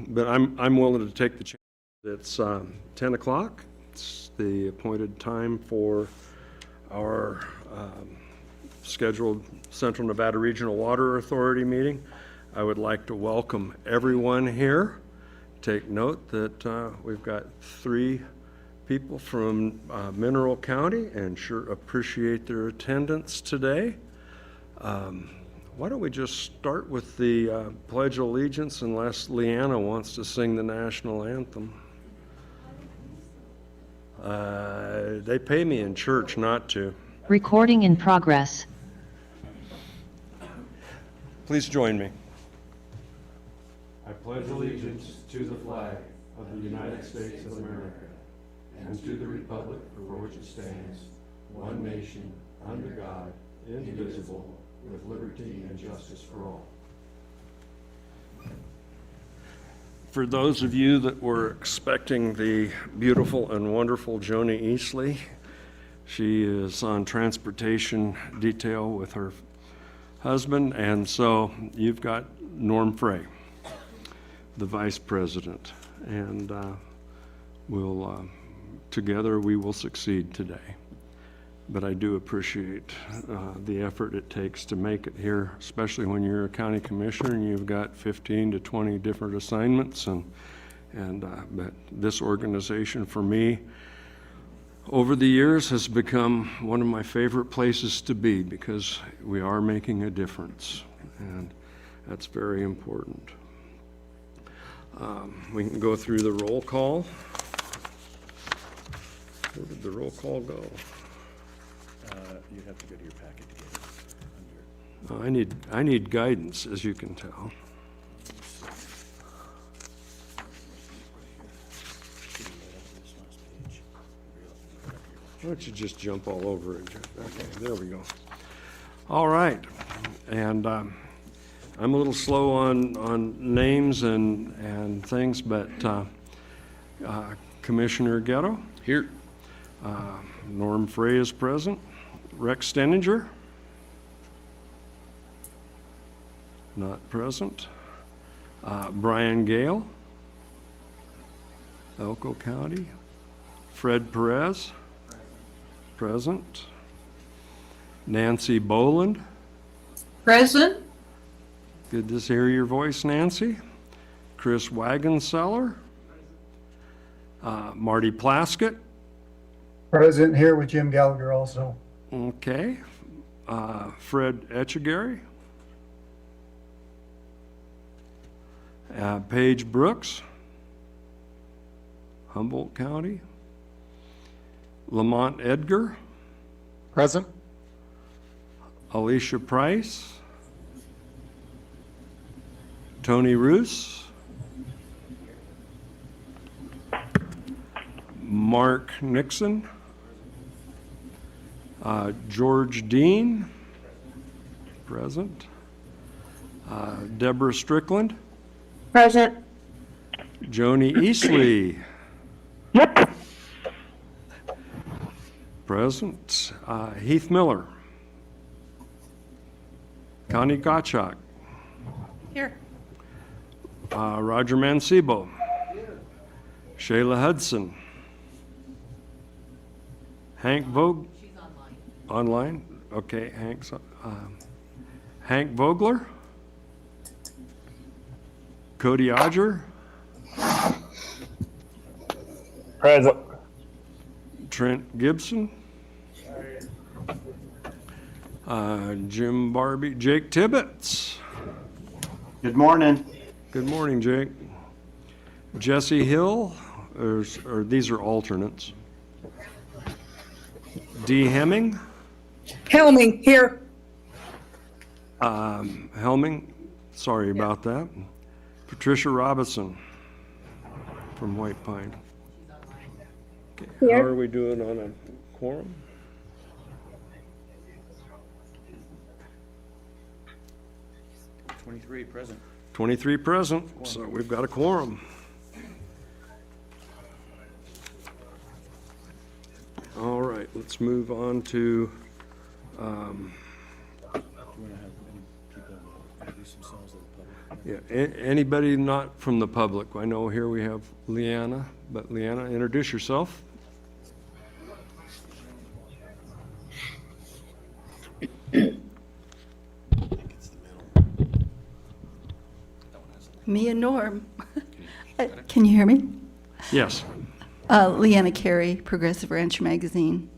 but I'm willing to take the chance. It's 10 o'clock. It's the appointed time for our scheduled Central Nevada Regional Water Authority meeting. I would like to welcome everyone here. Take note that we've got 3 people from Mineral County, and sure appreciate their attendance today. Why don't we just start with the Pledge of Allegiance, unless Leanna wants to sing the national anthem. They pay me in church not to. Recording in progress. Please join me. I pledge allegiance to the flag of the United States of America and to the republic for which it stands, one nation, under God, indivisible, with liberty and justice for all. For those of you that were expecting the beautiful and wonderful Joni Eastley, she is on transportation detail with her husband, and so you've got Norm Frey, the vice president, and together we will succeed today. But I do appreciate the effort it takes to make it here, especially when you're a county commissioner and you've got 15 to 20 different assignments. But this organization, for me, over the years has become one of my favorite places to be, because we are making a difference, and that's very important. We can go through the roll call. Where did the roll call go? You have to go to your packet to get it. I need guidance, as you can tell. Why don't you just jump all over it? Okay, there we go. All right, and I'm a little slow on names and things, but Commissioner Ghetto? Here. Norm Frey is present. Rex Steninger? Not present. Brian Gale? Elko County. Fred Perez? Present. Nancy Boland? Present. Good to hear your voice, Nancy. Chris Wagonseller? Marty Plaskett? Present, here with Jim Gallagher also. Okay. Fred Etchegary? Paige Brooks? Humboldt County. Lamont Edgar? Present. Alicia Price? Tony Roos? Mark Nixon? George Dean? Present. Deborah Strickland? Present. Joni Eastley? Yep. Present. Heath Miller? Connie Gottschalk? Here. Roger Mancebo? Shayla Hudson? Hank Vogt? She's online. Online? Okay, Hank Vogler? Cody Odger? Present. Trent Gibson? Jim Barbie? Jake Tibbetts? Good morning. Good morning, Jake. Jesse Hill? Or these are alternates. Dee Hemming? Helming, here. Helming? Sorry about that. Patricia Robinson from White Pine. Okay. How Here. are we doing on a quorum? $23 present. 23 present, so we've got a quorum. All right, let's move on to Do you want to have any people introduce themselves to the public? Yeah, anybody not from the public? I know here we have Leanna, but Leanna, introduce yourself. Me and Norm. Can you hear me? Yes. Leanna Carey, Progressive Rancher Magazine.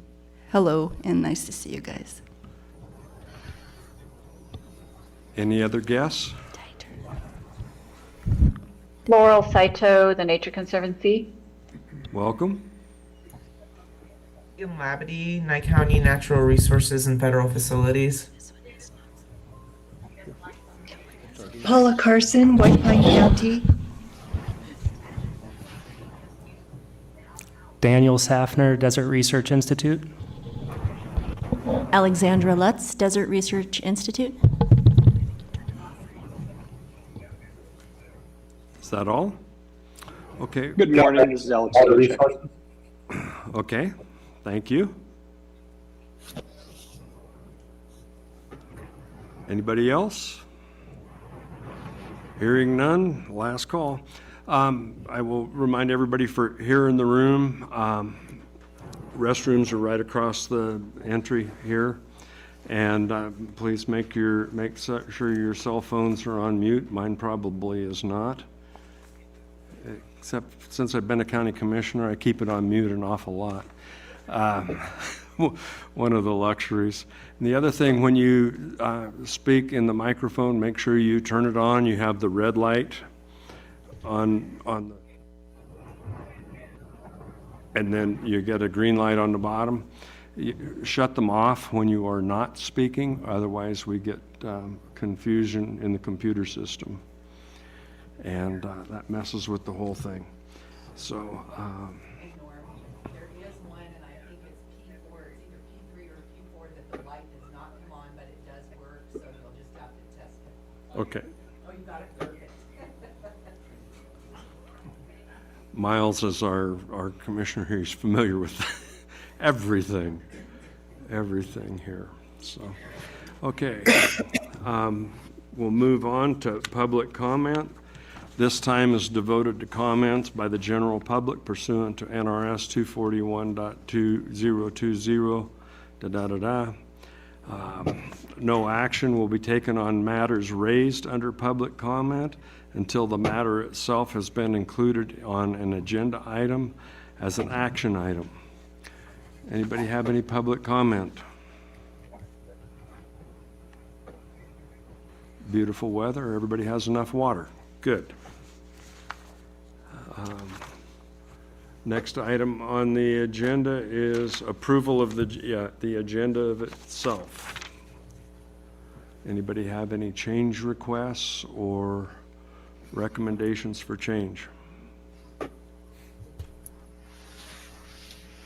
Hello, and nice to see you guys. Any other guests? Laurel Saito, the Nature Conservancy. Welcome. Ian Labadie, Nye County Natural Resources and Federal Facilities. Paula Carson, White Pine County. Daniel Safner, Desert Research Institute. Alexandra Lutz, Desert Research Institute. Is that all? Okay. Good morning, this is Alex. Okay, thank you. Anybody else? Hearing none, last call. I will remind everybody for here in the room, restrooms are right across the entry here. And please make sure your cell phones are on mute. Mine probably is not. Except since I've been a county commissioner, I keep it on mute an awful lot. One of the luxuries. And the other thing, when you speak in the microphone, make sure you turn it on. You have the red light on the, and then you get a green light on the bottom. Shut them off when you are not speaking, otherwise we get confusion in the computer system. And that messes with the whole thing. So, There is one, and I think it's P4, it's either P3 or P4 that the light does not come on, but it does work, so you'll just have to test it. okay. Oh, you got it perfect. Miles is our commissioner here. He's familiar with everything here. So, okay. We'll move on to public comment. This time is devoted to comments by the general public pursuant to NRS 241.2020, no action will be taken on matters raised under public comment until the matter itself has been included on an agenda item as an action item. Anybody have any public comment? Beautiful weather, everybody has enough water. Good. Next item on the agenda is approval of the agenda of itself. Anybody have any change requests or recommendations for change?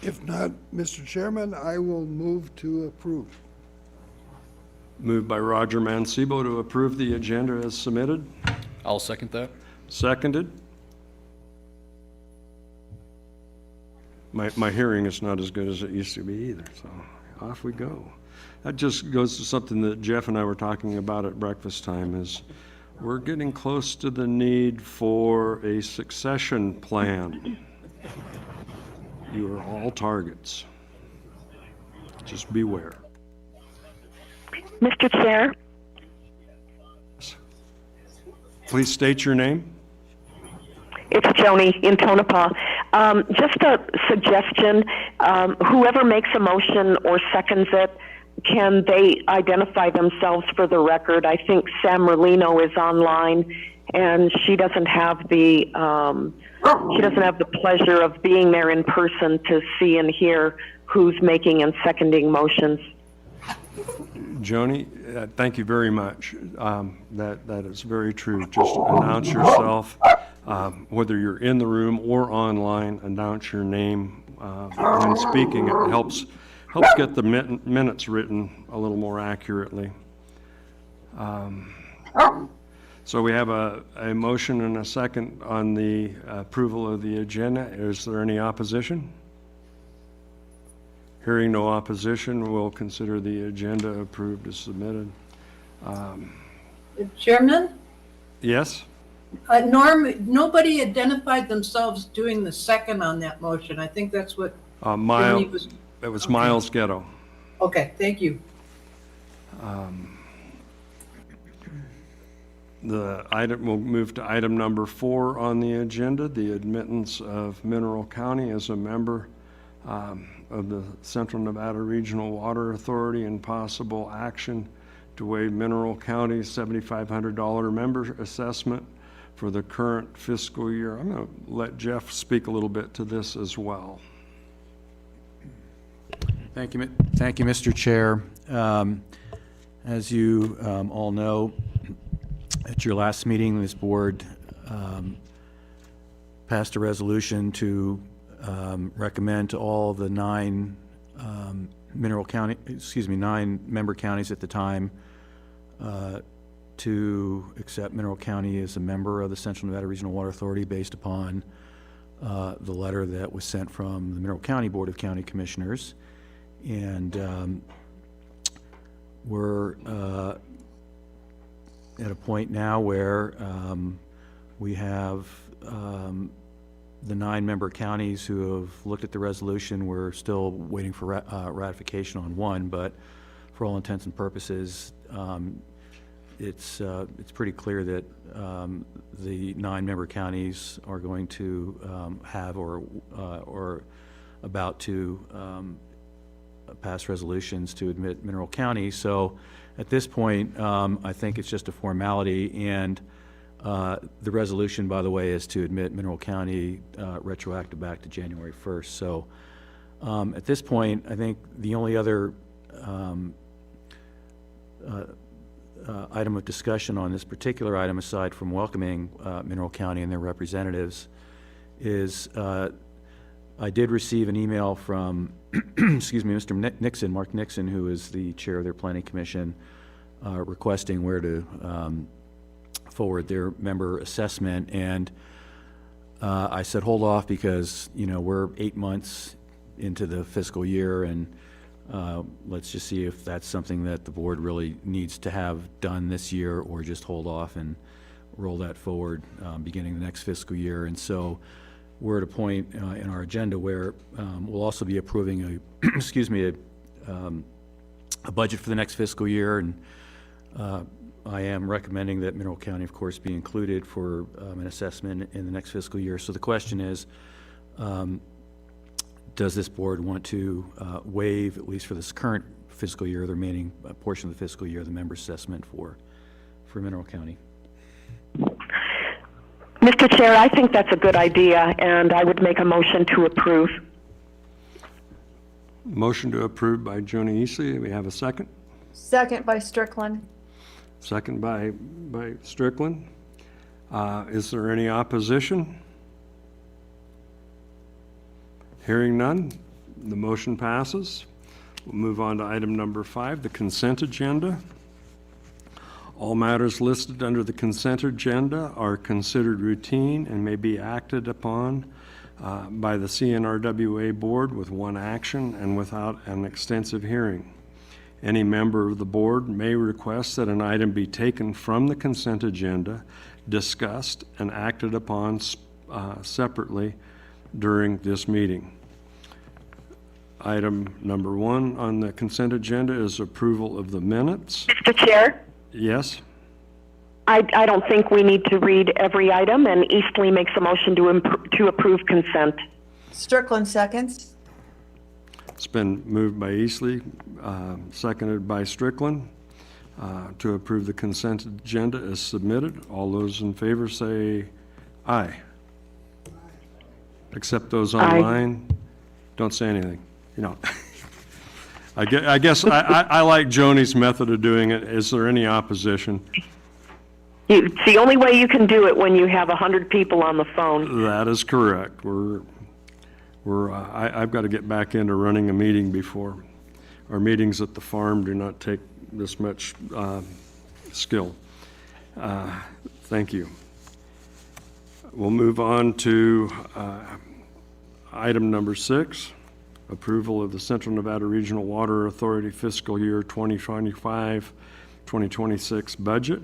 If not, Mr. Chairman, I will move to approve. Moved by Roger Mancebo to approve the agenda as submitted. I'll second that. Seconded. My hearing is not as good as it used to be either, so off we go. That just goes to something that Jeff and I were talking about at breakfast time, is we're getting close to the need for a succession plan. You are all targets. Just beware. Mr. Chair, Please state your name. it's Joni in Tonopah. Just a suggestion, whoever makes a motion or seconds it, can they identify themselves for the record? I think Sam Merlino is online, and she doesn't have the pleasure of being there in person to see and hear who's making and seconding motions. Joni, thank you very much. That is very true. Just announce yourself, whether you're in the room or online. Announce your name when speaking. It helps get the minutes written a little more accurately. So we have a motion and a second on the approval of the agenda. Is there any opposition? Hearing no opposition, we'll consider the agenda approved as submitted. Chairman, Yes? Norm, nobody identified themselves doing the second on that motion. I think that's what Joni Miles, was. it was Okay. Miles Ghetto. Okay, thank you. We'll move to item number 4 on the agenda, the admittance of Mineral County as a member of the Central Nevada Regional Water Authority and possible action to waive Mineral County's $7,500 member assessment for the current fiscal year. I'm going to let Jeff speak a little bit to this as well. Thank you, Mr. Chair. As you all know, at your last meeting, this board passed a resolution to recommend to all the 9 member counties at the time to accept Mineral County as a member of the Central Nevada Regional Water Authority based upon the letter that was sent from the Mineral County Board of County Commissioners. And we're at a point now where we have the 9 member counties who have looked at the resolution. We're still waiting for ratification on one, but for all intents and purposes, it's pretty clear that the 9 member counties are going to have or about to pass resolutions to admit Mineral County. So at this point, I think it's just a formality, and the resolution, by the way, is to admit Mineral County retroactive back to January 1st. So at this point, I think the only other item of discussion on this particular item, aside from welcoming Mineral County and their representatives, is I did receive an email from excuse me, Mr. Nixon, Mark Nixon, who is the chair of their planning commission, requesting where to forward their member assessment. And I said, hold off, because, you know, we're 8 months into the fiscal year, and let's just see if that's something that the board really needs to have done this year, or just hold off and roll that forward beginning the next fiscal year. And so we're at a point in our agenda where we'll also be approving a excuse me, a budget for the next fiscal year, and I am recommending that Mineral County, of course, be included for an assessment in the next fiscal year. So the question is, does this board want to waive, at least for this current fiscal year, the remaining portion of the fiscal year, the member assessment for Mineral County? Mr. Chair, I think that's a good idea, and I would make a motion to approve. Motion to approve by Joni Easley. We have a second. Second by Strickland. Second by Strickland. Is there any opposition? Hearing none, the motion passes. We'll move on to item number 5, the consent agenda. All matters listed under the consent agenda are considered routine and may be acted upon by the CNRWA board with one action and without an extensive hearing. Any member of the board may request that an item be taken from the consent agenda, discussed, and acted upon separately during this meeting. Item number 1 on the consent agenda is approval of the minutes. Mr. Chair? Yes? I don't think we need to read every item, and Eastley makes a motion to approve consent. Strickland seconds. It's been moved by Easley, seconded by Strickland, to approve the consent agenda as submitted. All those in favor say aye. Except those online, don't say anything. You know, I guess I like Joni's method of doing it. Is there any opposition? It's the only way you can do it when you have 100 people on the phone. That is correct. I've got to get back into running a meeting before. Our meetings at the farm do not take this much skill. Thank you. We'll move on to item number 6, approval of the Central Nevada Regional Water Authority fiscal year 2025-2026 budget.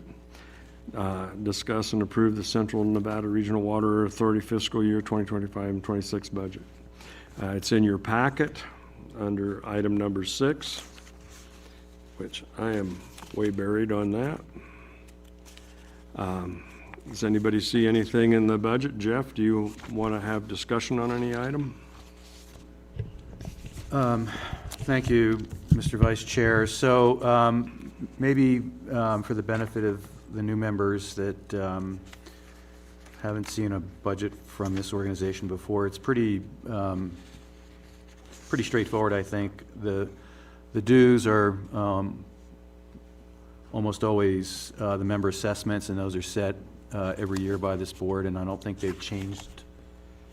discuss and approve the Central Nevada Regional Water Authority fiscal year 2025 and 26 budget. It's in your packet under item number 6, which I am way buried on that. Does anybody see anything in the budget? Jeff, do you want to have discussion on any item? Thank you, Mr. Vice Chair. So maybe for the benefit of the new members that haven't seen a budget from this organization before, it's pretty straightforward, I think. The dues are almost always the member assessments, and those are set every year by this board, and I don't think they've changed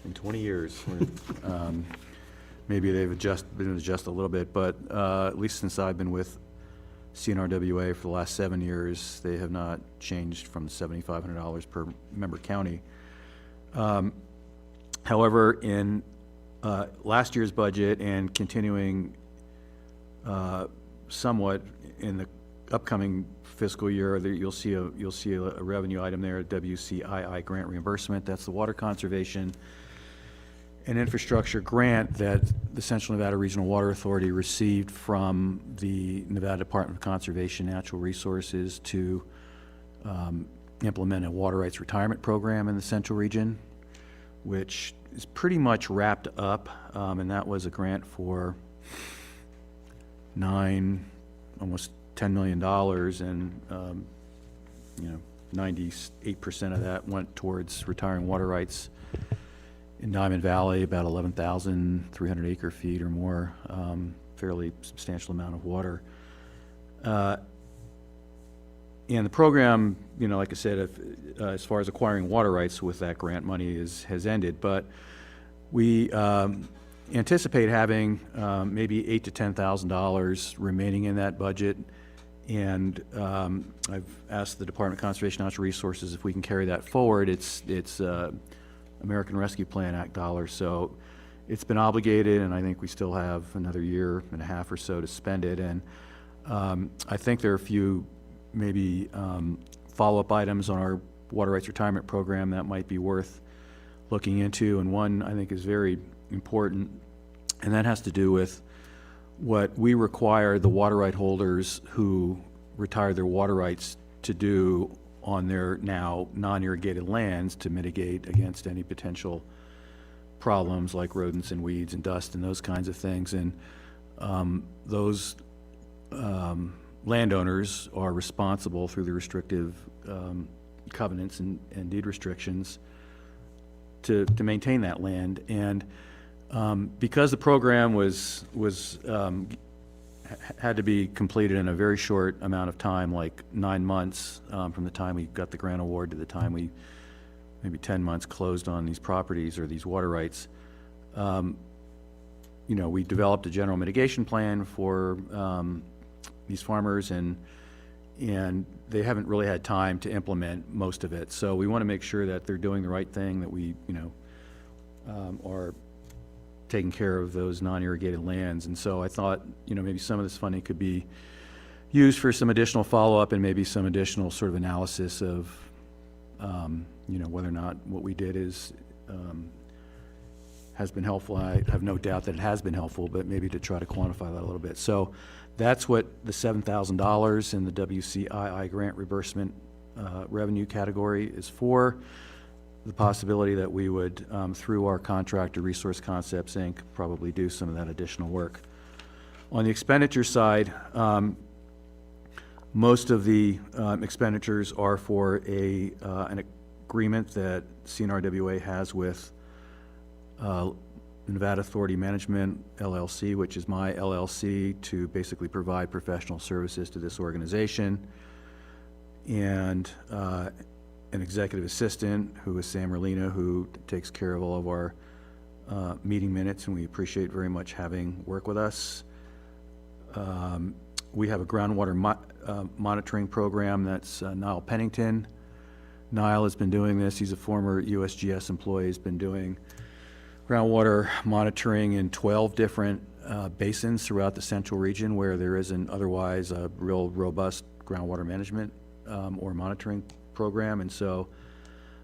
in 20 years. Maybe they've been adjusted a little bit, but at least since I've been with CNRWA for the last 7 years, they have not changed from $7,500 per member county. However, in last year's budget and continuing somewhat in the upcoming fiscal year, you'll see a revenue item there, a WCII grant reimbursement. That's the water conservation and infrastructure grant that the Central Nevada Regional Water Authority received from the Nevada Department of Conservation and Natural Resources to implement a water rights retirement program in the Central Region, which is pretty much wrapped up, and that was a grant for almost $10 million, and 98% of that went towards retiring water rights in Diamond Valley, about 11,300 acre feet or more, fairly substantial amount of water. And the program, like I said, as far as acquiring water rights with that grant money has ended, but we anticipate having maybe $8,000 to $10,000 remaining in that budget. And I've asked the Department of Conservation and Natural Resources if we can carry that forward. It's American Rescue Plan Act dollars, so it's been obligated, and I think we still have another year and a half or so to spend it. And I think there are a few maybe follow-up items on our water rights retirement program that might be worth looking into, and one I think is very important, and that has to do with what we require the water right holders who retire their water rights to do on their now non-irrigated lands to mitigate against any potential problems like rodents and weeds and dust and those kinds of things. And those landowners are responsible through the restrictive covenants and deed restrictions to maintain that land. And because the program had to be completed in a very short amount of time, like 9 months from the time we got the grant award to the time we, maybe 10 months, closed on these properties or these water rights. We developed a general mitigation plan for these farmers, and they haven't really had time to implement most of it. So we want to make sure that they're doing the right thing, that we, are taking care of those non-irrigated lands. And so I thought, maybe some of this funding could be used for some additional follow-up and maybe some additional sort of analysis of, whether or not what we did has been helpful. I have no doubt that it has been helpful, but maybe to try to quantify that a little bit. So that's what the $7,000 in the WCII grant reimbursement revenue category is for. The possibility that we would, through our contractor Resource Concepts, Inc., probably do some of that additional work. On the expenditure side, most of the expenditures are for an agreement that CNRWA has with Nevada Authority Management, LLC, which is my LLC, to basically provide professional services to this organization. And an executive assistant, who is Sam Merlina, who takes care of all of our meeting minutes, and we appreciate very much having work with us. We have a groundwater monitoring program. That's Niall Pennington. Niall has been doing this. He's a former USGS employee. He's been doing groundwater monitoring in 12 different basins throughout the Central Region where there isn't otherwise a real robust groundwater management or monitoring program, and so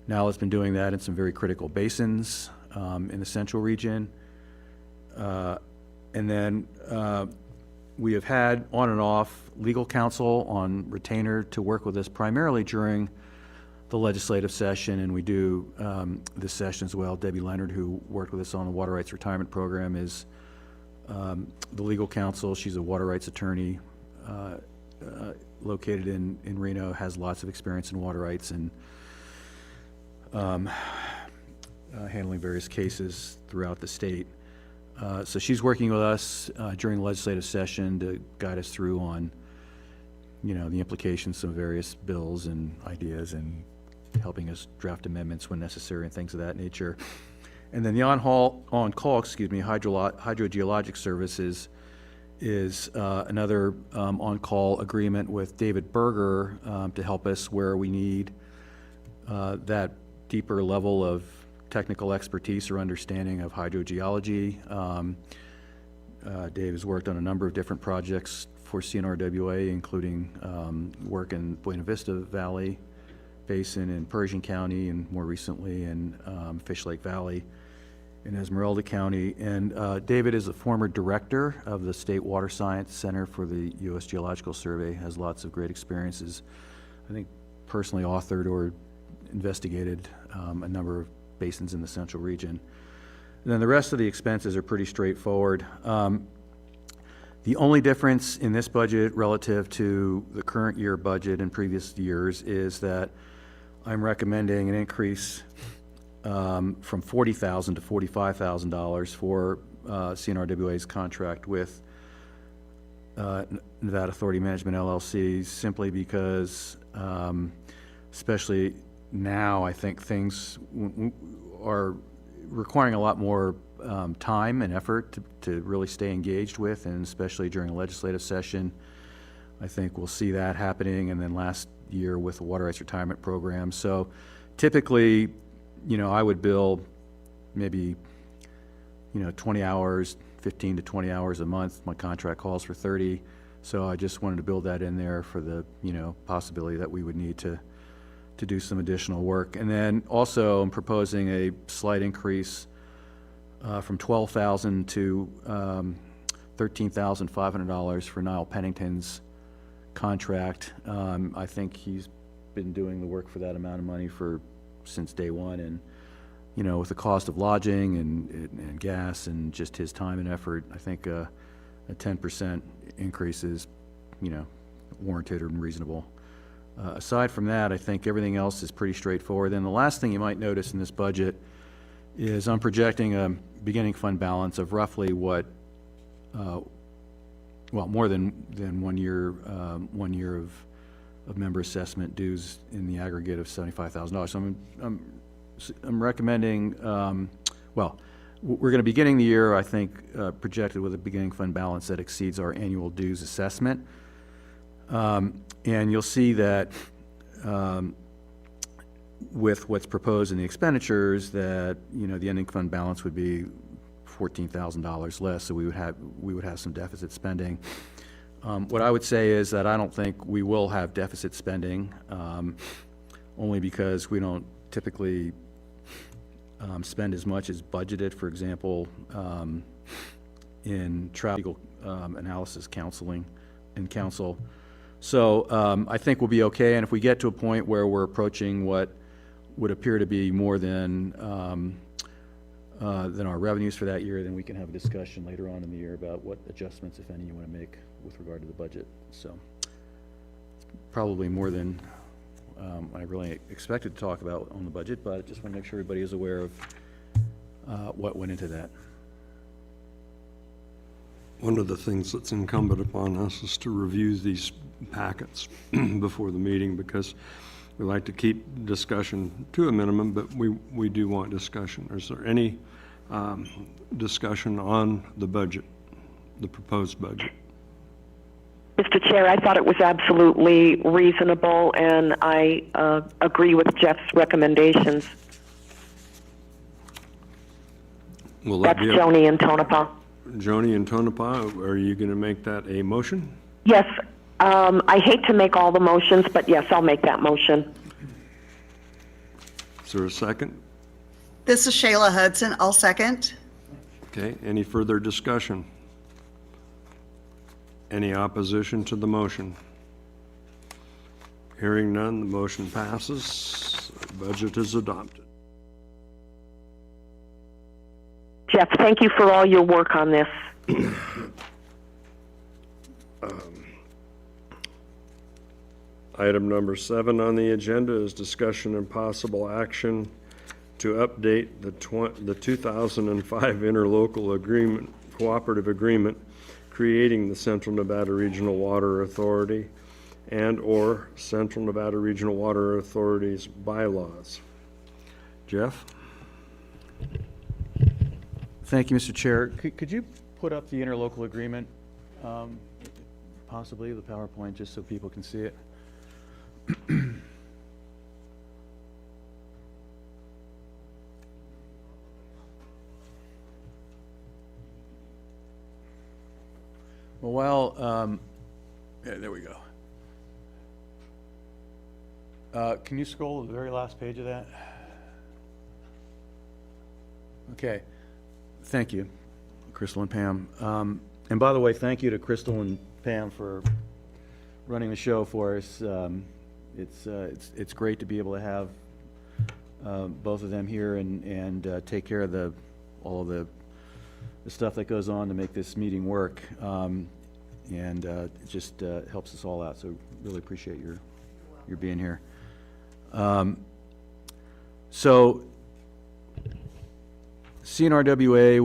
now it's been doing that in some very critical basins in the central region. And then we have had on and off legal counsel on retainer to work with us primarily during the legislative session, and we do this session as well. Debbie Leonard, who worked with us on the Water Rights Retirement Program, is the legal counsel. She's a water rights attorney located in Reno, has lots of experience in water rights and handling various cases throughout the state. So she's working with us during the legislative session to guide us through on, you know, the implications of various bills and ideas, and helping us draft amendments when necessary and things of that nature. And then the on-call, hydrogeologic services is another on-call agreement with David Berger to help us where we need that deeper level of technical expertise or understanding of hydrogeology. Dave has worked on a number of different projects for CNRWA, including work in Buena Vista Valley Basin in Pershing County, and more recently in Fish Lake Valley in Esmeralda County. And David is a former director of the State Water Science Center for the U.S. Geological Survey, has lots of great experiences. I think personally authored or investigated a number of basins in the central region. And then the rest of the expenses are pretty straightforward. The only difference in this budget relative to the current year budget and previous years is that I'm recommending an increase from $40,000 to $45,000 for CNRWA's contract with Nevada Authority Management LLC, simply because, especially now, I think things are requiring a lot more time and effort to really stay engaged with, and especially during a legislative session. I think we'll see that happening, and then last year with the Water Rights Retirement Program. So typically, you know, I would bill maybe, 20 hours, 15 to 20 hours a month. My contract calls for 30. So I just wanted to build that in there for the, possibility that we would need to do some additional work. And then also I'm proposing a slight increase from $12,000 to $13,500 for Niall Pennington's contract. I think he's been doing the work for that amount of money since day one, and with the cost of lodging and gas and just his time and effort, I think a 10% increase is warranted or reasonable. Aside from that, I think everything else is pretty straightforward. Then the last thing you might notice in this budget is I'm projecting a beginning fund balance of roughly what, more than 1 year, 1 year of member assessment dues in the aggregate of $75,000. So I'm recommending, we're going to be beginning the year, I think, projected with a beginning fund balance that exceeds our annual dues assessment. And you'll see that with what's proposed in the expenditures, that the ending fund balance would be $14,000 less, so we would have some deficit spending. What I would say is that I don't think we will have deficit spending, only because we don't typically spend as much as budgeted, for example, in travel analysis counseling and counsel. So I think we'll be okay, and if we get to a point where we're approaching what would appear to be more than our revenues for that year, then we can have a discussion later on in the year about what adjustments, if any, you want to make with regard to the budget. So it's probably more than I really expected to talk about on the budget, but I just want to make sure everybody is aware of what went into that. One of the things that's incumbent upon us is to review these packets before the meeting, because we like to keep discussion to a minimum, but we do want discussion. Is there any discussion on the budget, the proposed budget? Mr. Chair, I thought it was absolutely reasonable, and I agree with Jeff's recommendations. That's Joni in Tonopah. Joni in Tonopah, are you going to make that a motion? Yes. I hate to make all the motions, but yes, I'll make that motion. Is there a second? This is Shayla Hudson. I'll second. Okay, any further discussion? Any opposition to the motion? Hearing none, the motion passes. Budget is adopted. Jeff, thank you for all your work on this. Item number 7 on the agenda is discussion and possible action to update the 2005 interlocal agreement, cooperative agreement, creating the Central Nevada Regional Water Authority and/or Central Nevada Regional Water Authority's bylaws. Jeff? Thank you, Mr. Chair. Could you put up the interlocal agreement, possibly the PowerPoint, just so people can see it? Well, yeah, there we go. Can you scroll to the very last page of that? Okay. Thank you, Crystal and Pam. And by the way, thank you to Crystal and Pam for running the show for us. It's great to be able to have both of them here and take care of all of the stuff that goes on to make this meeting work, and it just helps us all out. So really appreciate your being here. So CNRWA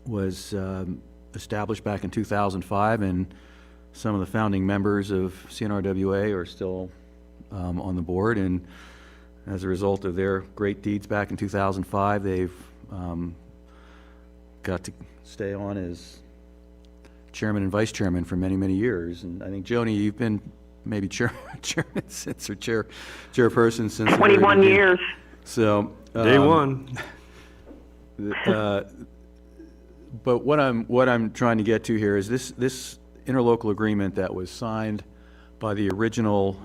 was established back in 2005, and some of the founding members of CNRWA are still on the board, and as a result of their great deeds back in 2005, they've got to stay on as chairman and vice chairman for many, many years. And I think, Joni, you've been maybe chairman since, or chairperson since 21 years. So Day one. But what I'm trying to get to here is this interlocal agreement that was signed by the original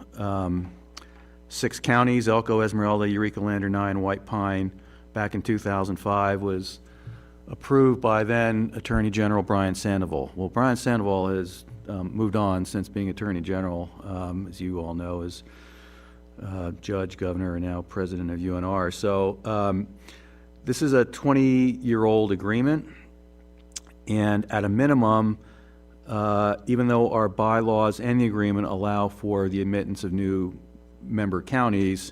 6 counties, Elko, Esmeralda, Eureka, Lander, Nye, and White Pine, back in 2005, was approved by then Attorney General Brian Sandoval. Well, Brian Sandoval has moved on since being Attorney General, as you all know, as Judge, Governor, and now President of UNR. So this is a 20-year-old agreement, and at a minimum, even though our bylaws and the agreement allow for the admittance of new member counties,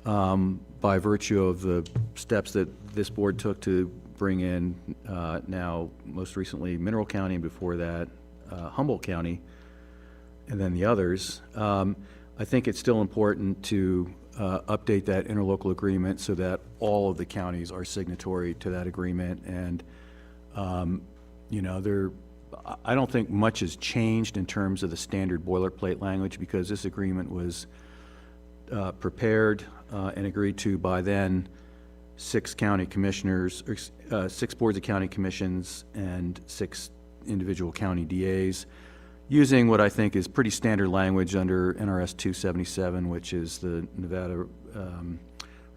by virtue of the steps that this board took to bring in now most recently Mineral County, and before that Humboldt County, and then the others, I think it's still important to update that interlocal agreement so that all of the counties are signatory to that agreement. And you know, I don't think much has changed in terms of the standard boilerplate language, because this agreement was prepared and agreed to by then 6 county commissioners, or 6 boards of county commissions, and 6 individual county DAs, using what I think is pretty standard language under NRS 277, which is the Nevada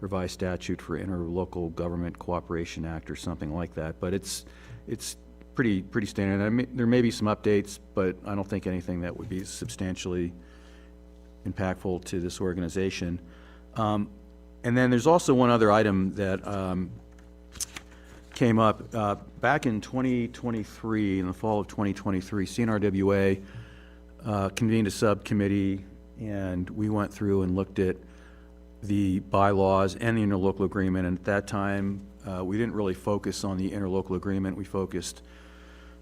revised statute for Interlocal Government Cooperation Act, or something like that. But it's pretty standard. There may be some updates, but I don't think anything that would be substantially impactful to this organization. And then there's also one other item that came up back in 2023, in the fall of 2023. CNRWA convened a subcommittee, and we went through and looked at the bylaws and the interlocal agreement. And at that time, we didn't really focus on the interlocal agreement. We focused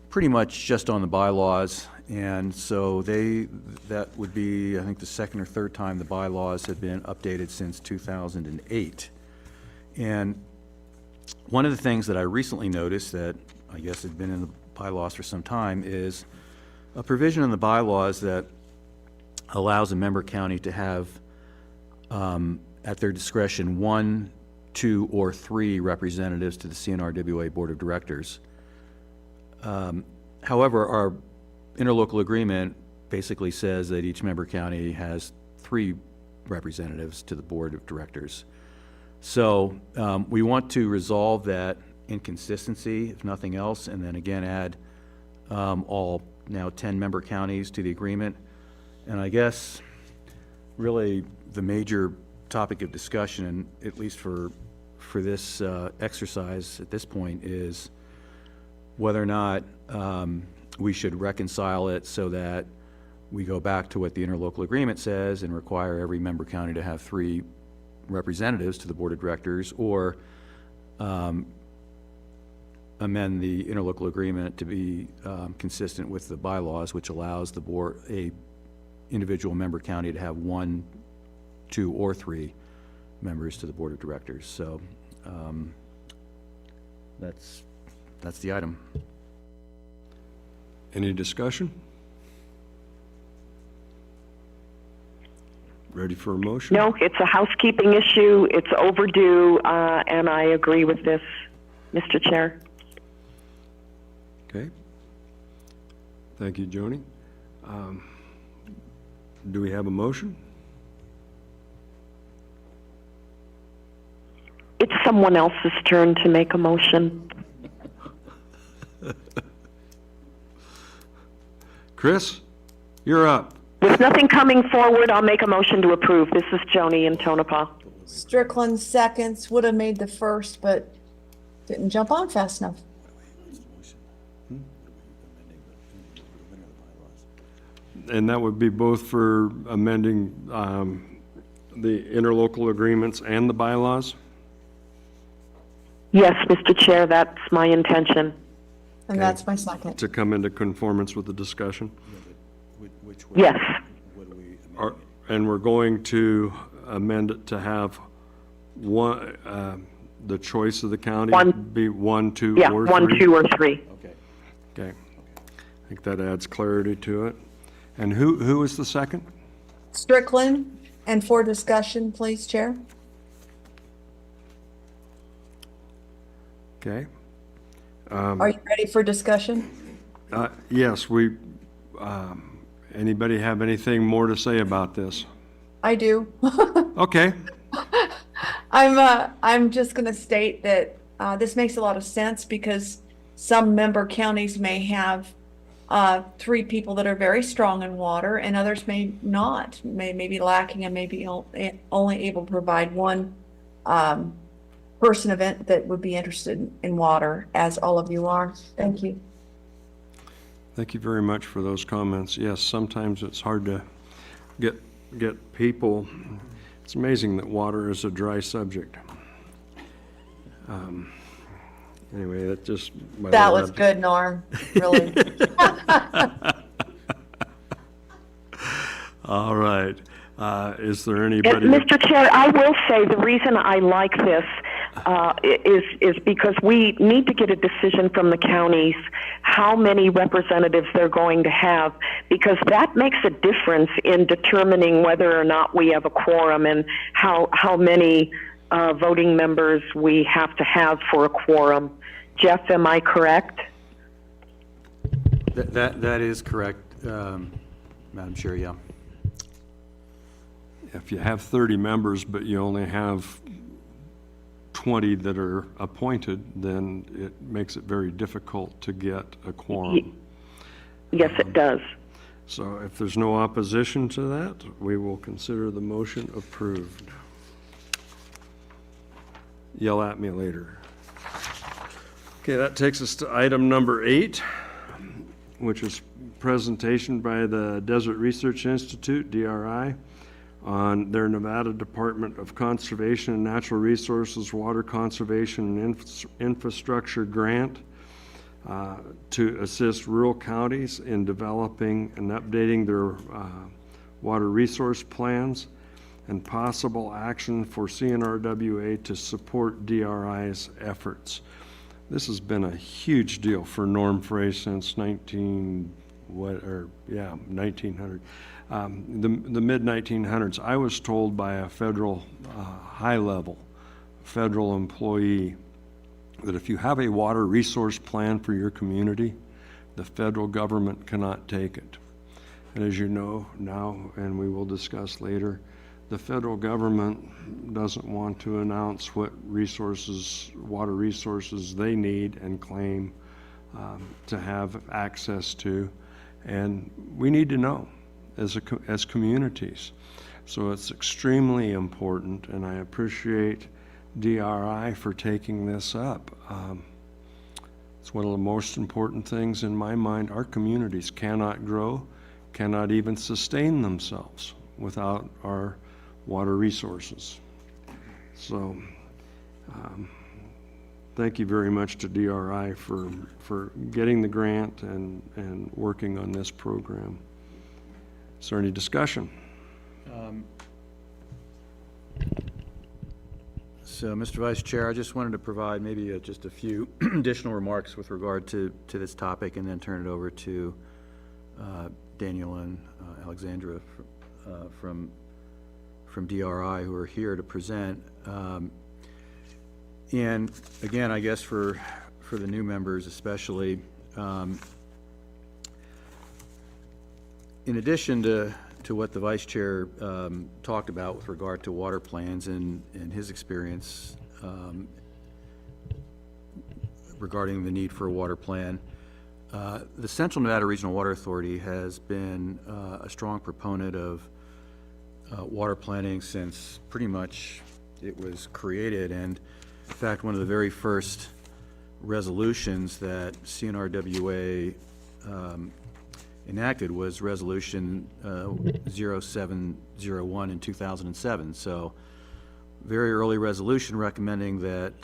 pretty much just on the bylaws. And so that would be, I think, the second or third time the bylaws had been updated since 2008. And one of the things that I recently noticed that I guess had been in the bylaws for some time is a provision in the bylaws that allows a member county to have, at their discretion, 1, 2, or 3 representatives to the CNRWA Board of Directors. However, our interlocal agreement basically says that each member county has 3 representatives to the board of directors. So we want to resolve that inconsistency, if nothing else, and then again add all now 10 member counties to the agreement. And I guess really the major topic of discussion, at least for this exercise at this point, is whether or not we should reconcile it so that we go back to what the interlocal agreement says and require every member county to have 3 representatives to the board of directors, or amend the interlocal agreement to be consistent with the bylaws, which allows the board, a individual member county, to have 1, 2, or 3 members to the board of directors. So that's the item. Any discussion? Ready for a motion? No, it's a housekeeping issue. It's overdue, and I agree with this, Mr. Chair. Okay. Thank you, Joni. Do we have a motion? It's someone else's turn to make a motion. Chris, you're up. With nothing coming forward, I'll make a motion to approve. This is Joni in Tonopah. Strickland seconds, would have made the first, but didn't jump on fast enough. And that would be both for amending the interlocal agreements and the bylaws? Yes, Mr. Chair, that's my intention. And that's my second. To come into conformance with the discussion? Yes. And we're going to amend it to have one, the choice of the county be 1, 2, Yeah, or 1, 3? 2, or 3. Okay. I think that adds clarity to it. And who is the second? Strickland, and for discussion, please, Chair. Okay. Are you ready for discussion? Yes, anybody have anything more to say about this? I do. Okay. I'm just going to state that this makes a lot of sense because some member counties may have 3 people that are very strong in water, and others may not, may be lacking and may be only able to provide 1 person event that would be interested in water, as all of you are. Thank you. Thank you very much for those comments. Yes, sometimes it's hard to get people. It's amazing that water is a dry subject. Anyway, that just... That was good, Norm, really. All right. Is there anybody... Mr. Chair, I will say the reason I like this is because we need to get a decision from the counties how many representatives they're going to have, because that makes a difference in determining whether or not we have a quorum and how many voting members we have to have for a quorum. Jeff, am I correct? That is correct, Madam Chair, yeah. If you have 30 members, but you only have 20 that are appointed, then it makes it very difficult to get a quorum. Yes, it does. So if there's no opposition to that, we will consider the motion approved. Yell at me later. Okay, that takes us to item number 8, which is presentation by the Desert Research Institute, DRI, on their Nevada Department of Conservation and Natural Resources Water Conservation and Infrastructure Grant to assist rural counties in developing and updating their water resource plans and possible action for CNRWA to support DRI's efforts. This has been a huge deal for Norm Frey since 1900. The mid-1900s. I was told by a federal, high-level federal employee that if you have a water resource plan for your community, the federal government cannot take it. And as you know now, and we will discuss later, the federal government doesn't want to announce what resources, water resources they need and claim to have access to. And we need to know as communities. So it's extremely important, and I appreciate DRI for taking this up. It's one of the most important things in my mind. Our communities cannot grow, cannot even sustain themselves without our water resources. So thank you very much to DRI for getting the grant and working on this program. Is there any discussion? So, Mr. Vice Chair, I just wanted to provide maybe just a few additional remarks with regard to this topic, and then turn it over to Daniel and Alexandra from DRI, who are here to present. And again, I guess for the new members especially, in addition to what the Vice Chair talked about with regard to water plans and his experience regarding the need for a water plan, the Central Nevada Regional Water Authority has been a strong proponent of water planning since pretty much it was created. And in fact, one of the very first resolutions that CNRWA enacted was Resolution 0701 in 2007. So very early resolution recommending that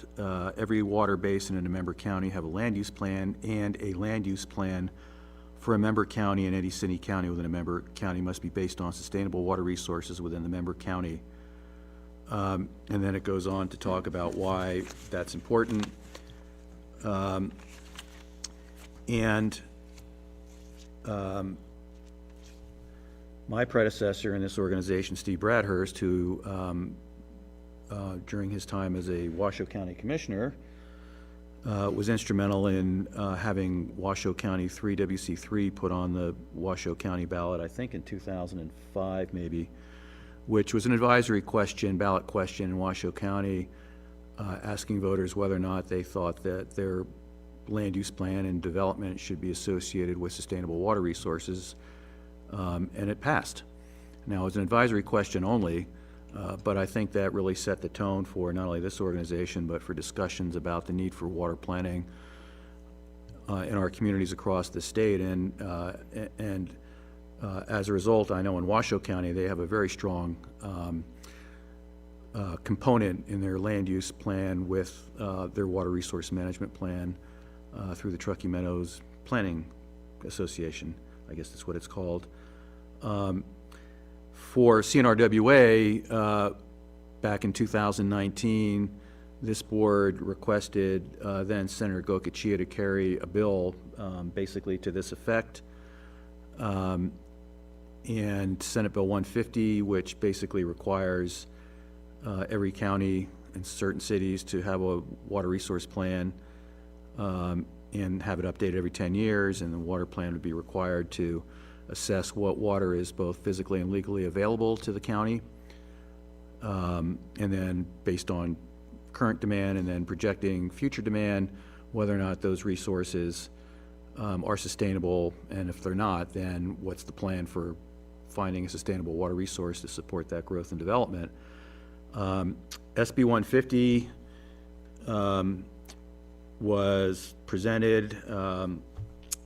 every water basin in a member county have a land use plan, and a land use plan for a member county, and any city county within a member county must be based on sustainable water resources within the member county. And then it goes on to talk about why that's important. My predecessor in this organization, Steve Bradhurst, who during his time as a Washoe County Commissioner was instrumental in having Washoe County 3 WC3 put on the Washoe County ballot, I think in 2005 maybe, which was an advisory question, ballot question in Washoe County, asking voters whether or not they thought that their land use plan and development should be associated with sustainable water resources, and it passed. Now, it was an advisory question only, but I think that really set the tone for not only this organization, but for discussions about the need for water planning in our communities across the state. And as a result, I know in Washoe County, they have a very strong component in their land use plan with their water resource management plan through the Truckee Meadows Planning Association, I guess that's what it's called. For CNRWA, back in 2019, this board requested then Senator Gokachia to carry a bill basically to this effect. And Senate Bill 150, which basically requires every county and certain cities to have a water resource plan and have it updated every 10 years, and the water plan would be required to assess what water is both physically and legally available to the county, and then based on current demand and then projecting future demand, whether or not those resources are sustainable, and if they're not, then what's the plan for finding a sustainable water resource to support that growth and development. SB 150 was presented.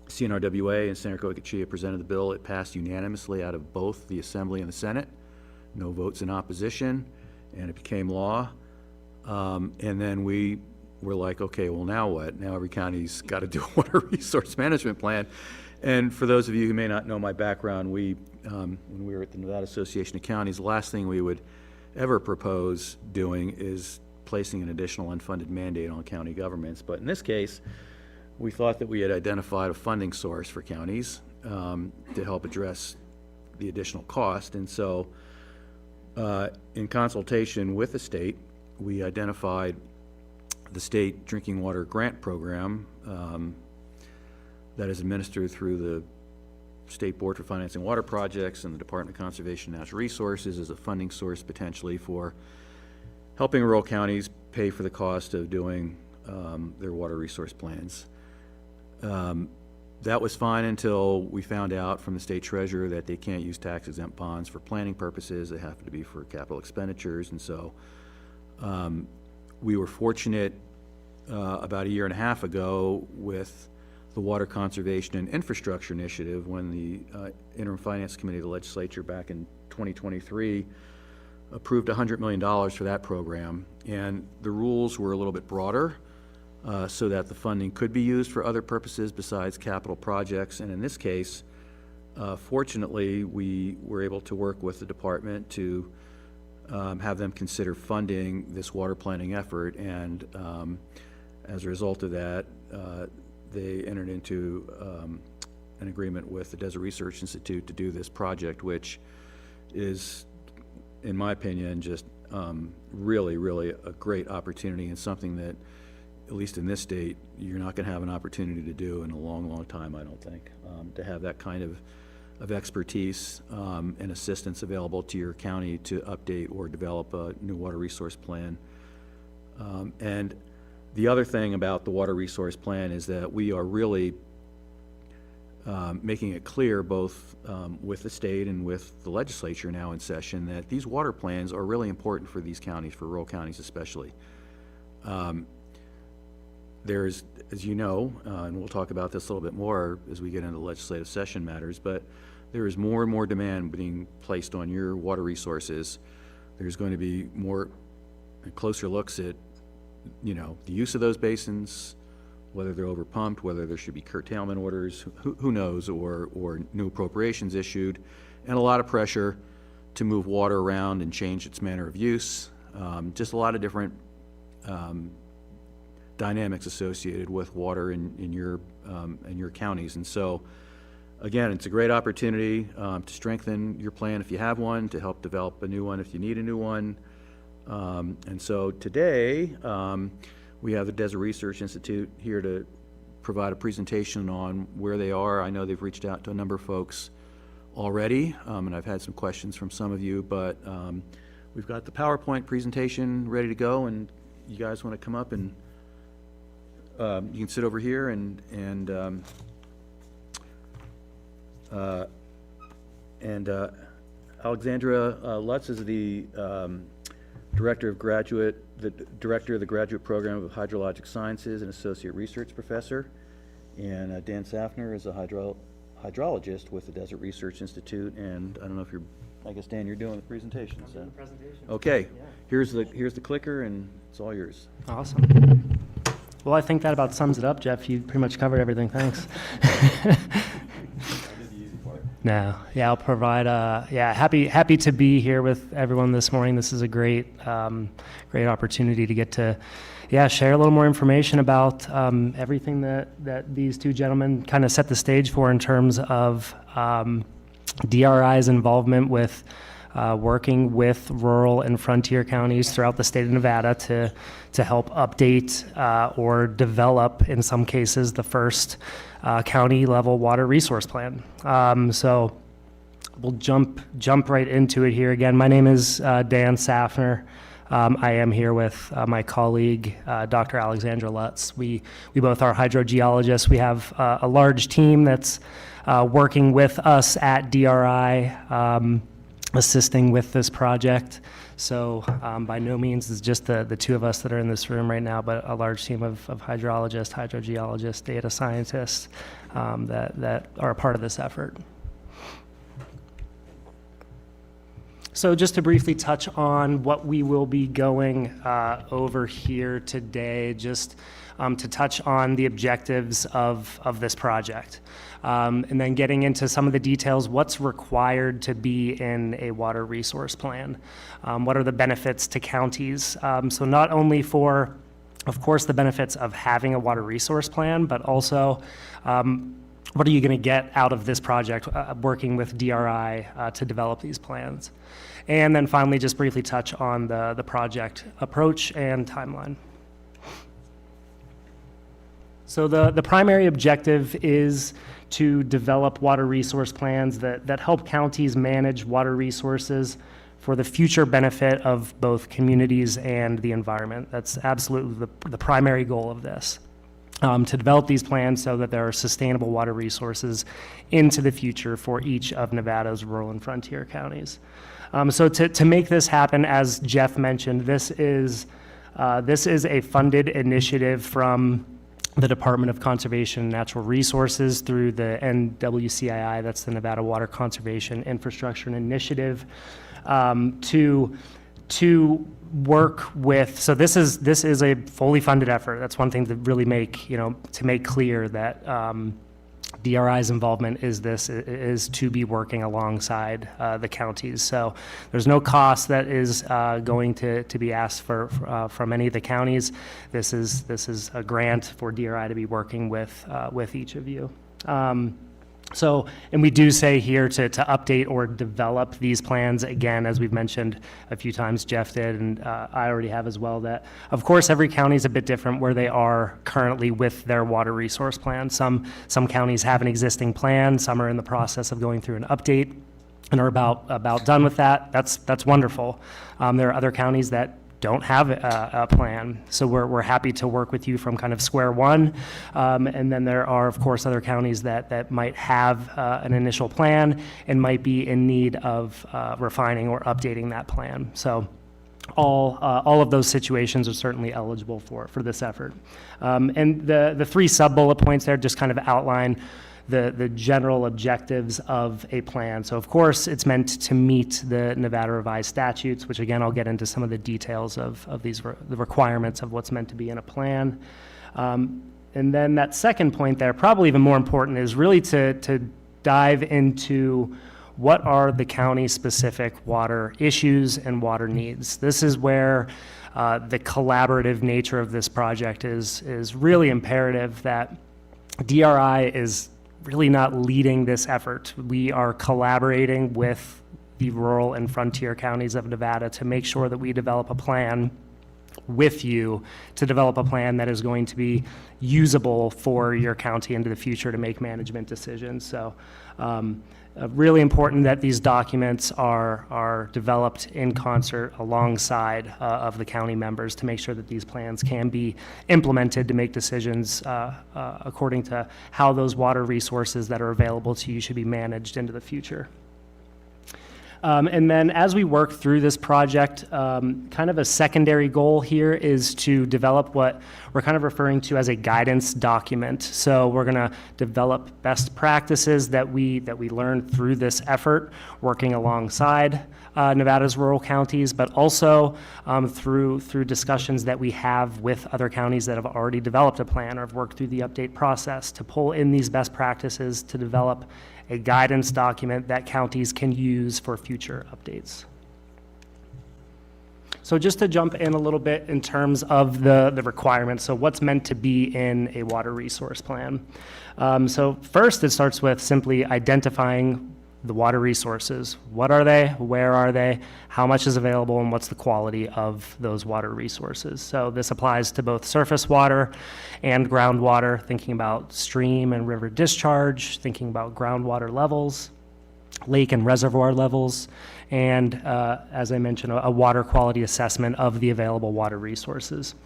CNRWA and Senator Gokachia presented the bill. It passed unanimously out of both the Assembly and the Senate. No votes in opposition, and it became law. And then we were like, okay, well, now what? Now every county's got to do a water resource management plan. And for those of you who may not know my background, when we were at the Nevada Association of Counties, the last thing we would ever propose doing is placing an additional unfunded mandate on county governments. But in this case, we thought that we had identified a funding source for counties to help address the additional cost. And so in consultation with the state, we identified the state drinking water grant program that is administered through the State Board for Financing Water Projects and the Department of Conservation and Natural Resources as a funding source potentially for helping rural counties pay for the cost of doing their water resource plans. That was fine until we found out from the state treasurer that they can't use tax-exempt bonds for planning purposes. They have to be for capital expenditures. And so we were fortunate about a year and a half ago with the Water Conservation and Infrastructure Initiative when the Interim Finance Committee of the legislature back in 2023 approved $100 million for that program. And the rules were a little bit broader so that the funding could be used for other purposes besides capital projects. And in this case, fortunately, we were able to work with the department to have them consider funding this water planning effort. And as a result of that, they entered into an agreement with the Desert Research Institute to do this project, which is, in my opinion, just really, really a great opportunity and something that, at least in this state, you're not going to have an opportunity to do in a long, long time, I don't think. To have that kind of expertise and assistance available to your county to update or develop a new water resource plan. And the other thing about the water resource plan is that we are really making it clear, both with the state and with the legislature now in session, that these water plans are really important for these counties, for rural counties especially. There's, as you know, and we'll talk about this a little bit more as we get into legislative session matters, but there is more and more demand being placed on your water resources. There's going to be more and closer looks at, you know, the use of those basins, whether they're overpumped, whether there should be curtailment orders, who knows, or new appropriations issued, and a lot of pressure to move water around and change its manner of use. Just a lot of different dynamics associated with water in your counties. And so, again, it's a great opportunity to strengthen your plan if you have one, to help develop a new one if you need a new one. And so today, we have the Desert Research Institute here to provide a presentation on where they are. I know they've reached out to a number of folks already, and I've had some questions from some of you, but we've got the PowerPoint presentation ready to go, and you guys want to come up and you can sit over here, and Alexandra Lutz is the director of the graduate program of hydrologic sciences and associate research professor, and Dan Safner is a hydrologist with the Desert Research Institute. And I don't know if I guess Dan, you're doing the presentation. I'm doing the presentation. Okay, yeah. Here's the clicker, and it's all yours. Awesome. Well, I think that about sums it up, Jeff. You pretty much covered everything. Thanks. No, yeah, I'll provide. Happy to be here with everyone this morning. This is a great opportunity to get to, share a little more information about everything that these two gentlemen kind of set the stage for in terms of DRI's involvement with working with rural and frontier counties throughout the state of Nevada to help update or develop, in some cases, the first county level water resource plan. So we'll jump right into it here. Again, my name is Dan Safner. I am here with my colleague, Dr. Alexandra Lutz. We both are hydrogeologists. We have a large team that's working with us at DRI, assisting with this project. So by no means is just the two of us that are in this room right now, but a large team of hydrologists, hydrogeologists, data scientists that are a part of this effort. So just to briefly touch on what we will be going over here today, just to touch on the objectives of this project. And then getting into some of the details, what's required to be in a water resource plan? What are the benefits to counties? So not only for, of course, the benefits of having a water resource plan, but also what are you going to get out of this project working with DRI to develop these plans? And then finally, just briefly touch on the project approach and timeline. So the primary objective is to develop water resource plans that help counties manage water resources for the future benefit of both communities and the environment. That's absolutely the primary goal of this. To develop these plans so that there are sustainable water resources into the future for each of Nevada's rural and frontier counties. So to make this happen, as Jeff mentioned, this is a funded initiative from the Department of Conservation and Natural Resources through the NWCII, that's the Nevada Water Conservation Infrastructure Initiative, to work with. So this is a fully funded effort. That's one thing to really make clear that DRI's involvement is to be working alongside the counties. So there's no cost that is going to be asked from any of the counties. This is a grant for DRI to be working with each of you. And we do say here to update or develop these plans, again, as we've mentioned a few times, Jeff did, and I already have as well, that of course every county is a bit different where they are currently with their water resource plan. Some counties have an existing plan, some are in the process of going through an update and are about done with that. That's wonderful. There are other counties that don't have a plan. So we're happy to work with you from kind of square one. And then there are, of course, other counties that might have an initial plan and might be in need of refining or updating that plan. So all of those situations are certainly eligible for this effort. And the three sub-bullet points there just kind of outline the general objectives of a plan. So of course it's meant to meet the Nevada revised statutes, which again, I'll get into some of the details of the requirements of what's meant to be in a plan. And then that second point there, probably even more important, is really to dive into what are the county specific water issues and water needs. This is where the collaborative nature of this project is really imperative, that DRI is really not leading this effort. We are collaborating with the rural and frontier counties of Nevada to make sure that we develop a plan with you, to develop a plan that is going to be usable for your county into the future to make management decisions. So really important that these documents are developed in concert alongside of the county members to make sure that these plans can be implemented to make decisions according to how those water resources that are available to you should be managed into the future. And then as we work through this project, kind of a secondary goal here is to develop what we're kind of referring to as a guidance document. So we're going to develop best practices that we learned through this effort, working alongside Nevada's rural counties, but also through discussions that we have with other counties that have already developed a plan or have worked through the update process, to pull in these best practices to develop a guidance document that counties can use for future updates. So just to jump in a little bit in terms of the requirements, so what's meant to be in a water resource plan. So first it starts with simply identifying the water resources. What are they? Where are they? How much is available? And what's the quality of those water resources? So this applies to both surface water and groundwater, thinking about stream and river discharge, thinking about groundwater levels, lake and reservoir levels, and as I mentioned, a water quality assessment of the available water resources.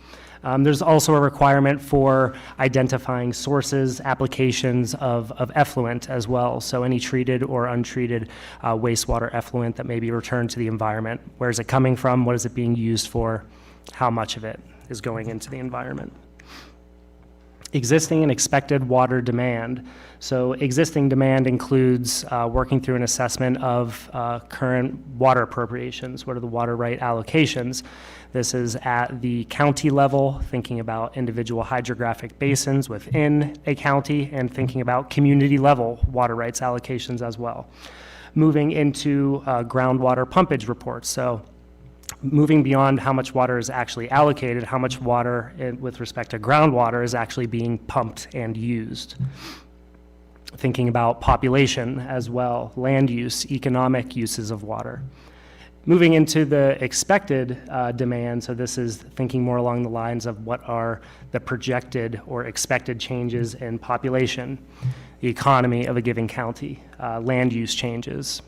There's also a requirement for identifying sources, applications of effluent as well. So any treated or untreated wastewater effluent that may be returned to the environment. Where is it coming from? What is it being used for? How much of it is going into the environment? Existing and expected water demand. So existing demand includes working through an assessment of current water appropriations. What are the water right allocations? This is at the county level, thinking about individual hydrographic basins within a county and thinking about community level water rights allocations as well. Moving into groundwater pumpage reports. So moving beyond how much water is actually allocated, how much water with respect to groundwater is actually being pumped and used. Thinking about population as well, land use, economic uses of water. Moving into the expected demand, so this is thinking more along the lines of what are the projected or expected changes in population, the economy of a given county, land use changes.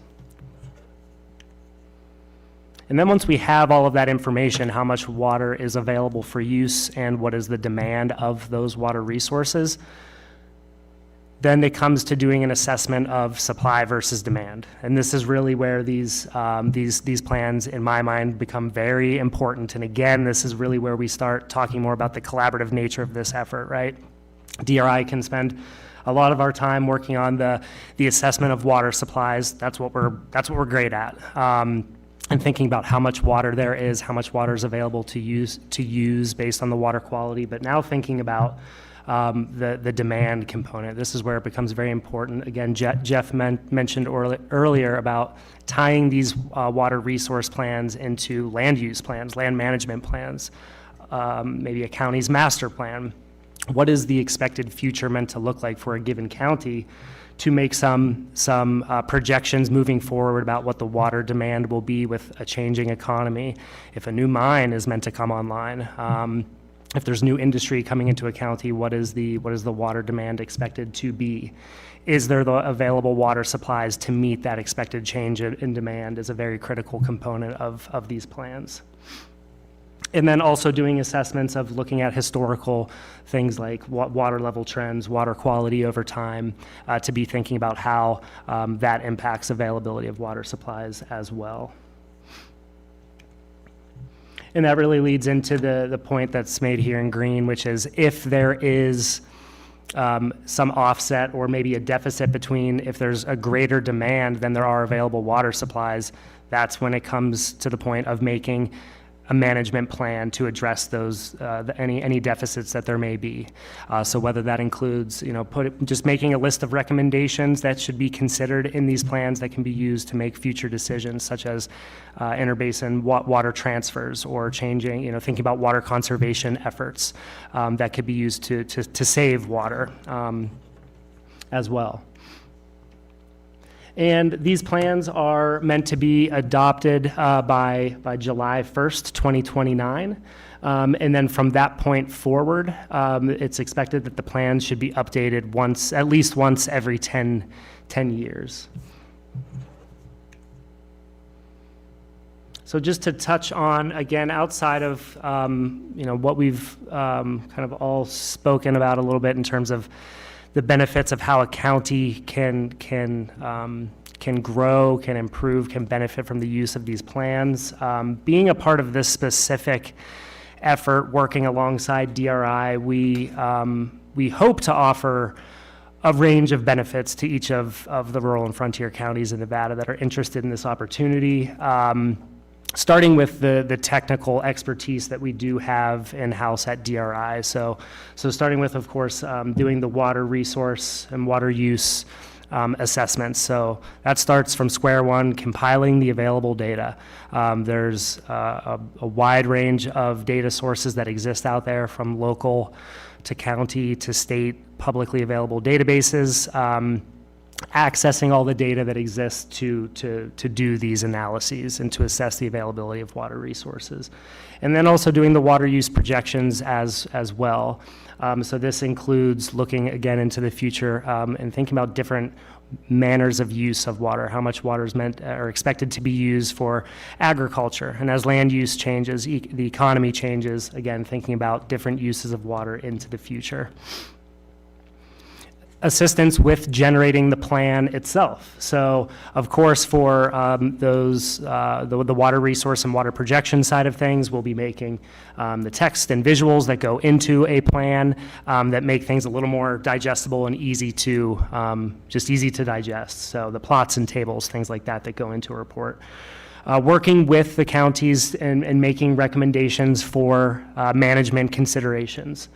And then once we have all of that information, how much water is available for use and what is the demand of those water resources, then it comes to doing an assessment of supply versus demand. And this is really where these plans, in my mind, become very important. And again, this is really where we start talking more about the collaborative nature of this effort, right? DRI can spend a lot of our time working on the assessment of water supplies. That's what we're great at. And thinking about how much water there is, how much water is available to use based on the water quality. But now thinking about the demand component. This is where it becomes very important. Again, Jeff mentioned earlier about tying these water resource plans into land use plans, land management plans, maybe a county's master plan. What is the expected future meant to look like for a given county to make some projections moving forward about what the water demand will be with a changing economy? If a new mine is meant to come online, if there's new industry coming into a county, what is the water demand expected to be? Is there the available water supplies to meet that expected change in demand is a very critical component of these plans. And then also doing assessments of looking at historical things like water level trends, water quality over time, to be thinking about how that impacts availability of water supplies as well. And that really leads into the point that's made here in green, which is if there is some offset or maybe a deficit between if there's a greater demand than there are available water supplies, that's when it comes to the point of making a management plan to address those any deficits that there may be. So whether that includes, just making a list of recommendations that should be considered in these plans that can be used to make future decisions, such as interbasin water transfers or changing, thinking about water conservation efforts that could be used to save water as well. And these plans are meant to be adopted by July 1st, 2029. And then from that point forward, it's expected that the plans should be updated at least once every 10 years. So just to touch on, again, outside of what we've kind of all spoken about a little bit in terms of the benefits of how a county can grow, can improve, can benefit from the use of these plans. Being a part of this specific effort, working alongside DRI, we hope to offer a range of benefits to each of the rural and frontier counties in Nevada that are interested in this opportunity. Starting with the technical expertise that we do have in-house at DRI. So starting with, of course, doing the water resource and water use assessments. So that starts from square one, compiling the available data. There's a wide range of data sources that exist out there, from local to county to state publicly available databases. Accessing all the data that exists to do these analyses and to assess the availability of water resources. And then also doing the water use projections as well. So this includes looking again into the future and thinking about different manners of use of water, how much water is meant or expected to be used for agriculture. And as land use changes, the economy changes, again, thinking about different uses of water into the future. Assistance with generating the plan itself. So, of course, for the water resource and water projection side of things, we'll be making the text and visuals that go into a plan that make things a little more digestible and easy to digest. So the plots and tables, things like that go into a report. Working with the counties and making recommendations for management considerations.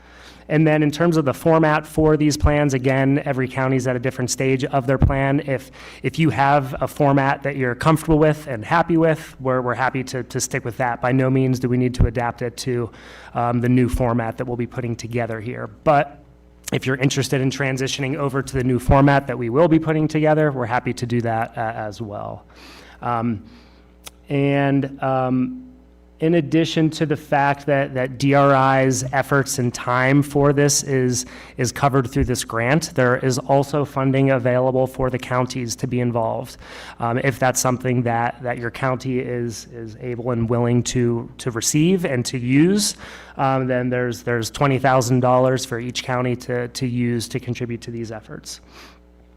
And then in terms of the format for these plans, again, every county is at a different stage of their plan. If you have a format that you're comfortable with and happy with, we're happy to stick with that. By no means do we need to adapt it to the new format that we'll be putting together here. But if you're interested in transitioning over to the new format that we will be putting together, we're happy to do that as well. And in addition to the fact that DRI's efforts and time for this is covered through this grant, there is also funding available for the counties to be involved. If that's something that your county is able and willing to receive and to use, then there's $20,000 for each county to use to contribute to these efforts.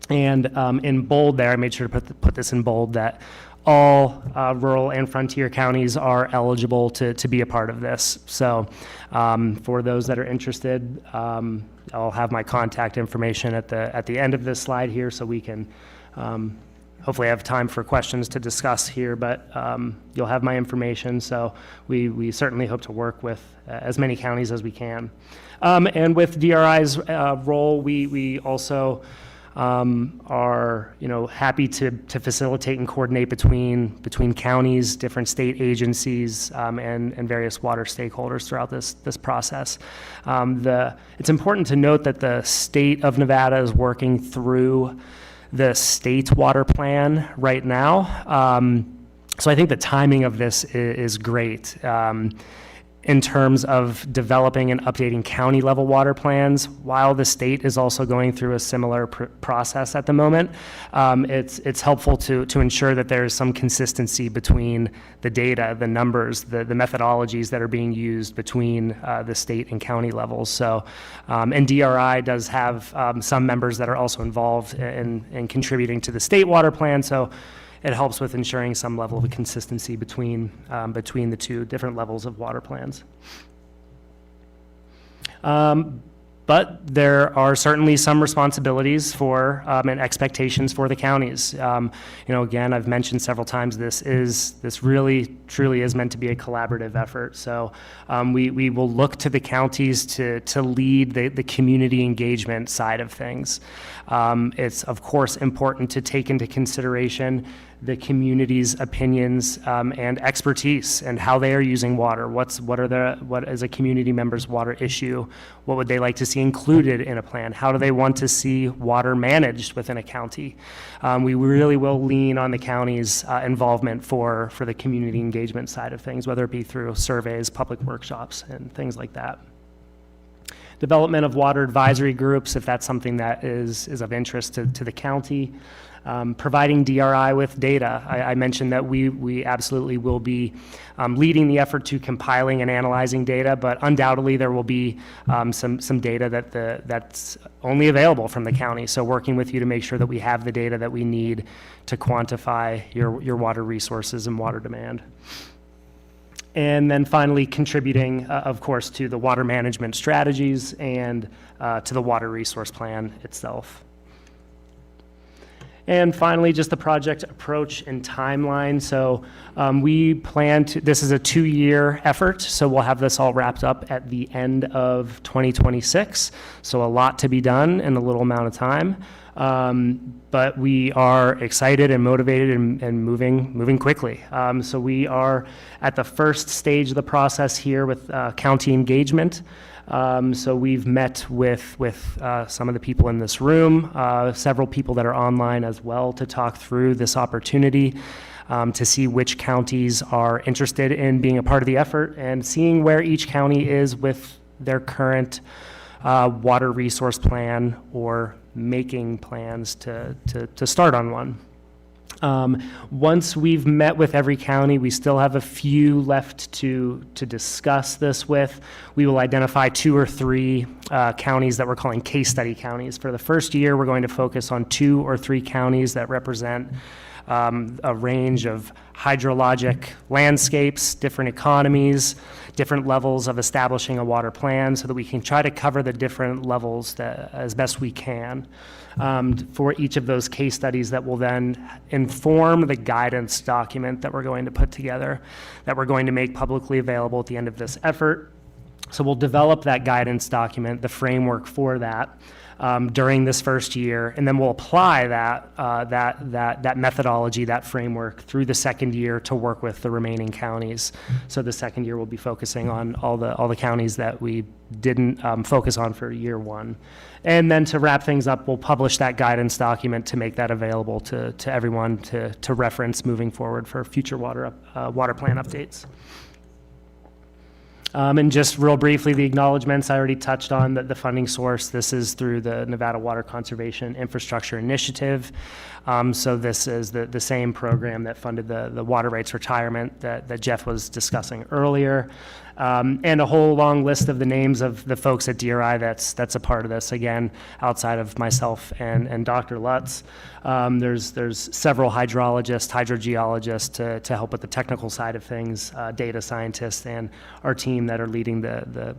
And in bold there, I made sure to put this in bold, that all rural and frontier counties are eligible to be a part of this. So for those that are interested, I'll have my contact information at the end of this slide here, so we can hopefully have time for questions to discuss here, but you'll have my information. So we certainly hope to work with as many counties as we can. And with DRI's role, we also are happy to facilitate and coordinate between counties, different state agencies, and various water stakeholders throughout this process. It's important to note that the state of Nevada is working through the state water plan right now. So I think the timing of this is great. In terms of developing and updating county level water plans, while the state is also going through a similar process at the moment, it's helpful to ensure that there is some consistency between the data, the numbers, the methodologies that are being used between the state and county levels. So, and DRI does have some members that are also involved in contributing to the state water plan. So it helps with ensuring some level of consistency between the two different levels of water plans. But there are certainly some responsibilities for and expectations for the counties. Again, I've mentioned several times this really truly is meant to be a collaborative effort. So we will look to the counties to lead the community engagement side of things. It's of course important to take into consideration the community's opinions and expertise and how they are using water. What is a community member's water issue? What would they like to see included in a plan? How do they want to see water managed within a county? We really will lean on the county's involvement for the community engagement side of things, whether it be through surveys, public workshops, and things like that. Development of water advisory groups, if that's something that is of interest to the county. Providing DRI with data. I mentioned that we absolutely will be leading the effort to compiling and analyzing data, but undoubtedly there will be some data that's only available from the county. So working with you to make sure that we have the data that we need to quantify your water resources and water demand. And then finally, contributing, of course, to the water management strategies and to the water resource plan itself. And finally, just the project approach and timeline. So we plan to, this is a 2-year effort, so we'll have this all wrapped up at the end of 2026. So a lot to be done in a little amount of time. But we are excited and motivated and moving quickly. So we are at the first stage of the process here with county engagement. So we've met with some of the people in this room, several people that are online as well, to talk through this opportunity, to see which counties are interested in being a part of the effort and seeing where each county is with their current water resource plan or making plans to start on one. Once we've met with every county, we still have a few left to discuss this with. We will identify 2 or 3 counties that we're calling case study counties. For the first year, we're going to focus on 2 or 3 counties that represent a range of hydrologic landscapes, different economies, different levels of establishing a water plan, so that we can try to cover the different levels as best we can for each of those case studies that will then inform the guidance document that we're going to put together, that we're going to make publicly available at the end of this effort. So we'll develop that guidance document, the framework for that. during this first year, and then we'll apply that methodology, that framework through the second year to work with the remaining counties. So the second year we'll be focusing on all the counties that we didn't focus on for year one. And then to wrap things up, we'll publish that guidance document to make that available to everyone to reference moving forward for future water plan updates. And just real briefly, the acknowledgements I already touched on, the funding source. This is through the Nevada Water Conservation Infrastructure Initiative. So this is the same program that funded the water rights retirement that Jeff was discussing earlier. And a whole long list of the names of the folks at DRI that's a part of this. Again, outside of myself and Dr. Lutz, there's several hydrologists, hydrogeologists to help with the technical side of things, data scientists, and our team that are leading the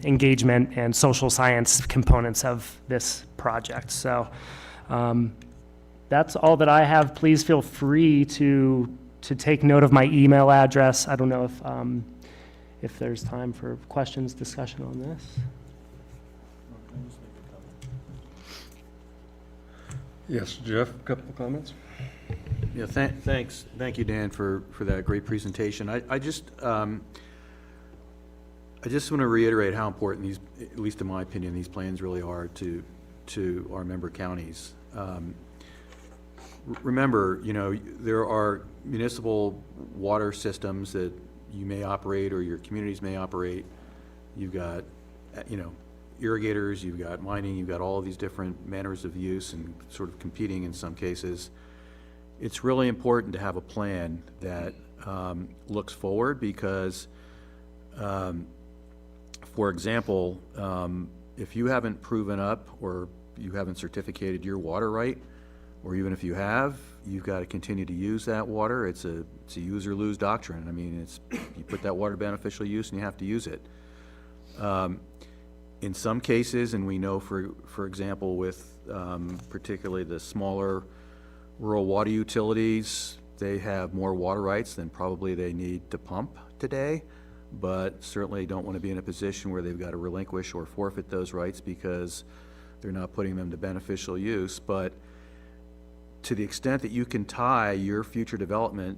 engagement and social science components of this project. So that's all that I have. Please feel free to take note of my email address. I don't know if there's time for questions, discussion on this. Yes, Jeff, a couple of comments? Yeah, thanks. Thank you, Dan, for that great presentation. I just want to reiterate how important these, at least in my opinion, these plans really are to our member counties. Remember, there are municipal water systems that you may operate or your communities may operate. You've got, irrigators, you've got mining, you've got all of these different manners of use and sort of competing in some cases. It's really important to have a plan that looks forward because, for example, if you haven't proven up or you haven't certificated your water right, or even if you have, you've got to continue to use that water. It's a use or lose doctrine. I mean, you put that water to beneficial use and you have to use it. In some cases, and we know for example with particularly the smaller rural water utilities, they have more water rights than probably they need to pump today, but certainly don't want to be in a position where they've got to relinquish or forfeit those rights because they're not putting them to beneficial use. But to the extent that you can tie your future development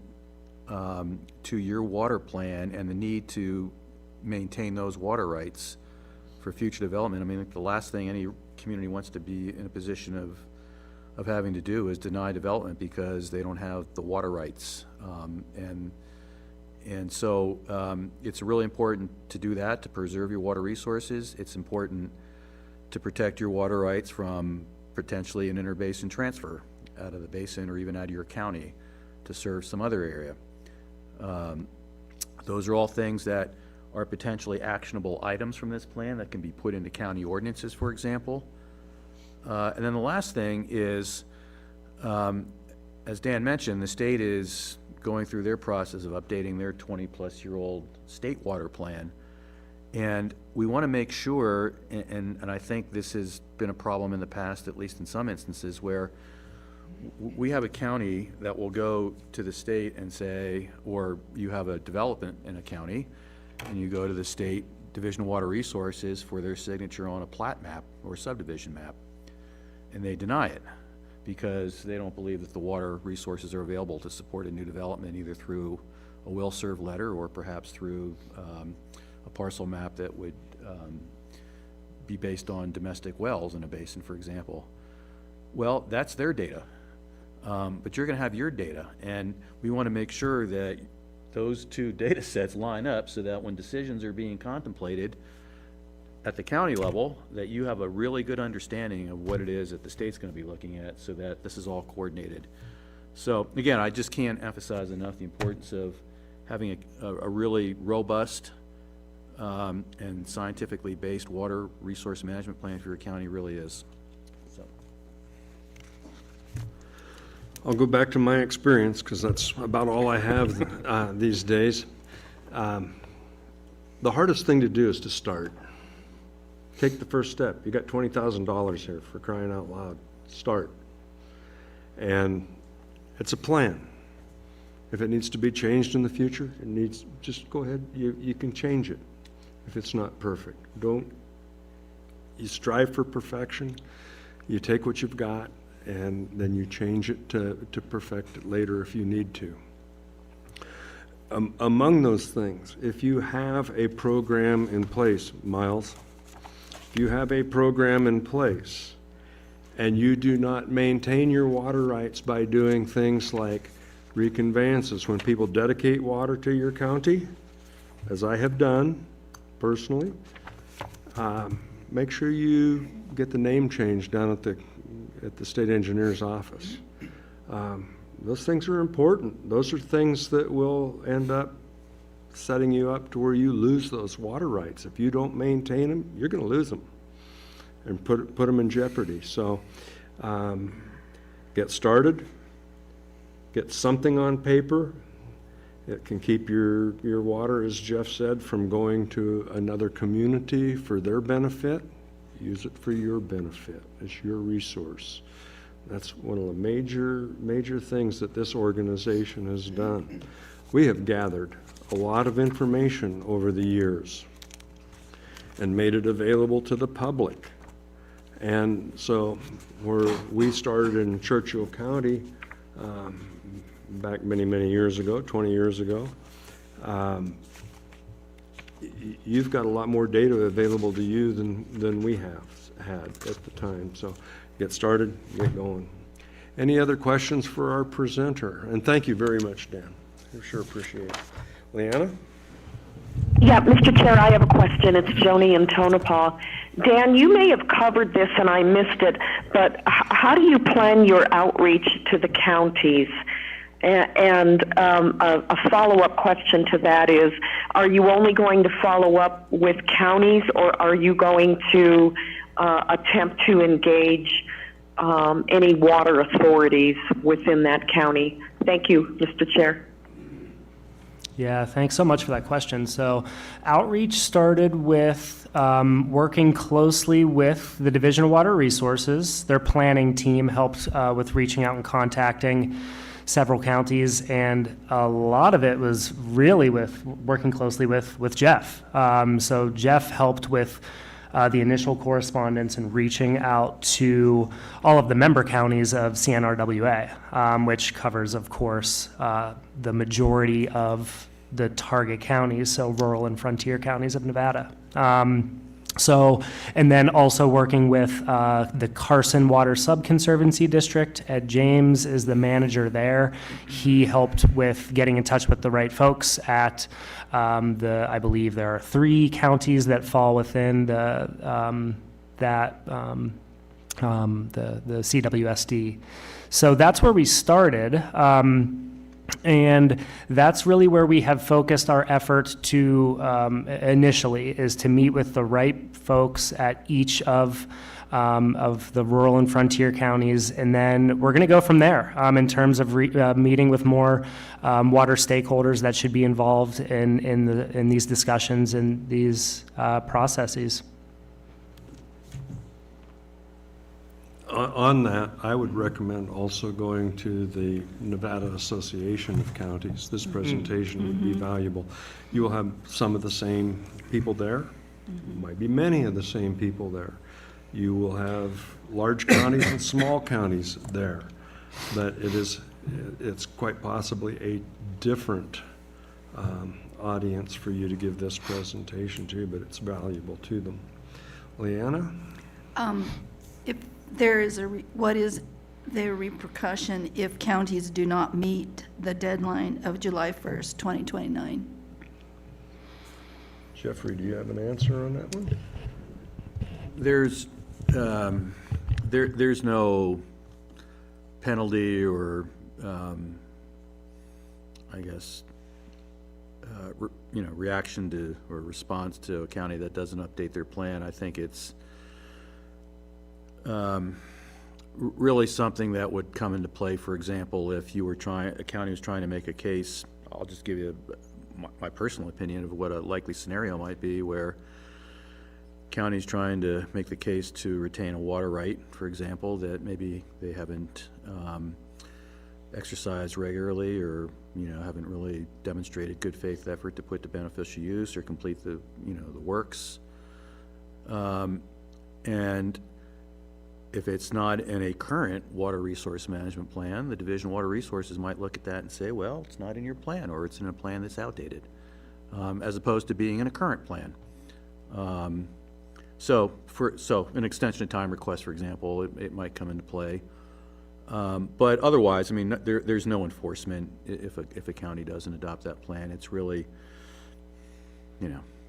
to your water plan and the need to maintain those water rights for future development, I mean, the last thing any community wants to be in a position of having to do is deny development because they don't have the water rights. And so it's really important to do that, to preserve your water resources. It's important to protect your water rights from potentially an interbasin transfer out of the basin or even out of your county to serve some other area. Those are all things that are potentially actionable items from this plan that can be put into county ordinances, for example. And then the last thing is, as Dan mentioned, the state is going through their process of updating their 20-plus-year-old state water plan. And we want to make sure, and I think this has been a problem in the past, at least in some instances, where we have a county that will go to the state and say, or you have a development in a county, and you go to the state Division of Water Resources for their signature on a plat map or subdivision map, and they deny it because they don't believe that the water resources are available to support a new development, either through a will-serve letter or perhaps through a parcel map that would be based on domestic wells in a basin, for example. Well, that's their data. But you're going to have your data, and we want to make sure that those two data sets line up so that when decisions are being contemplated at the county level, that you have a really good understanding of what it is that the state's going to be looking at so that this is all coordinated. So again, I just can't emphasize enough the importance of having a really robust and scientifically based water resource management plan for your county really is. I'll go back to my experience because that's about all I have these days. The hardest thing to do is to start. Take the first step. You got $20,000 here, for crying out loud. Start. And it's a plan. If it needs to be changed in the future, just go ahead. You can change it if it's not perfect. Don't you strive for perfection. You take what you've got, and then you change it to perfect it later if you need to. Among those things, if you have a program in place, Miles, if you have a program in place and you do not maintain your water rights by doing things like reconveyances, when people dedicate water to your county, as I have done personally, make sure you get the name changed down at the state engineer's office. Those things are important. Those are things that will end up setting you up to where you lose those water rights. If you don't maintain them, you're going to lose them and put them in jeopardy. So get started, get something on paper. It can keep your water, as Jeff said, from going to another community for their benefit. Use it for your benefit. It's your resource. That's one of the major things that this organization has done. We have gathered a lot of information over the years and made it available to the public. And so where we started in Churchill County back many years ago, 20 years ago, you've got a lot more data available to you than we have had at the time. So get started, get going. Any other questions for our presenter? And thank you very much, Dan. I sure appreciate it. Leanna? Yeah, Mr. Chair, I have a question. It's Joni in Tonopah. Dan, you may have covered this and I missed it, but how do you plan your outreach to the counties? And a follow-up question to that is, are you only going to follow up with counties, or are you going to attempt to engage any water authorities within that county? Thank you, Mr. Chair. Yeah, thanks so much for that question. So outreach started with working closely with the Division of Water Resources. Their planning team helped with reaching out and contacting several counties, and a lot of it was really with working closely with Jeff. So Jeff helped with the initial correspondence and reaching out to all of the member counties of CNRWA, which covers, of course, the majority of the target counties, so rural and frontier counties of Nevada. And then also working with the Carson Water Subconservancy District. Ed James is the manager there. He helped with getting in touch with the right folks at I believe there are 3 counties that fall within the CWSD. So that's where we started. And that's really where we have focused our effort to initially, is to meet with the right folks at each of the rural and frontier counties, and then we're going to go from there in terms of meeting with more water stakeholders that should be involved in these discussions and these processes. On that, I would recommend also going to the Nevada Association of Counties. This presentation would be valuable. You will have some of the same people there, might be many of the same people there. You will have large counties and small counties there, but it's quite possibly a different audience for you to give this presentation to, but it's valuable to them. Leanna? If there is what is the repercussion if counties do not meet the deadline of July 1st, 2029? Jeffrey, do you have an answer on that one? There's no penalty or I guess reaction to or response to a county that doesn't update their plan. I think it's really something that would come into play. For example, if you were a county was trying to make a case, I'll just give you my personal opinion of what a likely scenario might be, where county's trying to make the case to retain a water right, for example, that maybe they haven't exercised regularly, or haven't really demonstrated good faith effort to put to beneficial use or complete the the works. And if it's not in a current water resource management plan, the Division of Water Resources might look at that and say, well, it's not in your plan, or it's in a plan that's outdated, as opposed to being in a current plan. So an extension of time request, for example, it might come into play. But otherwise, I mean, there's no enforcement if a county doesn't adopt that plan. It's really,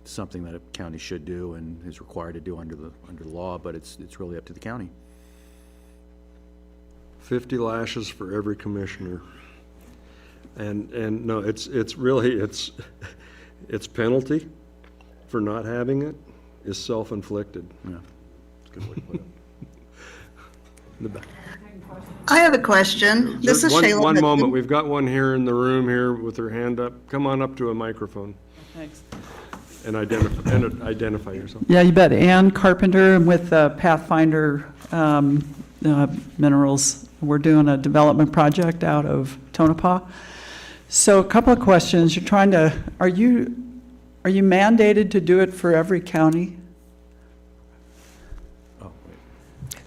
something that a county should do and is required to do under the law, but it's really up to the county. 50 lashes for every commissioner. And no, it's really, it's penalty for not having it is self-inflicted. Yeah. That's a good way to put it. In the back. I have a question. This is Shayla. One Hudson. moment, we've got one here in the room here with her hand up. Come on up to a microphone. Thanks. And identify yourself. Yeah, you bet. Ann Carpenter, I'm with Pathfinder Minerals. We're doing a development project out of Tonopah. So a couple of questions. Are you mandated to do it for every county? Oh, wait.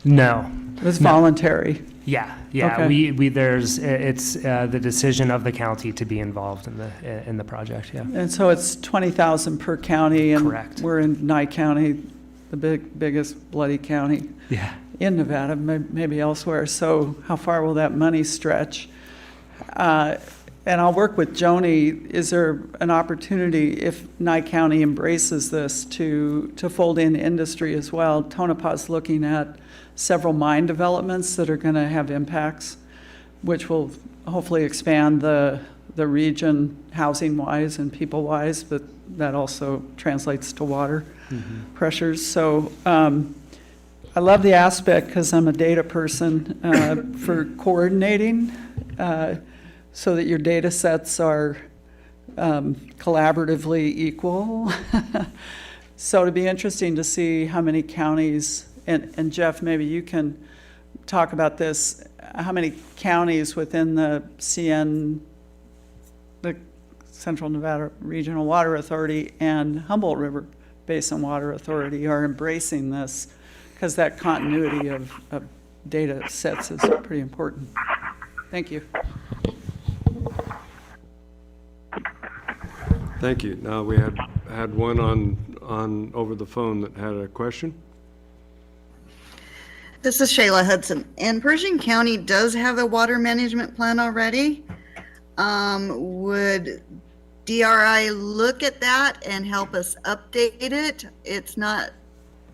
No. It's voluntary. Yeah. Okay. It's the decision of the county to be involved in the project. Yeah. And so it's 20,000 per county, and Correct. we're in Nye County, the biggest bloody county Yeah. in Nevada, maybe elsewhere. So how far will that money stretch? And I'll work with Joni. Is there an opportunity, if Nye County embraces this, to fold in industry as well? Tonopah's looking at several mine developments that are going to have impacts, which will hopefully expand the region housing-wise and people-wise, but that also translates to water pressures. So I love the aspect, because I'm a data person, for coordinating so that your data sets are collaboratively equal. So it'd be interesting to see how many counties, and Jeff, maybe you can talk about this, how many counties within the Central Nevada Regional Water Authority and Humboldt River Basin Water Authority are embracing this, because that continuity of data sets is pretty important. Thank you. Thank you. Now, we had one on over the phone that had a question. This is Shayla Hudson. And Pershing County does have a water management plan already. Would DRI look at that and help us update it? It's not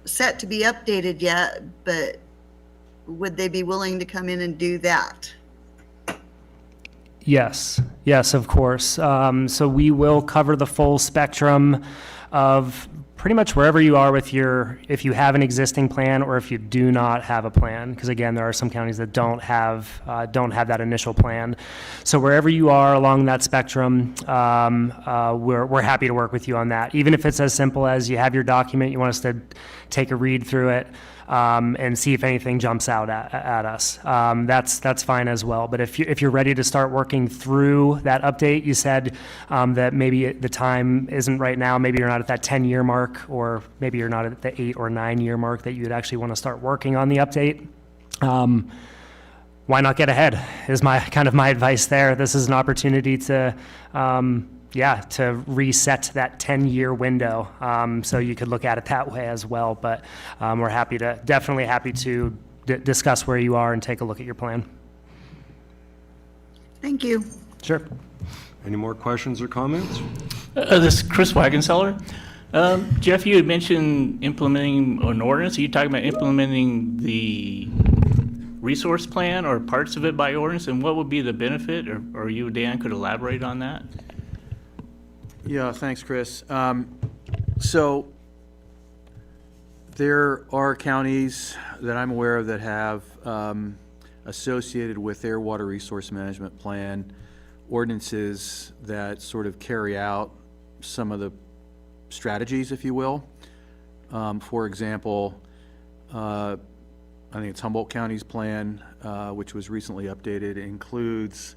set to be updated yet, but would they be willing to come in and do that? Yes, of course. So we will cover the full spectrum of pretty much wherever you are with if you have an existing plan or if you do not have a plan, because again, there are some counties that don't have that initial plan. So wherever you are along that spectrum, we're happy to work with you on that. Even if it's as simple as you have your document, you want us to take a read through it, and see if anything jumps out at us. That's fine as well. But if you're ready to start working through that update, you said that maybe the time isn't right now. Maybe you're not at that 10-year mark, or maybe you're not at the 8 or 9-year mark that you'd actually want to start working on the update. Why not get ahead? Is my advice there. This is an opportunity to reset that 10-year window. So you could look at it that way as well. But we're definitely happy to discuss where you are and take a look at your plan. Thank you. Sure. Any more questions or comments? This is Chris Wagenseller. Jeff, you had mentioned implementing an ordinance. Are you talking about implementing the resource plan or parts of it by ordinance? And what would be the benefit? Or you, Dan, could elaborate on that? Yeah, thanks, Chris. So there are counties that I'm aware of that have associated with their water resource management plan ordinances that sort of carry out some of the strategies, if you will. For example, I think it's Humboldt County's plan, which was recently updated, includes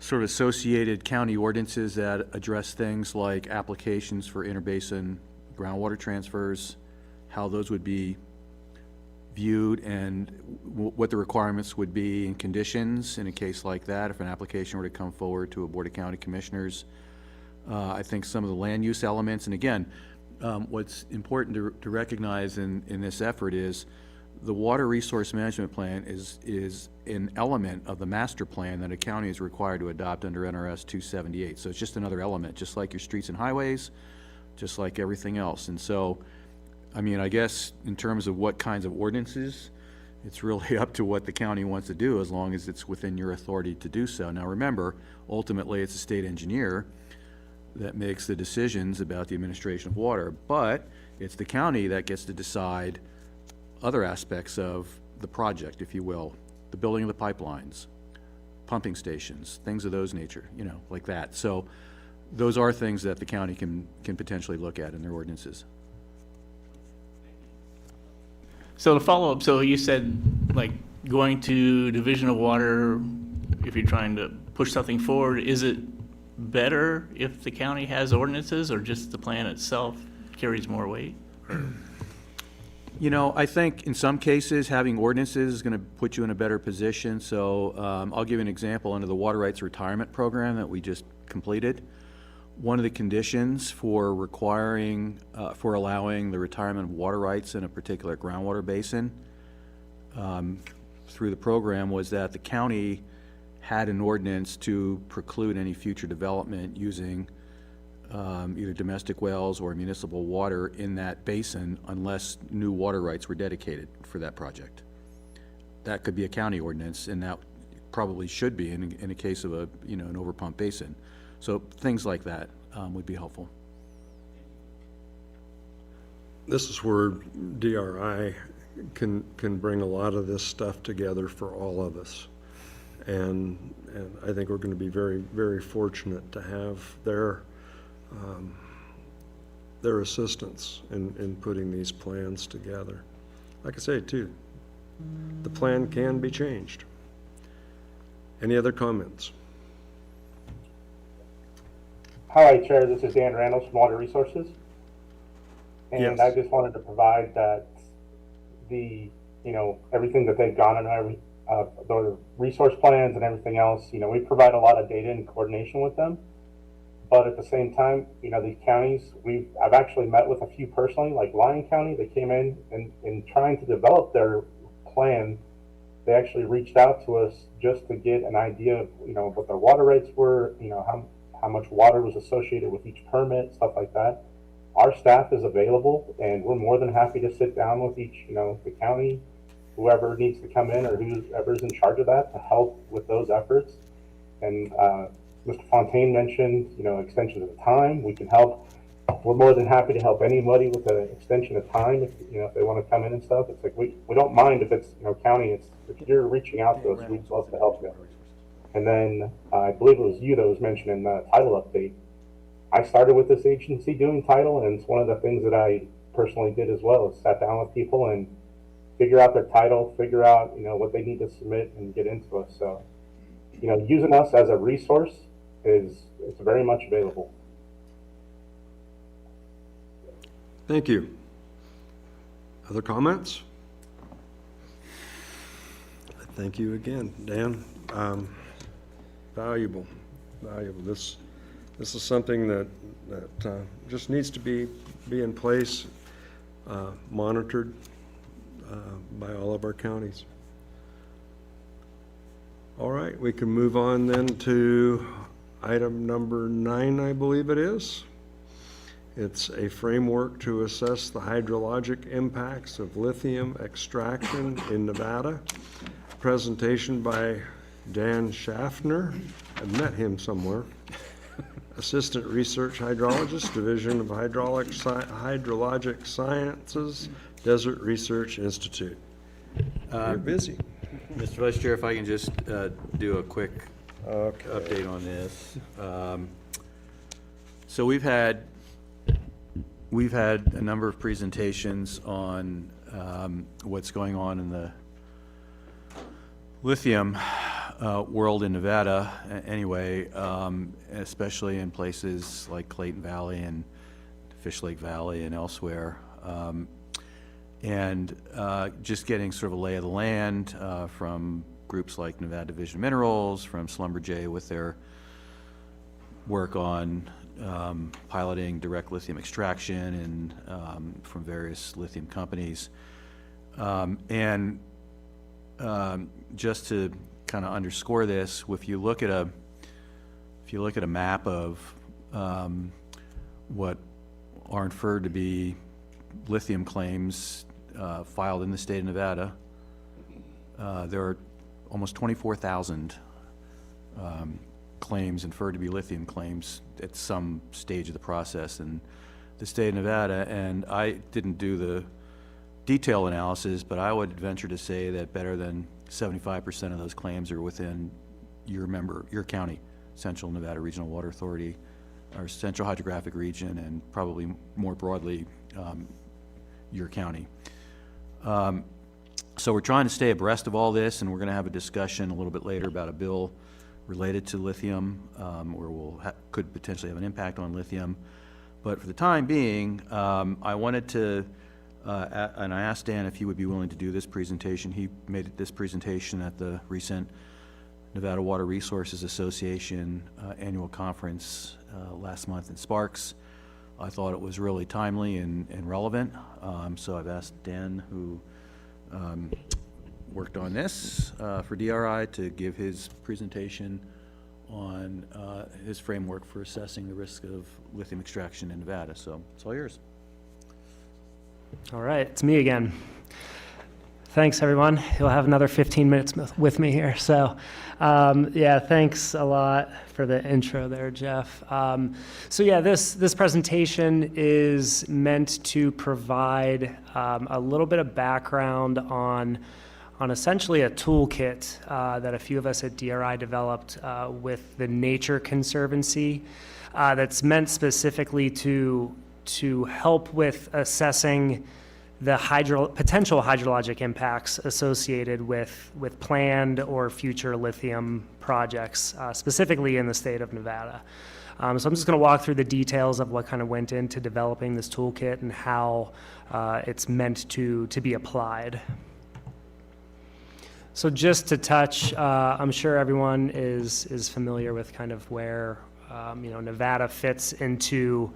sort of associated county ordinances that address things like applications for interbasin groundwater transfers, how those would be viewed and what the requirements would be and conditions in a case like that, if an application were to come forward to a Board of County Commissioners. I think some of the land use elements, and again, what's important to recognize in this effort is the Water Resource Management Plan is an element of the master plan that a county is required to adopt under NRS 278. So it's just another element, just like your streets and highways, just like everything else. And so, I mean, I guess in terms of what kinds of ordinances, it's really up to what the county wants to do, as long as it's within your authority to do so. Now remember, ultimately it's the state engineer that makes the decisions about the administration of water, but it's the county that gets to decide other aspects of the project, if you will, the building of the pipelines, pumping stations, things of those nature, you know, like that. So those are things that the county can potentially look at in their ordinances. So to follow up, so you said like going to Division of Water, if you're trying to push something forward, is it better if the county has ordinances, or just the plan itself carries more weight? You know, I think in some cases, having ordinances is going to put you in a better position. So I'll give you an example. Under the Water Rights Retirement Program that we just completed, one of the conditions for requiring, for allowing the retirement of water rights in a particular groundwater basin through the program was that the county had an ordinance to preclude any future development using either domestic wells or municipal water in that basin unless new water rights were dedicated for that project. That could be a county ordinance, and that probably should be in a case of a, you know, an overpump basin. So things like that would be helpful. This is where DRI can bring a lot of this stuff together for all of us. And I think we're going to be very, very fortunate to have their assistance in putting these plans together. Like I say, too, the plan can be changed. Any other comments? Hi, Chair. This is Dan Randall from Water Resources. And Yes. I just wanted to provide that everything that they've gone on, the resource plans and everything else, we provide a lot of data in coordination with them. But at the same time, these counties, I've actually met with a few personally, like Lyon County. They came in and in trying to develop their plan, they actually reached out to us just to get an idea of, what their water rates were, how much water was associated with each permit, stuff like that. Our staff is available, and we're more than happy to sit down with each, the county, whoever needs to come in or whoever's in charge of that to help with those efforts. And Mr. Fontaine mentioned, extension of time. We can help. We're more than happy to help anybody with an extension of time if they want to come in and stuff. It's like we don't mind if it's county. If you're reaching out to us, we'd love to help you. And then I believe it was you that was mentioning the title update. I started with this agency doing title, and it's one of the things that I personally did as well, is sat down with people and figure out their title, figure out, what they need to submit and get into us. So, using us as a resource it's very much available. Thank you. Other comments? Thank you again, Dan. Valuable. This is something that just needs to be in place, monitored by all of our counties. All right, we can move on then to item number 9, I believe it is. It's a framework to assess the hydrologic impacts of lithium extraction in Nevada. Presentation by Dan Schaffner. I've met him somewhere. Assistant Research Hydrologist, Division of Hydrologic Sciences, Desert Research Institute. You're busy. Mr. Vice Chair, if I can just do a quick update on this. So we've had a number of presentations on what's going on in the lithium world in Nevada anyway, especially in places like Clayton Valley and Fish Lake Valley and elsewhere. And just getting sort of a lay of the land from groups like Nevada Division of Minerals, from Schlumberger with their work on piloting direct lithium extraction, and from various lithium companies. Just to kind of underscore this, if you look at a map of what are inferred to be lithium claims filed in the state of Nevada, there are almost 24,000 claims inferred to be lithium claims at some stage of the process in the state of Nevada. And I didn't do the detailed analysis, but I would venture to say that better than 75% of those claims are within your county, Central Nevada Regional Water Authority, or Central Hydrographic Region, and probably more broadly, your county. So we're trying to stay abreast of all this, and we're going to have a discussion a little bit later about a bill related to lithium, where could potentially have an impact on lithium. But for the time being, I wanted to, and I asked Dan if he would be willing to do this presentation. He made this presentation at the recent Nevada Water Resources Association annual conference last month in Sparks. I thought it was really timely and relevant, so I've asked Dan, who worked on this for DRI, to give his presentation on his framework for assessing the risk of lithium extraction in Nevada. So it's all yours. All right, it's me again. Thanks, everyone. You'll have another 15 minutes with me here. So, yeah, thanks a lot for the intro there, Jeff. So, yeah, this presentation is meant to provide a little bit of background on essentially a toolkit that a few of us at DRI developed with the Nature Conservancy that's meant specifically to help with assessing the potential hydrologic impacts associated with planned or future lithium projects, specifically in the state of Nevada. So I'm just going to walk through the details of what kind of went into developing this toolkit and how it's meant to be applied. So just to touch, I'm sure everyone is familiar with kind of where Nevada fits into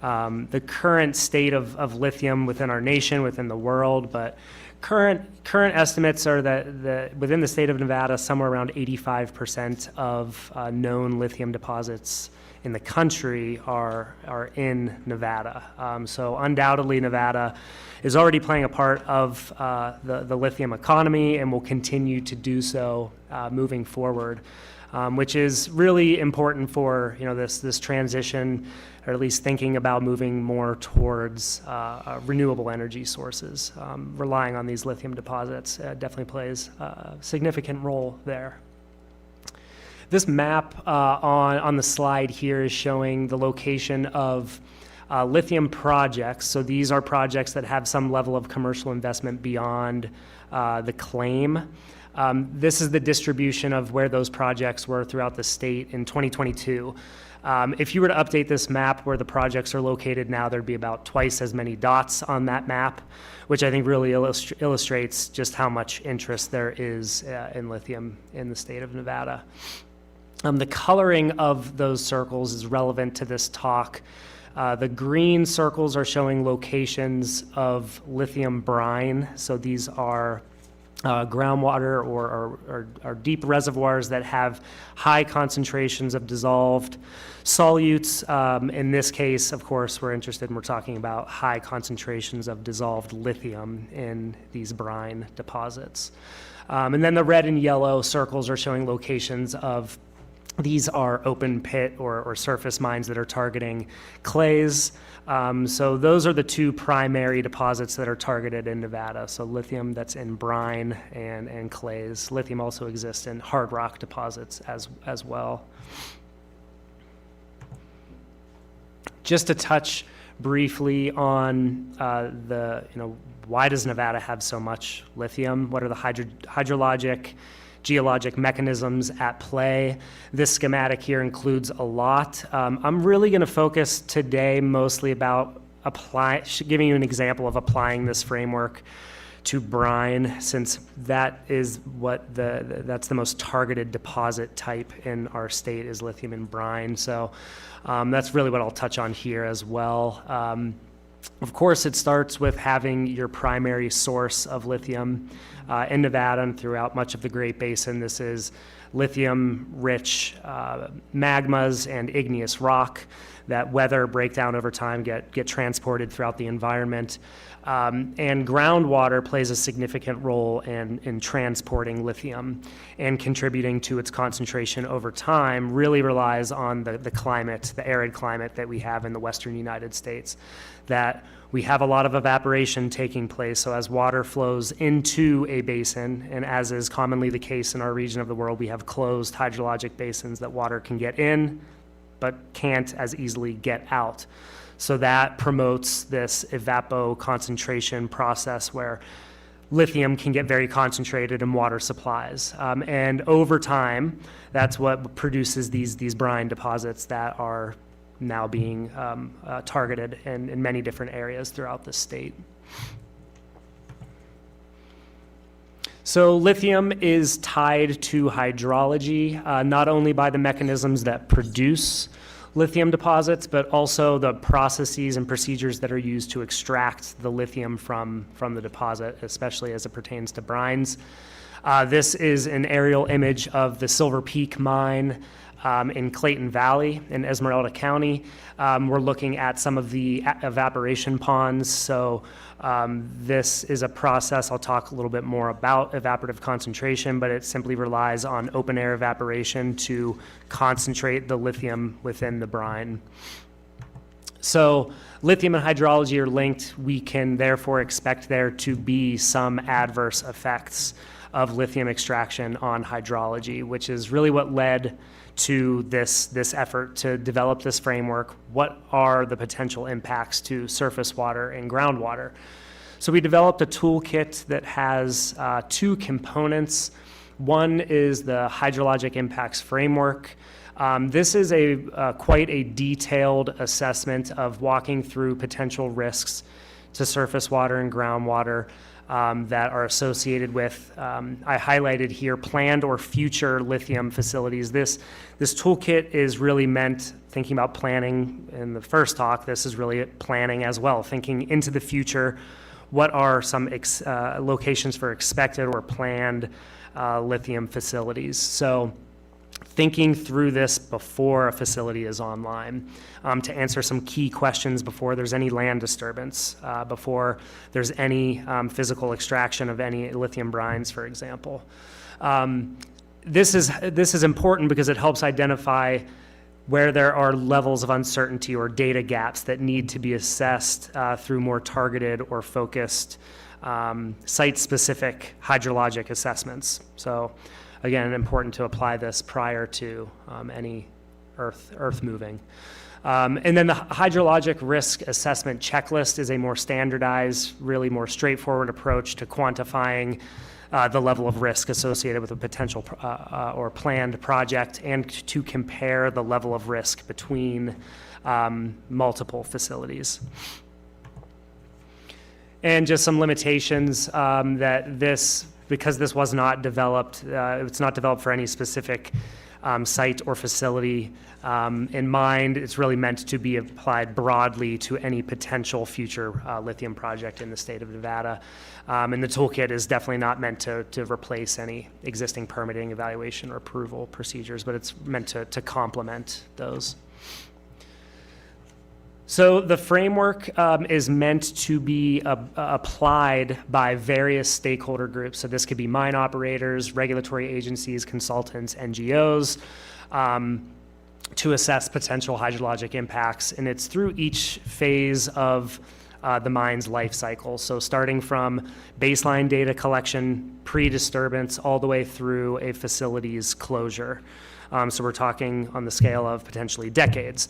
the current state of lithium within our nation, within the world, but current estimates are that within the state of Nevada, somewhere around 85% of known lithium deposits in the country are in Nevada. So undoubtedly, Nevada is already playing a part of the lithium economy and will continue to do so moving forward. Which is really important for this transition, or at least thinking about moving more towards renewable energy sources. Relying on these lithium deposits definitely plays a significant role there. This map on the slide here is showing the location of lithium projects. So these are projects that have some level of commercial investment beyond the claim. This is the distribution of where those projects were throughout the state in 2022. If you were to update this map where the projects are located now, there'd be about twice as many dots on that map, which I think really illustrates just how much interest there is in lithium in the state of Nevada. The coloring of those circles is relevant to this talk. The green circles are showing locations of lithium brine. So these are groundwater or deep reservoirs that have high concentrations of dissolved solutes. In this case, of course, we're talking about high concentrations of dissolved lithium in these brine deposits. And then the red and yellow circles are showing locations of these are open pit or surface mines that are targeting clays. So those are the two primary deposits that are targeted in Nevada. So lithium that's in brine and clays. Lithium also exists in hard rock deposits as well. Just to touch briefly on why does Nevada have so much lithium? What are the hydrologic, geologic mechanisms at play? This schematic here includes a lot. I'm really going to focus today mostly about giving you an example of applying this framework to brine, since that is what that's the most targeted deposit type in our state, is lithium in brine. So that's really what I'll touch on here as well. Of course, it starts with having your primary source of lithium in Nevada and throughout much of the Great Basin. This is lithium-rich magmas and igneous rock that weather, break down over time, get transported throughout the environment. And groundwater plays a significant role in transporting lithium, and contributing to its concentration over time really relies on the climate, the arid climate that we have in the western United States, that we have a lot of evaporation taking place. So as water flows into a basin, and as is commonly the case in our region of the world, we have closed hydrologic basins that water can get in, but can't as easily get out. So that promotes this evapo-concentration process where lithium can get very concentrated in water supplies. And over time, that's what produces these brine deposits that are now being targeted in many different areas throughout the state. So lithium is tied to hydrology, not only by the mechanisms that produce lithium deposits, but also the processes and procedures that are used to extract the lithium from the deposit, especially as it pertains to brines. This is an aerial image of the Silver Peak mine in Clayton Valley in Esmeralda County. We're looking at some of the evaporation ponds. So this is a process, I'll talk a little bit more about evaporative concentration, but it simply relies on open air evaporation to concentrate the lithium within the brine. So lithium and hydrology are linked. We can therefore expect there to be some adverse effects of lithium extraction on hydrology, which is really what led to this effort to develop this framework. What are the potential impacts to surface water and groundwater? So we developed a toolkit that has two components. One is the hydrologic impacts framework. This is quite a detailed assessment of walking through potential risks to surface water and groundwater that are associated with, I highlighted here, planned or future lithium facilities. This toolkit is really meant, thinking about planning in the first talk, this is really planning as well, thinking into the future, what are some locations for expected or planned lithium facilities. So thinking through this before a facility is online, to answer some key questions before there's any land disturbance, before there's any physical extraction of any lithium brines, for example. This is important because it helps identify where there are levels of uncertainty or data gaps that need to be assessed through more targeted or focused site-specific hydrologic assessments. So again, important to apply this prior to any earth moving. And then the hydrologic risk assessment checklist is a more standardized, really more straightforward approach to quantifying the level of risk associated with a potential or planned project, and to compare the level of risk between multiple facilities. And just some limitations that because this was not developed, it's not developed for any specific site or facility in mind. It's really meant to be applied broadly to any potential future lithium project in the state of Nevada. And the toolkit is definitely not meant to replace any existing permitting, evaluation, or approval procedures, but it's meant to complement those. So the framework is meant to be applied by various stakeholder groups. So this could be mine operators, regulatory agencies, consultants, NGOs, to assess potential hydrologic impacts. And it's through each phase of the mine's life cycle. So starting from baseline data collection, pre-disturbance, all the way through a facility's closure. So we're talking on the scale of potentially decades.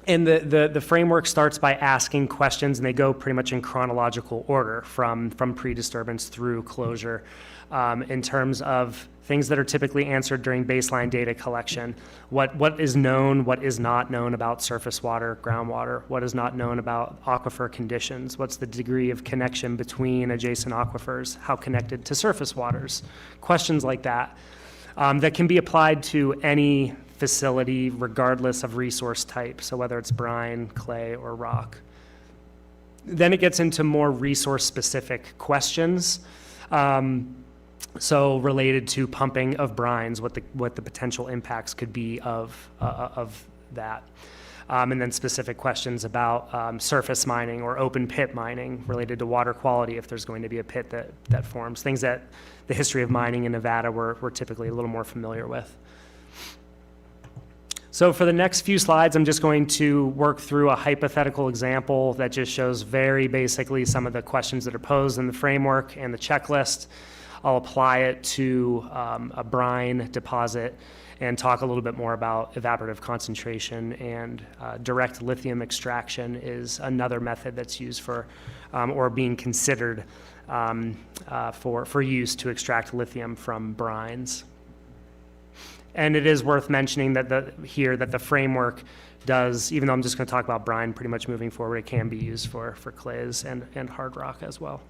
And the framework starts by asking questions, and they go pretty much in chronological order from pre-disturbance through closure, in terms of things that are typically answered during baseline data collection. What is known, what is not known about surface water, groundwater, what is not known about aquifer conditions, what's the degree of connection between adjacent aquifers, how connected to surface waters, questions like that, that can be applied to any facility regardless of resource type, so whether it's brine, clay, or rock. Then it gets into more resource-specific questions. So related to pumping of brines, what the potential impacts could be of that. And then specific questions about surface mining or open pit mining related to water quality if there's going to be a pit that forms. Things that the history of mining in Nevada we're typically a little more familiar with. So for the next few slides, I'm just going to work through a hypothetical example that just shows very basically some of the questions that are posed in the framework and the checklist. I'll apply it to a brine deposit and talk a little bit more about evaporative concentration, and direct lithium extraction is another method that's used for or being considered for use to extract lithium from brines. And it is worth mentioning that the framework does, even though I'm just going to talk about brine pretty much moving forward, it can be used for clays and hard rock as well.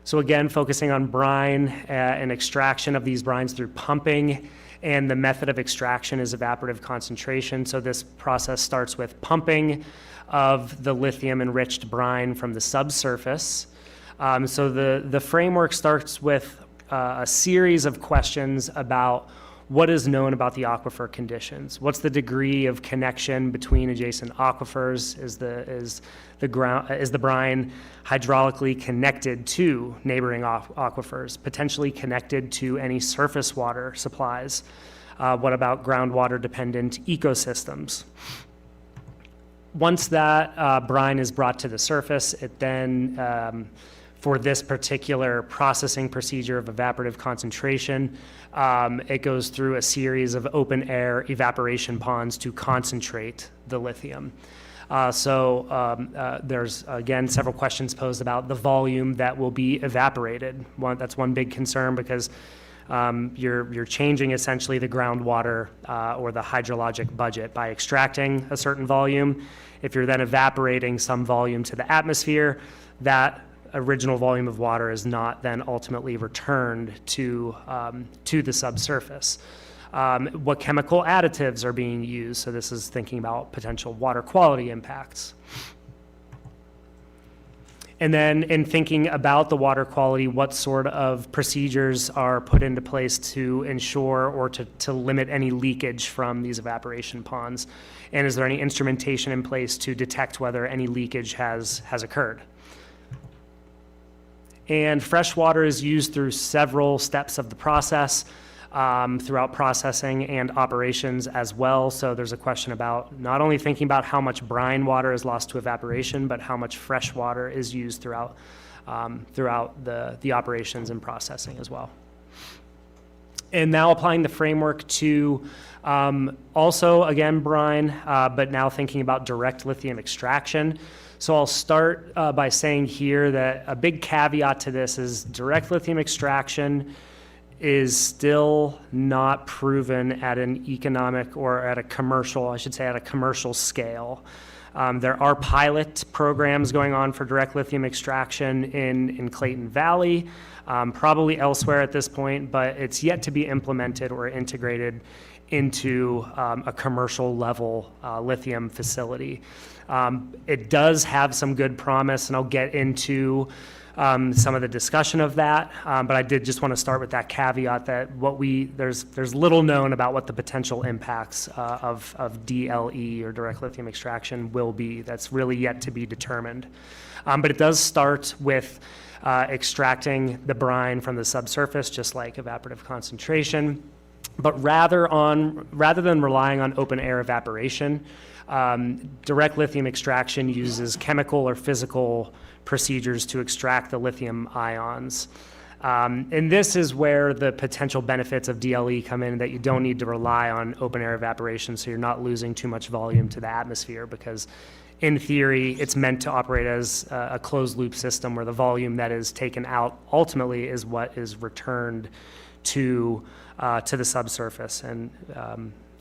So again, focusing on brine and extraction of these brines through pumping, and the method of extraction is evaporative concentration. So this process starts with pumping of the lithium-enriched brine from the subsurface. So the framework starts with a series of questions about what is known about the aquifer conditions. What's the degree of connection between adjacent aquifers? Is the brine hydraulically connected to neighboring aquifers, potentially connected to any surface water supplies? What about groundwater dependent ecosystems? Once that brine is brought to the surface, it then for this particular processing procedure of evaporative concentration, it goes through a series of open air evaporation ponds to concentrate the lithium. There's, again, several questions posed about the volume that will be evaporated. That's one big concern, because you're changing essentially the groundwater or the hydrologic budget by extracting a certain volume. If you're then evaporating some volume to the atmosphere, that original volume of water is not then ultimately returned to the subsurface. What chemical additives are being used? So this is thinking about potential water quality impacts. And then in thinking about the water quality, what sort of procedures are put into place to ensure or to limit any leakage from these evaporation ponds? And is there any instrumentation in place to detect whether any leakage has occurred? And fresh water is used through several steps of the process, throughout processing and operations as well. So there's a question about not only thinking about how much brine water is lost to evaporation, but how much fresh water is used throughout the operations and processing as well. And now applying the framework to also, again, brine, but now thinking about direct lithium extraction. So I'll start by saying here that a big caveat to this is direct lithium extraction is still not proven at an economic or at a commercial, I should say at a commercial scale. There are pilot programs going on for direct lithium extraction in Clayton Valley, probably elsewhere at this point, but it's yet to be implemented or integrated into a commercial level lithium facility. It does have some good promise, and I'll get into some of the discussion of that, but I did just want to start with that caveat that there's little known about what the potential impacts of DLE or direct lithium extraction will be. That's really yet to be determined. But it does start with extracting the brine from the subsurface, just like evaporative concentration. But rather than relying on open air evaporation, direct lithium extraction uses chemical or physical procedures to extract the lithium ions. And this is where the potential benefits of DLE come in, that you don't need to rely on open air evaporation, so you're not losing too much volume to the atmosphere, because in theory, it's meant to operate as a closed loop system where the volume that is taken out ultimately is what is returned to the subsurface, and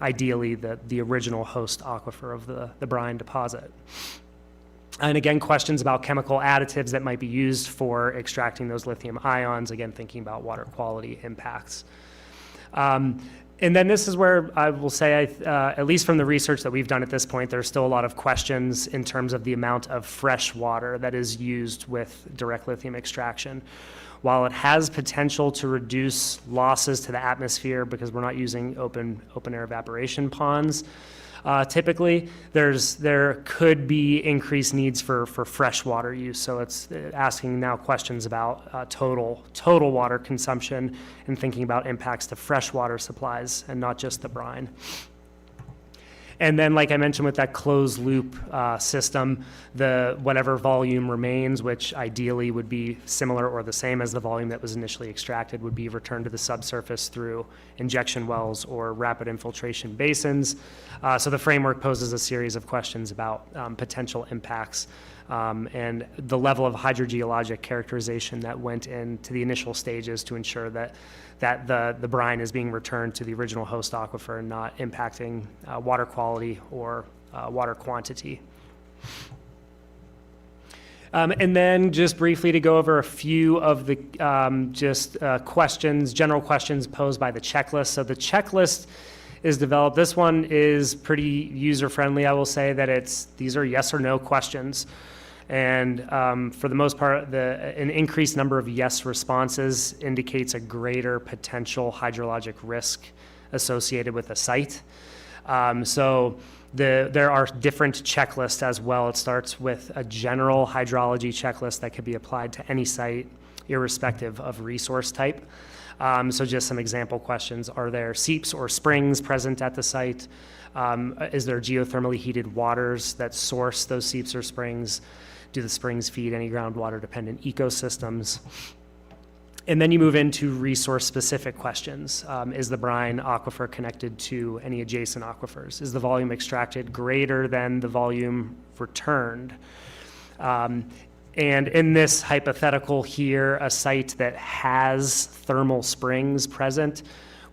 ideally the original host aquifer of the brine deposit. And again, questions about chemical additives that might be used for extracting those lithium ions, again, thinking about water quality impacts. And then this is where I will say, at least from the research that we've done at this point, there's still a lot of questions in terms of the amount of fresh water that is used with direct lithium extraction. While it has potential to reduce losses to the atmosphere because we're not using open air evaporation ponds, typically, there could be increased needs for freshwater use. So it's asking now questions about total water consumption and thinking about impacts to freshwater supplies and not just the brine. And then, like I mentioned, with that closed loop system, whatever volume remains, which ideally would be similar or the same as the volume that was initially extracted, would be returned to the subsurface through injection wells or rapid infiltration basins. So the framework poses a series of questions about potential impacts and the level of hydrogeologic characterization that went into the initial stages to ensure that the brine is being returned to the original host aquifer and not impacting water quality or water quantity. And then just briefly to go over a few of the general questions posed by the checklist. So the checklist is developed. This one is pretty user-friendly. I will say that these are yes or no questions. And for the most part, an increased number of yes responses indicates a greater potential hydrologic risk associated with a site. So there are different checklists as well. It starts with a general hydrology checklist that could be applied to any site, irrespective of resource type. So just some example questions. Are there seeps or springs present at the site? Is there geothermally heated waters that source those seeps or springs? Do the springs feed any groundwater-dependent ecosystems? And then you move into resource-specific questions. Is the brine aquifer connected to any adjacent aquifers? Is the volume extracted greater than the volume returned? And in this hypothetical here, a site that has thermal springs present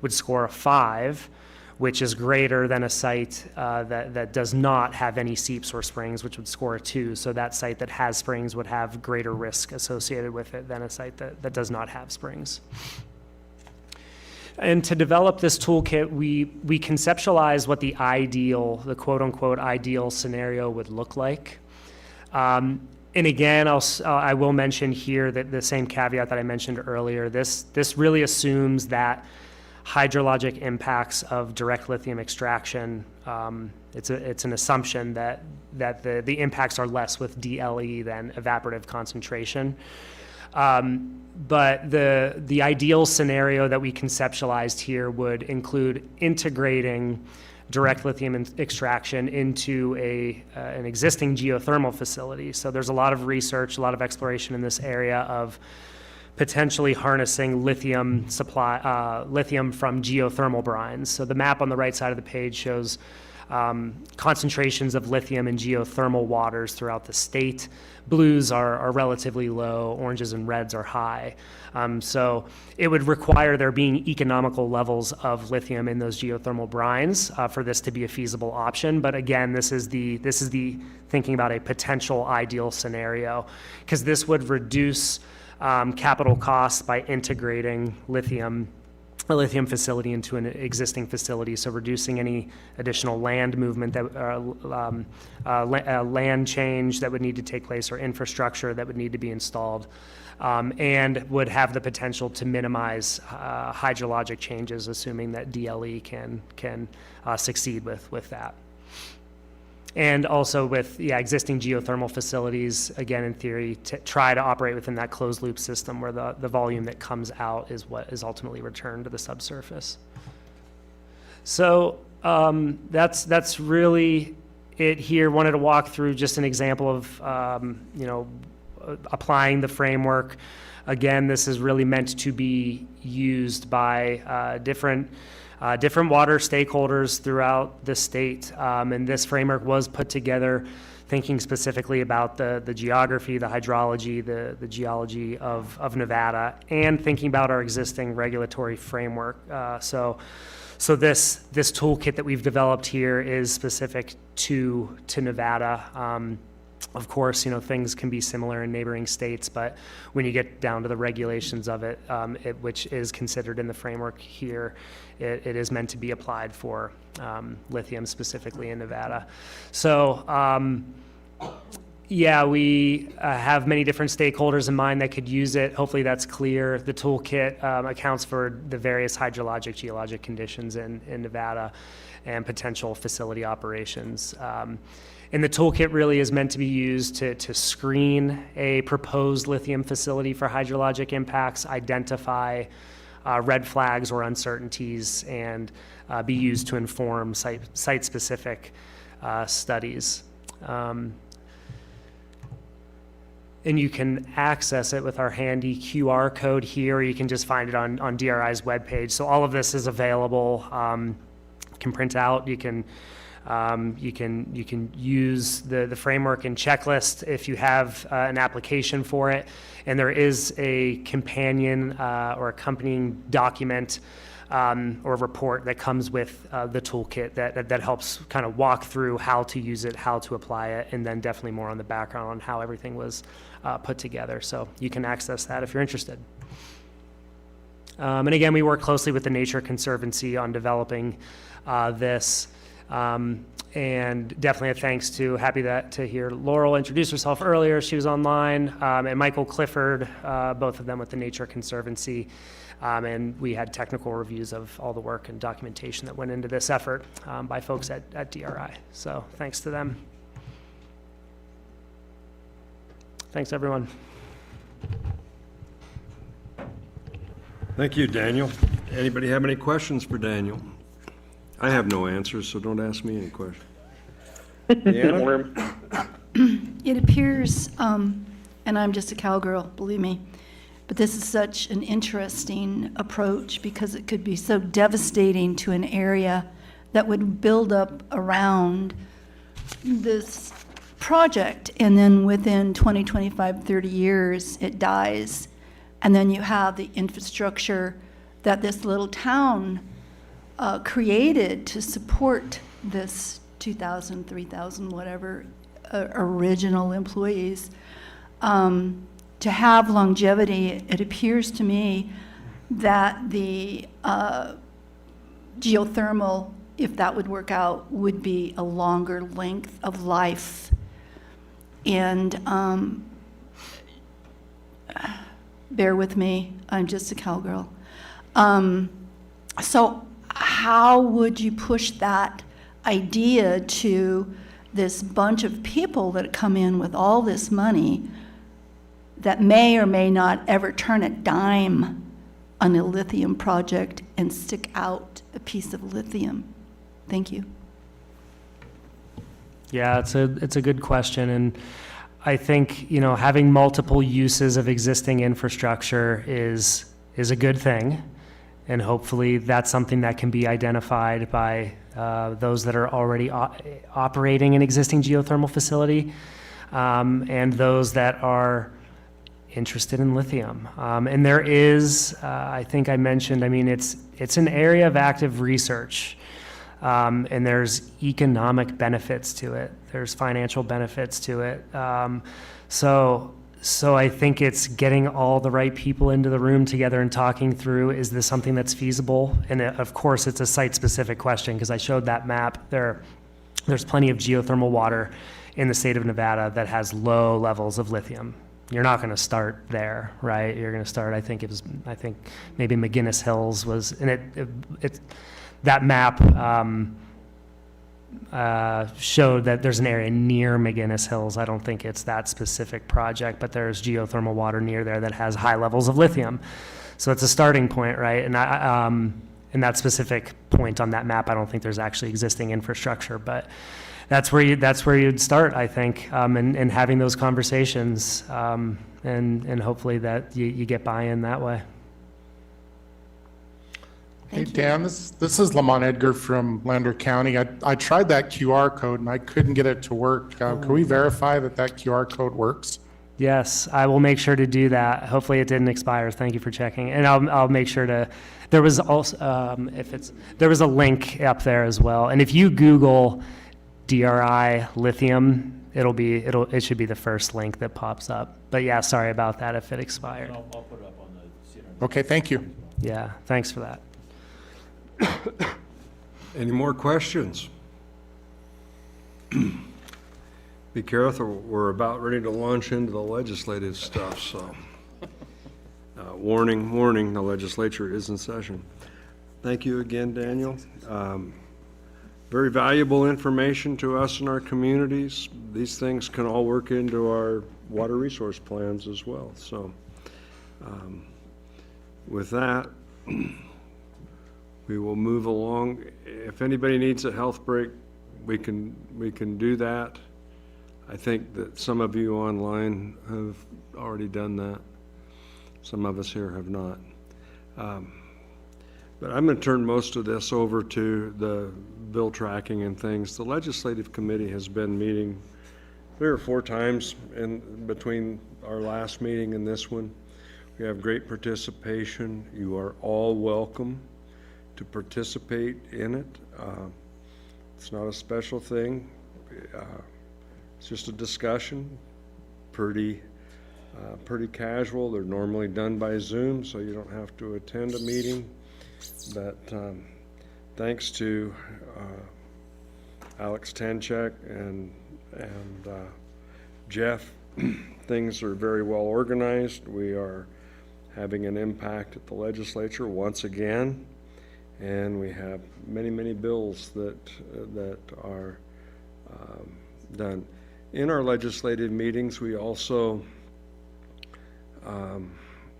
would score a 5, which is greater than a site that does not have any seeps or springs, which would score a 2. So that site that has springs would have greater risk associated with it than a site that does not have springs. And to develop this toolkit, we conceptualize what the quote-unquote ideal scenario would look like. And again, I will mention here that the same caveat that I mentioned earlier, this really assumes that hydrologic impacts of direct lithium extraction, it's an assumption that the impacts are less with DLE than evaporative concentration. But the ideal scenario that we conceptualized here would include integrating direct lithium extraction into an existing geothermal facility. So there's a lot of research, a lot of exploration in this area of potentially harnessing lithium from geothermal brines. So the map on the right side of the page shows concentrations of lithium in geothermal waters throughout the state. Blues are relatively low, oranges and reds are high. So it would require there being economical levels of lithium in those geothermal brines for this to be a feasible option. But again, this is the thinking about a potential ideal scenario, because this would reduce capital costs by integrating a lithium facility into an existing facility, so reducing any additional land movement, land change that would need to take place or infrastructure that would need to be installed, and would have the potential to minimize hydrologic changes, assuming that DLE can succeed with that. And also with existing geothermal facilities, again, in theory, to try to operate within that closed loop system where the volume that comes out is what is ultimately returned to the subsurface. So that's really it here. Wanted to walk through just an example of applying the framework. Again, this is really meant to be used by different water stakeholders throughout the state. And this framework was put together thinking specifically about the geography, the hydrology, the geology of Nevada, and thinking about our existing regulatory framework. So this toolkit that we've developed here is specific to Nevada. Of course, things can be similar in neighboring states, but when you get down to the regulations of it, which is considered in the framework here, it is meant to be applied for lithium specifically in Nevada. So, yeah, we have many different stakeholders in mind that could use it. Hopefully that's clear. The toolkit accounts for the various hydrologic, geologic conditions in Nevada and potential facility operations. And the toolkit really is meant to be used to screen a proposed lithium facility for hydrologic impacts, identify red flags or uncertainties, and be used to inform site-specific studies. And you can access it with our handy QR code here, or you can just find it on DRI's webpage. So all of this is available. You can print out. You can use the framework and checklist if you have an application for it. And there is a companion or accompanying document or report that comes with the toolkit that helps kind of walk through how to use it, how to apply it, and then definitely more on the background on how everything was put together. So you can access that if you're interested. And again, we work closely with the Nature Conservancy on developing this. And definitely a thanks to, to hear Laurel introduce herself earlier. She was online, and Michael Clifford, both of them with the Nature Conservancy. And we had technical reviews of all the work and documentation that went into this effort by folks at DRI. So thanks to them. Thanks, everyone. Thank you, Daniel. Anybody have any questions for Daniel? I have no answers, so don't ask me any questions. Deanna? It appears, and I'm just a cowgirl, believe me, but this is such an interesting approach because it could be so devastating to an area that would build up around this project, and then within 20, 25, 30 years, it dies. And then you have the infrastructure that this little town created to support this 2,000, 3,000, whatever, original employees. To have longevity, it appears to me that the geothermal, if that would work out, would be a longer length of life. And bear with me, I'm just a cowgirl. So how would you push that idea to this bunch of people that come in with all this money that may or may not ever turn a dime on a lithium project and stick out a piece of lithium? Thank you. Yeah, it's a good question, and I think having multiple uses of existing infrastructure is a good thing, and hopefully that's something that can be identified by those that are already operating an existing geothermal facility, and those that are interested in lithium. And there is, I think I mentioned, it's an area of active research. And there's economic benefits to it. There's financial benefits to it. So I think it's getting all the right people into the room together and talking through, is this something that's feasible? And of course, it's a site-specific question, because I showed that map. There's plenty of geothermal water in the state of Nevada that has low levels of lithium. You're not going to start there, right? You're going to start, I think maybe McGinnis Hills was, and that map showed that there's an area near McGinnis Hills. I don't think it's that specific project, but there's geothermal water near there that has high levels of lithium. So it's a starting point, right? And in that specific point on that map, I don't think there's actually existing infrastructure, but that's where you'd start, I think, and having those conversations, and hopefully that you get buy-in that way. Hey, Dan, this is Lamont Edgar from Lander County. I tried that QR code and I couldn't get it to work. Can we verify that QR code works? Yes, I will make sure to do that. Hopefully it didn't expire. Thank you for checking. And I'll make sure to, there was also, there was a link up there as well. And if you Google DRI lithium, it should be the first link that pops up. But yeah, sorry about that if it expired. I'll put it up on the. Okay, thank you. Yeah, thanks for that. Any more questions? Be careful, we're about ready to launch into the legislative stuff, so warning, the legislature is in session. Thank you again, Daniel. Very valuable information to us in our communities. These things can all work into our water resource plans as well. So with that, we will move along. If anybody needs a health break, we can do that. I think that some of you online have already done that. Some of us here have not. But I'm going to turn most of this over to the bill tracking and things. The Legislative Committee has been meeting 3 or 4 times in between our last meeting and this one. We have great participation. You are all welcome to participate in it. It's not a special thing. It's just a discussion, pretty casual. They're normally done by Zoom, so you don't have to attend a meeting. But thanks to Alex Tanchek and Jeff, things are very well organized. We are having an impact at the legislature once again, and we have many bills that are done. In our legislative meetings, we also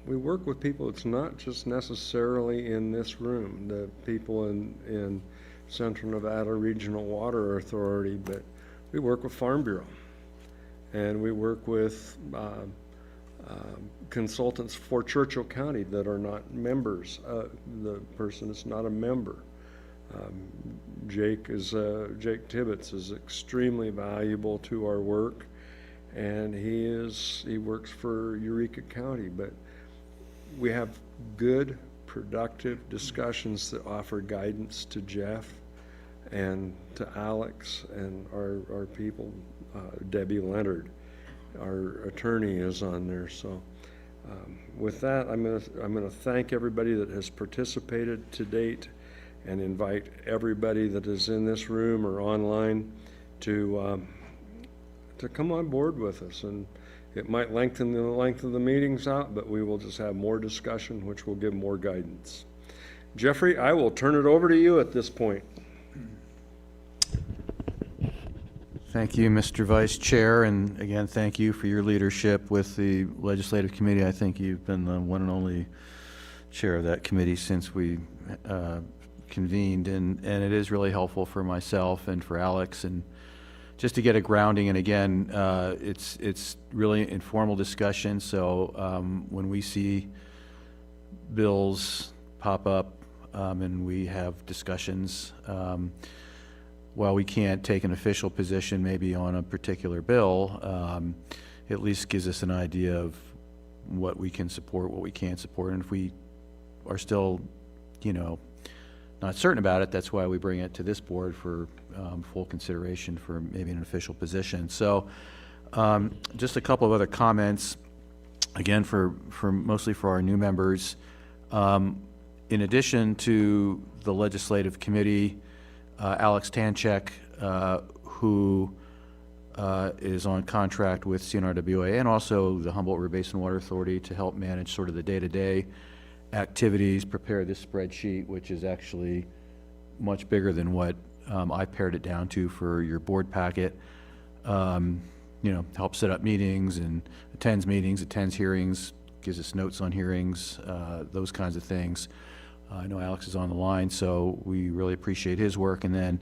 we work with people. It's not just necessarily in this room, the people in Central Nevada Regional Water Authority, but we work with Farm Bureau, and we work with consultants for Churchill County that are not members. The person is not a member. Jake Tibbetts is extremely valuable to our work, and he works for Eureka County. But we have good, productive discussions that offer guidance to Jeff and to Alex and our people. Debbie Leonard, our attorney, is on there. So with that, I'm going to thank everybody that has participated to date, and invite everybody that is in this room or online to come on board with us. And it might lengthen the length of the meetings out, but we will just have more discussion, which will give more guidance. Jeffrey, I will turn it over to you at this point. Thank you, Mr. Vice Chair, and again, thank you for your leadership with the Legislative Committee. I think you've been the one and only chair of that committee since we convened, and it is really helpful for myself and for Alex, and just to get a grounding. And again, it's really informal discussion, so when we see bills pop up and we have discussions, while we can't take an official position maybe on a particular bill, at least gives us an idea of what we can support, what we can't support, and if we are still, not certain about it, that's why we bring it to this board for full consideration for maybe an official position. So just a couple of other comments, again, for mostly for our new members. In addition to the Legislative Committee, Alex Tanchek, who is on contract with CNRWA and also the Humboldt River Basin Water Authority to help manage sort of the day-to-day activities, prepare this spreadsheet, which is actually much bigger than what I pared it down to for your board packet. Helps set up meetings and attends hearings, gives us notes on hearings, those kinds of things. I know Alex is on the line, so we really appreciate his work. And then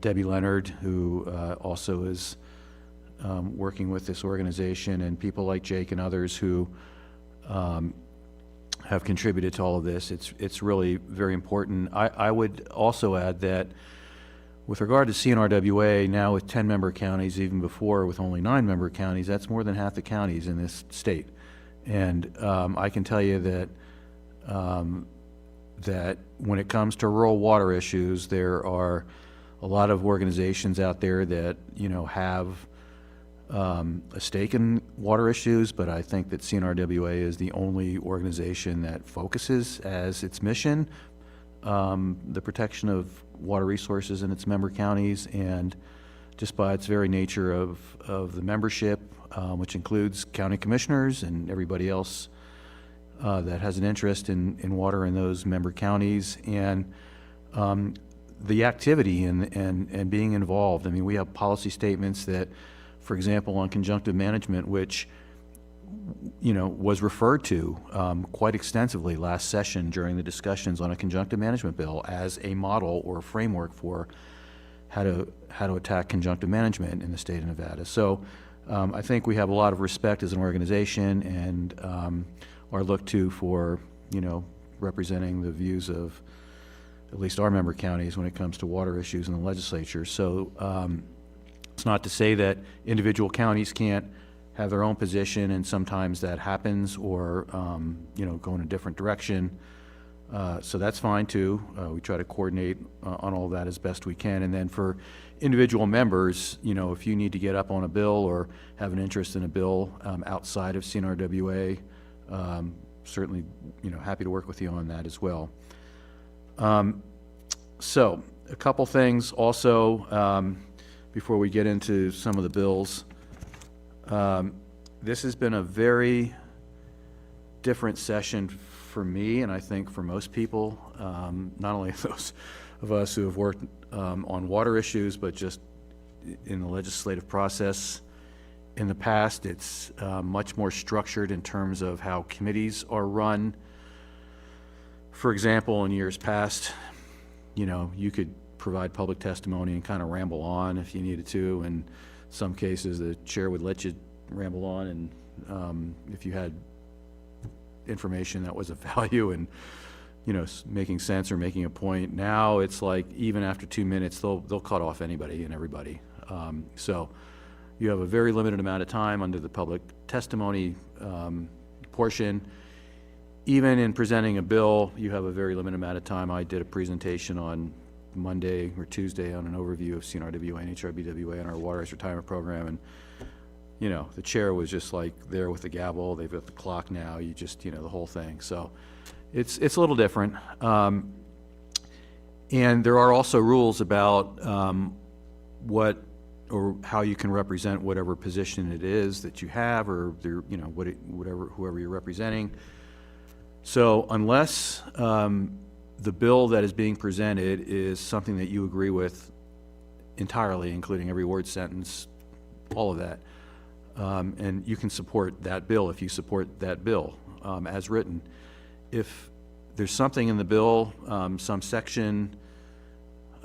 Debbie Leonard, who also is working with this organization, and people like Jake and others who have contributed to all of this. It's really very important. I would also add that with regard to CNRWA, now with 10-member counties, even before with only 9-member counties, that's more than half the counties in this state. And I can tell you that that when it comes to rural water issues, there are a lot of organizations out there that, you know, have a stake in water issues, but I think that CNRWA is the only organization that focuses as its mission the protection of water resources in its member counties, and just by its very nature of the membership, which includes county commissioners and everybody else that has an interest in water in those member counties, and the activity and being involved. I mean, we have policy statements that, for example, on conjunctive management, which, you know, was referred to quite extensively last session during the discussions on a conjunctive management bill as a model or a framework for how to attack conjunctive management in the state of Nevada. So I think we have a lot of respect as an organization, and are looked to for, you know, representing the views of at least our member counties when it comes to water issues in the legislature. So it's not to say that individual counties can't have their own position, and sometimes that happens, or you know, go in a different direction. So that's fine too. We try to coordinate on all of that as best we can. And then for individual members, you know, if you need to get up on a bill or have an interest in a bill outside of CNRWA, certainly, you know, happy to work with you on that as well. So a couple things also before we get into some of the bills. This has been a very different session for me, and I think for most people, not only those of us who have worked on water issues, but just in the legislative process. In the past, it's much more structured in terms of how committees are run. For example, in years past, you know, you could provide public testimony and kind of ramble on if you needed to. In some cases, the chair would let you ramble on, and if you had information that was of value and, you know, making sense or making a point. Now it's like even after 2 minutes, they'll cut off anybody and everybody. So you have a very limited amount of time under the public testimony portion. Even in presenting a bill, you have a very limited amount of time. I did a presentation on Monday or Tuesday on an overview of CNRWA and HRBWA and our water rights retirement program, and you know, the chair was just like there with the gavel. They've got the clock now. You just, you know, the whole thing. So it's a little different. And there are also rules about what or how you can represent whatever position it is that you have, or there, you know, whoever you're representing. So unless the bill that is being presented is something that you agree with entirely, including every word, sentence, all of that, and you can support that bill if you support that bill as written. If there's something in the bill, some section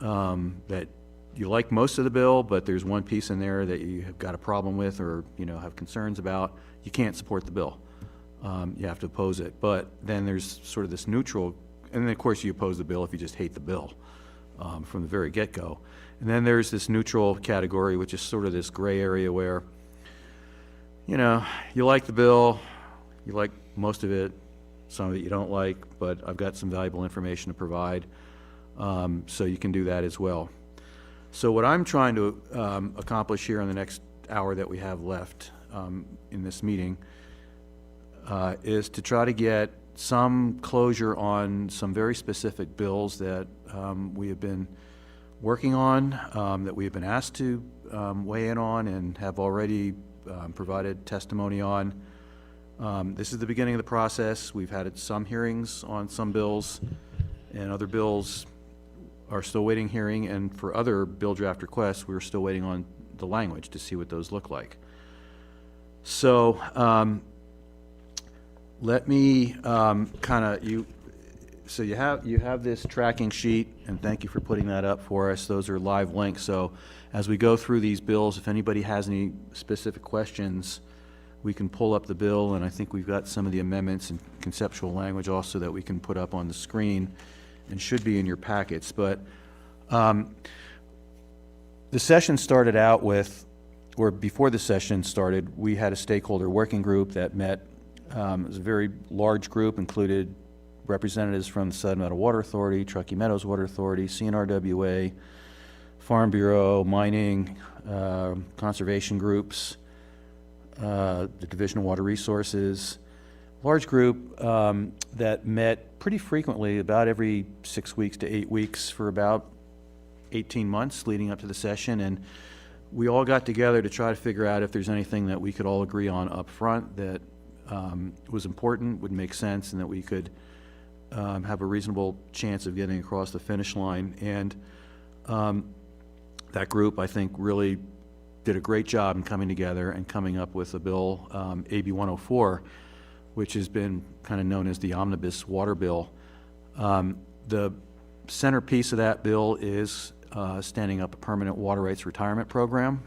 that you like most of the bill, but there's one piece in there that you have got a problem with, or, you know, have concerns about, you can't support the bill. You have to oppose it. But then there's sort of this neutral, and then of course you oppose the bill if you just hate the bill from the very get-go. And then there's this neutral category, which is sort of this gray area where, you know, you like the bill, you like most of it, some of it you don't like, but I've got some valuable information to provide, so you can do that as well. So what I'm trying to accomplish here in the next hour that we have left in this meeting is to try to get some closure on some very specific bills that we have been working on, that we have been asked to weigh in on and have already provided testimony on. This is the beginning of the process. We've had some hearings on some bills, and other bills are still waiting hearing, and for other bill draft requests, we're still waiting on the language to see what those look like. So let me So you have this tracking sheet, and thank you for putting that up for us. Those are live links. So as we go through these bills, if anybody has any specific questions, we can pull up the bill, and I think we've got some of the amendments and conceptual language also that we can put up on the screen and should be in your packets. But the session started out with, or before the session started, we had a stakeholder working group that met. It was a very large group, included representatives from the Southern Meadow Water Authority, Truckee Meadows Water Authority, CNRWA, Farm Bureau, mining, conservation groups, the Division of Water Resources. Large group that met pretty frequently, about every 6 weeks to 8 weeks for about 18 months leading up to the session. And we all got together to try to figure out if there's anything that we could all agree on up front that was important, would make sense, and that we could have a reasonable chance of getting across the finish line. And that group, I think, really did a great job in coming together and coming up with a bill, AB 104, which has been kind of known as the Omnibus Water Bill. The centerpiece of that bill is standing up a permanent water rights retirement program,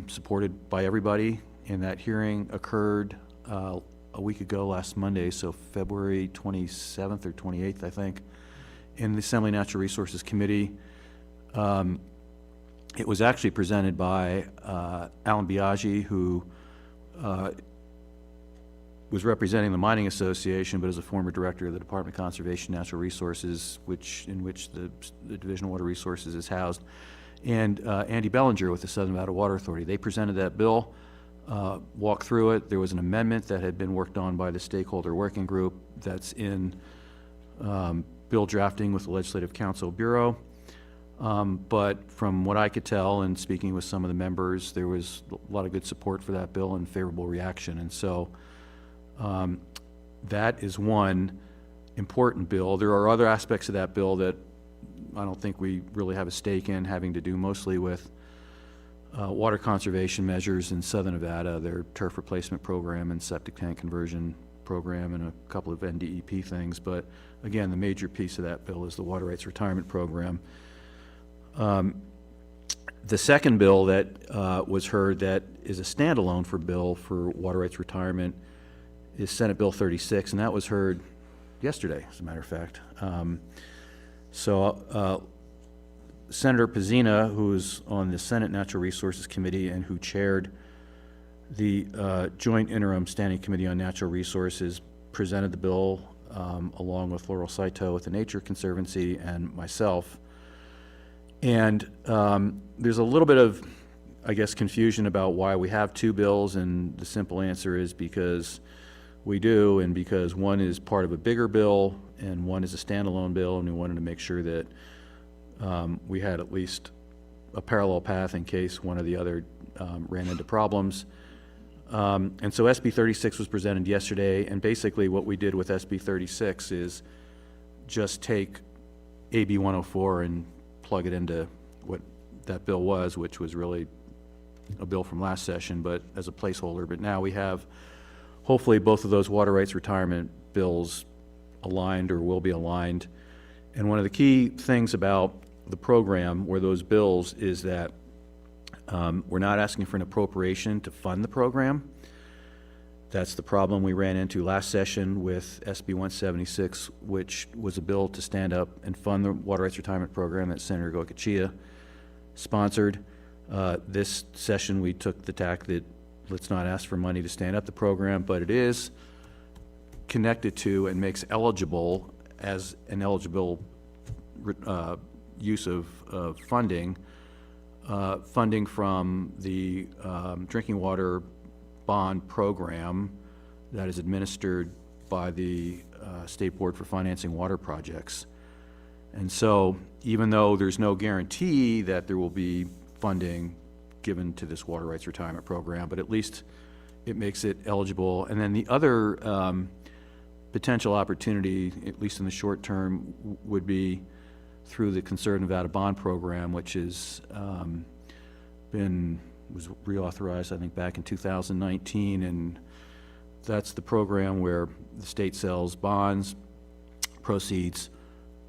supported by everybody. And that hearing occurred a week ago, last Monday, so February 27th or 28th, I think, in the Assembly Natural Resources Committee. It was actually presented by Alan Biaggi, who was representing the Mining Association, but is a former director of the Department of Conservation and Natural Resources, in which the Division of Water Resources is housed, and Andy Bellinger with the Southern Nevada Water Authority. They presented that bill, walked through it. There was an amendment that had been worked on by the stakeholder working group that's in bill drafting with the Legislative Council Bureau. But from what I could tell, and speaking with some of the members, there was a lot of good support for that bill and favorable reaction. And so that is one important bill. There are other aspects of that bill that I don't think we really have a stake in, having to do mostly with water conservation measures in Southern Nevada, their turf replacement program and septic tank conversion program, and a couple of NDEP things. But again, the major piece of that bill is the water rights retirement program. The second bill that was heard that is a standalone bill for water rights retirement is Senate Bill 36, and that was heard yesterday, as a matter of fact. Senator Pizzina, who's on the Senate Natural Resources Committee and who chaired the Joint Interim Standing Committee on Natural Resources, presented the bill along with Laurel Saito with the Nature Conservancy and myself. And there's a little bit of, I guess, confusion about why we have two bills, and the simple answer is because we do, and because one is part of a bigger bill and one is a standalone bill, and we wanted to make sure that we had at least a parallel path in case one or the other ran into problems. And so SB 36 was presented yesterday, and basically what we did with SB 36 is just take AB 104 and plug it into what that bill was, which was really a bill from last session, but as a placeholder. But now we have, hopefully, both of those water rights retirement bills aligned or will be aligned. And one of the key things about the program or those bills is that we're not asking for an appropriation to fund the program. That's the problem we ran into last session with SB 176, which was a bill to stand up and fund the water rights retirement program that Senator Goicoechea sponsored. This session we took the tack that let's not ask for money to stand up the program, but it is connected to and makes eligible as an eligible use of funding, funding from the drinking water bond program that is administered by the State Board for Financing Water Projects. And so even though there's no guarantee that there will be funding given to this water rights retirement program, but at least it makes it eligible. And then the other potential opportunity, at least in the short term, would be through the Conserve Nevada Bond Program, which has was reauthorized, I think, back in 2019, and that's the program where the state sells bonds proceeds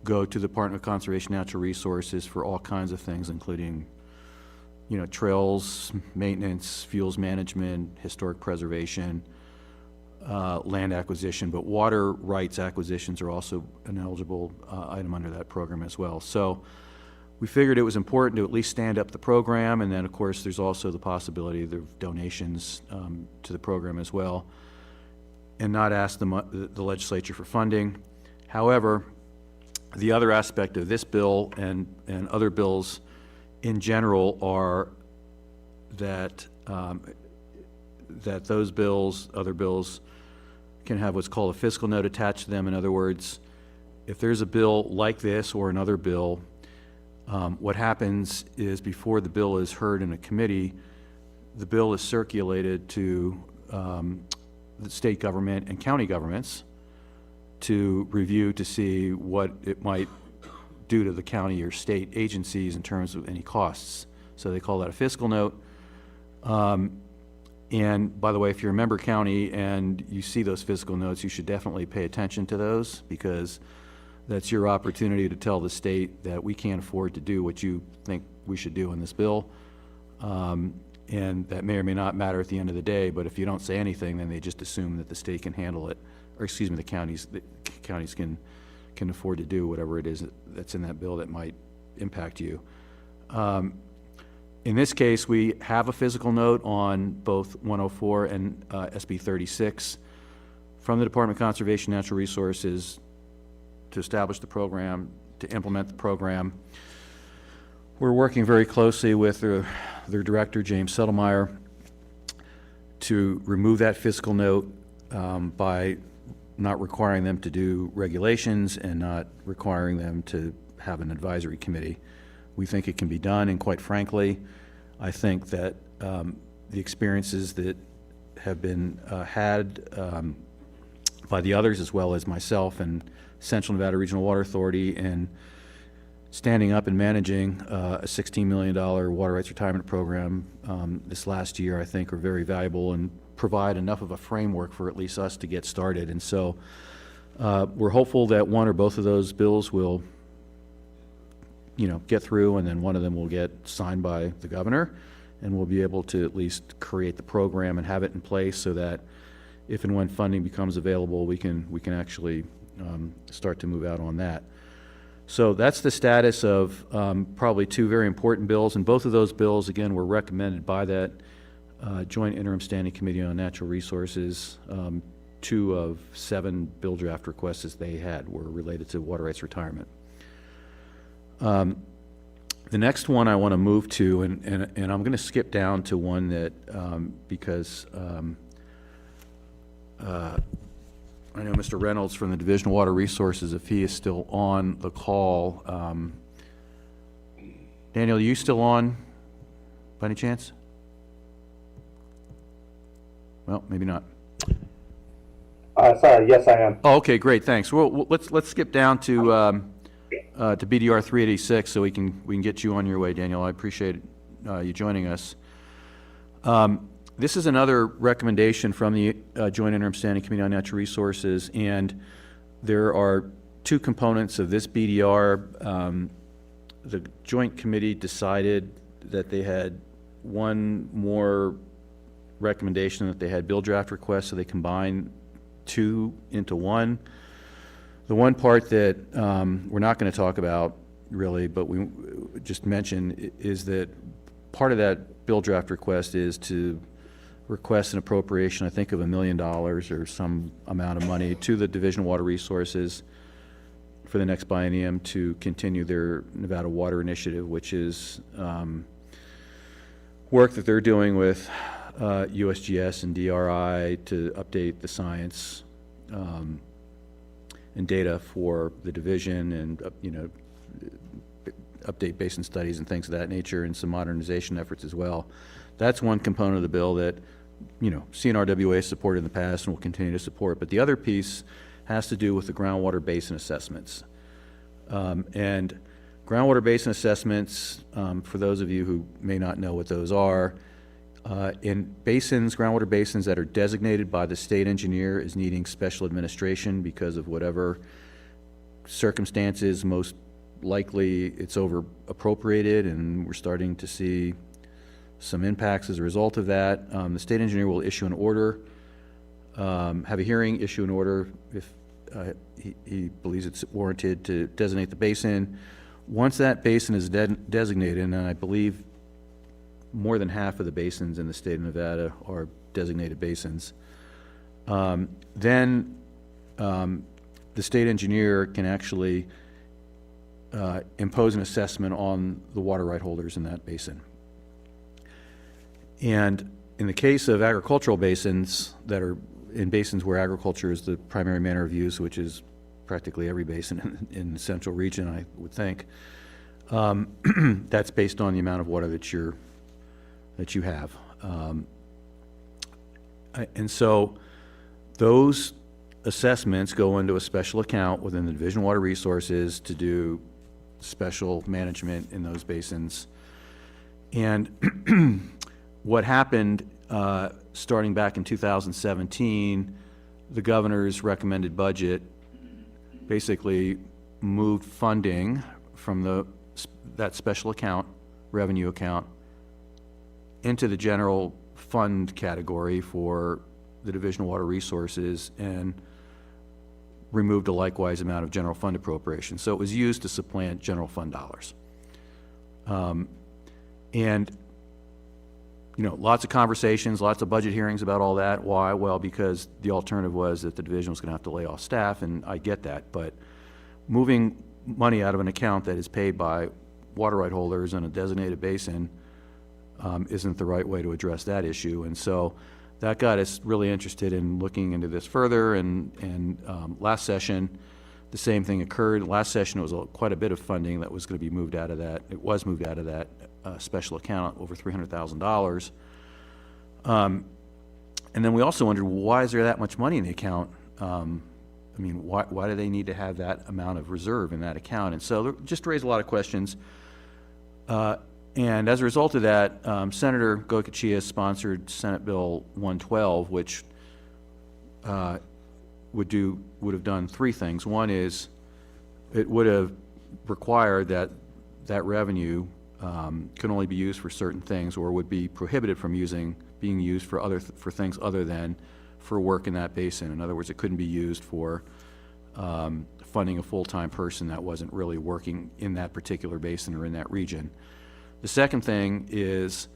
go to the Department of Conservation and Natural Resources for all kinds of things, including, you know, trails, maintenance, fuels management, historic preservation, land acquisition, but water rights acquisitions are also an eligible item under that program as well. So we figured it was important to at least stand up the program, and then of course there's also the possibility of donations to the program as well, and not ask the legislature for funding. However, the other aspect of this bill and other bills in general are that that those bills, other bills, can have what's called a fiscal note attached to them. In other words, if there's a bill like this or another bill, what happens is before the bill is heard in a committee, the bill is circulated to the state government and county governments to review to see what it might do to the county or state agencies in terms of any costs. So they call that a fiscal note. And by the way, if you're a member county and you see those fiscal notes, you should definitely pay attention to those, because that's your opportunity to tell the state that we can't afford to do what you think we should do in this bill. And that may or may not matter at the end of the day, but if you don't say anything, then they just assume that the state can handle it, or excuse me, the counties can afford to do whatever it is that's in that bill that might impact you. In this case, we have a physical note on both 104 and SB 36 from the Department of Conservation and Natural Resources to establish the program, to implement the program. We're working very closely with their director, James Settlemeyer, to remove that fiscal note by not requiring them to do regulations and not requiring them to have an advisory committee. We think it can be done, and quite frankly, I think that the experiences that have been had by the others, as well as myself and Central Nevada Regional Water Authority, and standing up and managing a $16 million water rights retirement program this last year, I think are very valuable and provide enough of a framework for at least us to get started. And so we're hopeful that one or both of those bills will, you know, get through, and then one of them will get signed by the governor, and we'll be able to at least create the program and have it in place so that if and when funding becomes available, we can actually start to move out on that. So that's the status of probably two very important bills, and both of those bills, again, were recommended by that Joint Interim Standing Committee on Natural Resources. 2 of 7 bill draft requests as they had were related to water rights retirement. The next one I want to move to, and I'm going to skip down to one that, because I know Mr. Reynolds from the Division of Water Resources, if he is still on the call. Daniel, are you still on by any chance? Well, maybe not. Sorry, yes, I am. Oh, okay, great, thanks. Well, let's skip down to BDR 386 so we can get you on your way, Daniel. I appreciate you joining us. This is another recommendation from the Joint Interim Standing Committee on Natural Resources, and there are 2 components of this BDR. The Joint Committee decided that they had one more recommendation, that they had bill draft requests, so they combined 2 into 1. The one part that we're not going to talk about really, but we just mention, is that part of that bill draft request is to request an appropriation, I think, of $1 million or some amount of money to the Division of Water Resources for the next biennium to continue their Nevada Water Initiative, which is work that they're doing with USGS and DRI to update the science and data for the division, and update basin studies and things of that nature, and some modernization efforts as well. That's one component of the bill that CNRWA supported in the past and will continue to support. But the other piece has to do with the groundwater basin assessments. And groundwater basin assessments, for those of you who may not know what those are, in basins, groundwater basins that are designated by the state engineer as needing special administration because of whatever circumstances, most likely it's over appropriated, and we're starting to see some impacts as a result of that. The state engineer will issue an order, have a hearing, issue an order if he believes it's warranted to designate the basin. Once that basin is designated, and I believe more than half of the basins in the state of Nevada are designated basins, then the state engineer can actually impose an assessment on the water right holders in that basin. And in the case of agricultural basins that are in basins where agriculture is the primary manner of use, which is practically every basin in the central region, I would think, that's based on the amount of water that you have. And so those assessments go into a special account within the Division of Water Resources to do special management in those basins. And what happened starting back in 2017, the governor's recommended budget basically moved funding from that special account, revenue account, into the general fund category for the Division of Water Resources and removed a likewise amount of general fund appropriation. So it was used to supplant general fund dollars. And you know, lots of conversations, lots of budget hearings about all that. Why? Well, because the alternative was that the division was going to have to lay off staff, and I get that. But moving money out of an account that is paid by water right holders in a designated basin isn't the right way to address that issue. And so that got us really interested in looking into this further. And last session, the same thing occurred. Last session, it was quite a bit of funding that was going to be moved out of that. It was moved out of that special account, over $300,000. And then we also wondered, why is there that much money in the account? I mean, why do they need to have that amount of reserve in that account? And so it just raised a lot of questions. And as a result of that, Senator Goycochea sponsored Senate Bill 112, which would have done three things. One is it would have required that revenue can only be used for certain things, or would be prohibited from being used for things other than for work in that basin. In other words, it couldn't be used for funding a full-time person that wasn't really working in that particular basin or in that region. The second thing is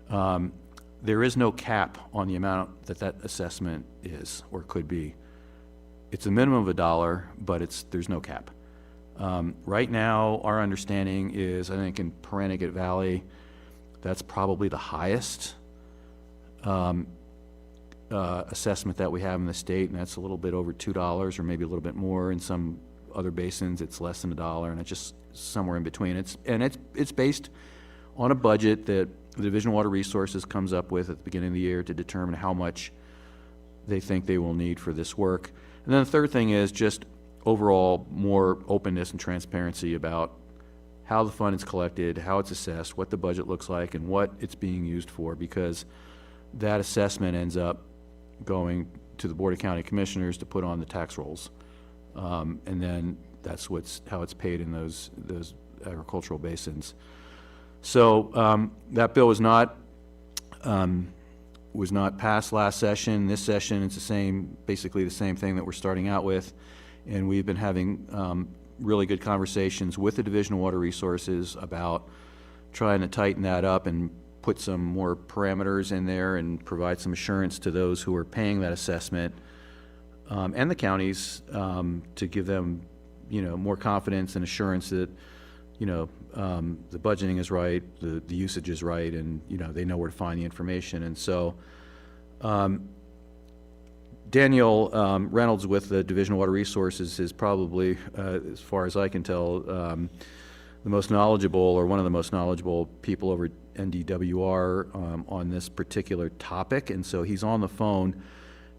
there is no cap on the amount that assessment is or could be. It's a minimum of $1, but there's no cap. Right now, our understanding is, I think in Pahranagat Valley, that's probably the highest assessment that we have in the state, and that's a little bit over $2 or maybe a little bit more. In some other basins, it's less than $1, and it's just somewhere in between. It's based on a budget that the Division of Water Resources comes up with at the beginning of the year to determine how much they think they will need for this work. And then the third thing is just overall more openness and transparency about how the fund is collected, how it's assessed, what the budget looks like, and what it's being used for, because that assessment ends up going to the Board of County Commissioners to put on the tax rolls. And then that's how it's paid in those agricultural basins. So that bill was not passed last session. This session, it's basically the same thing that we're starting out with. And we've been having really good conversations with the Division of Water Resources about trying to tighten that up and put some more parameters in there and provide some assurance to those who are paying that assessment and the counties to give them, more confidence and assurance that, the budgeting is right, the usage is right, and, they know where to find the information. And so Daniel Reynolds with the Division of Water Resources is probably, as far as I can tell, the most knowledgeable, or one of the most knowledgeable people over at NDWR on this particular topic. And so he's on the phone.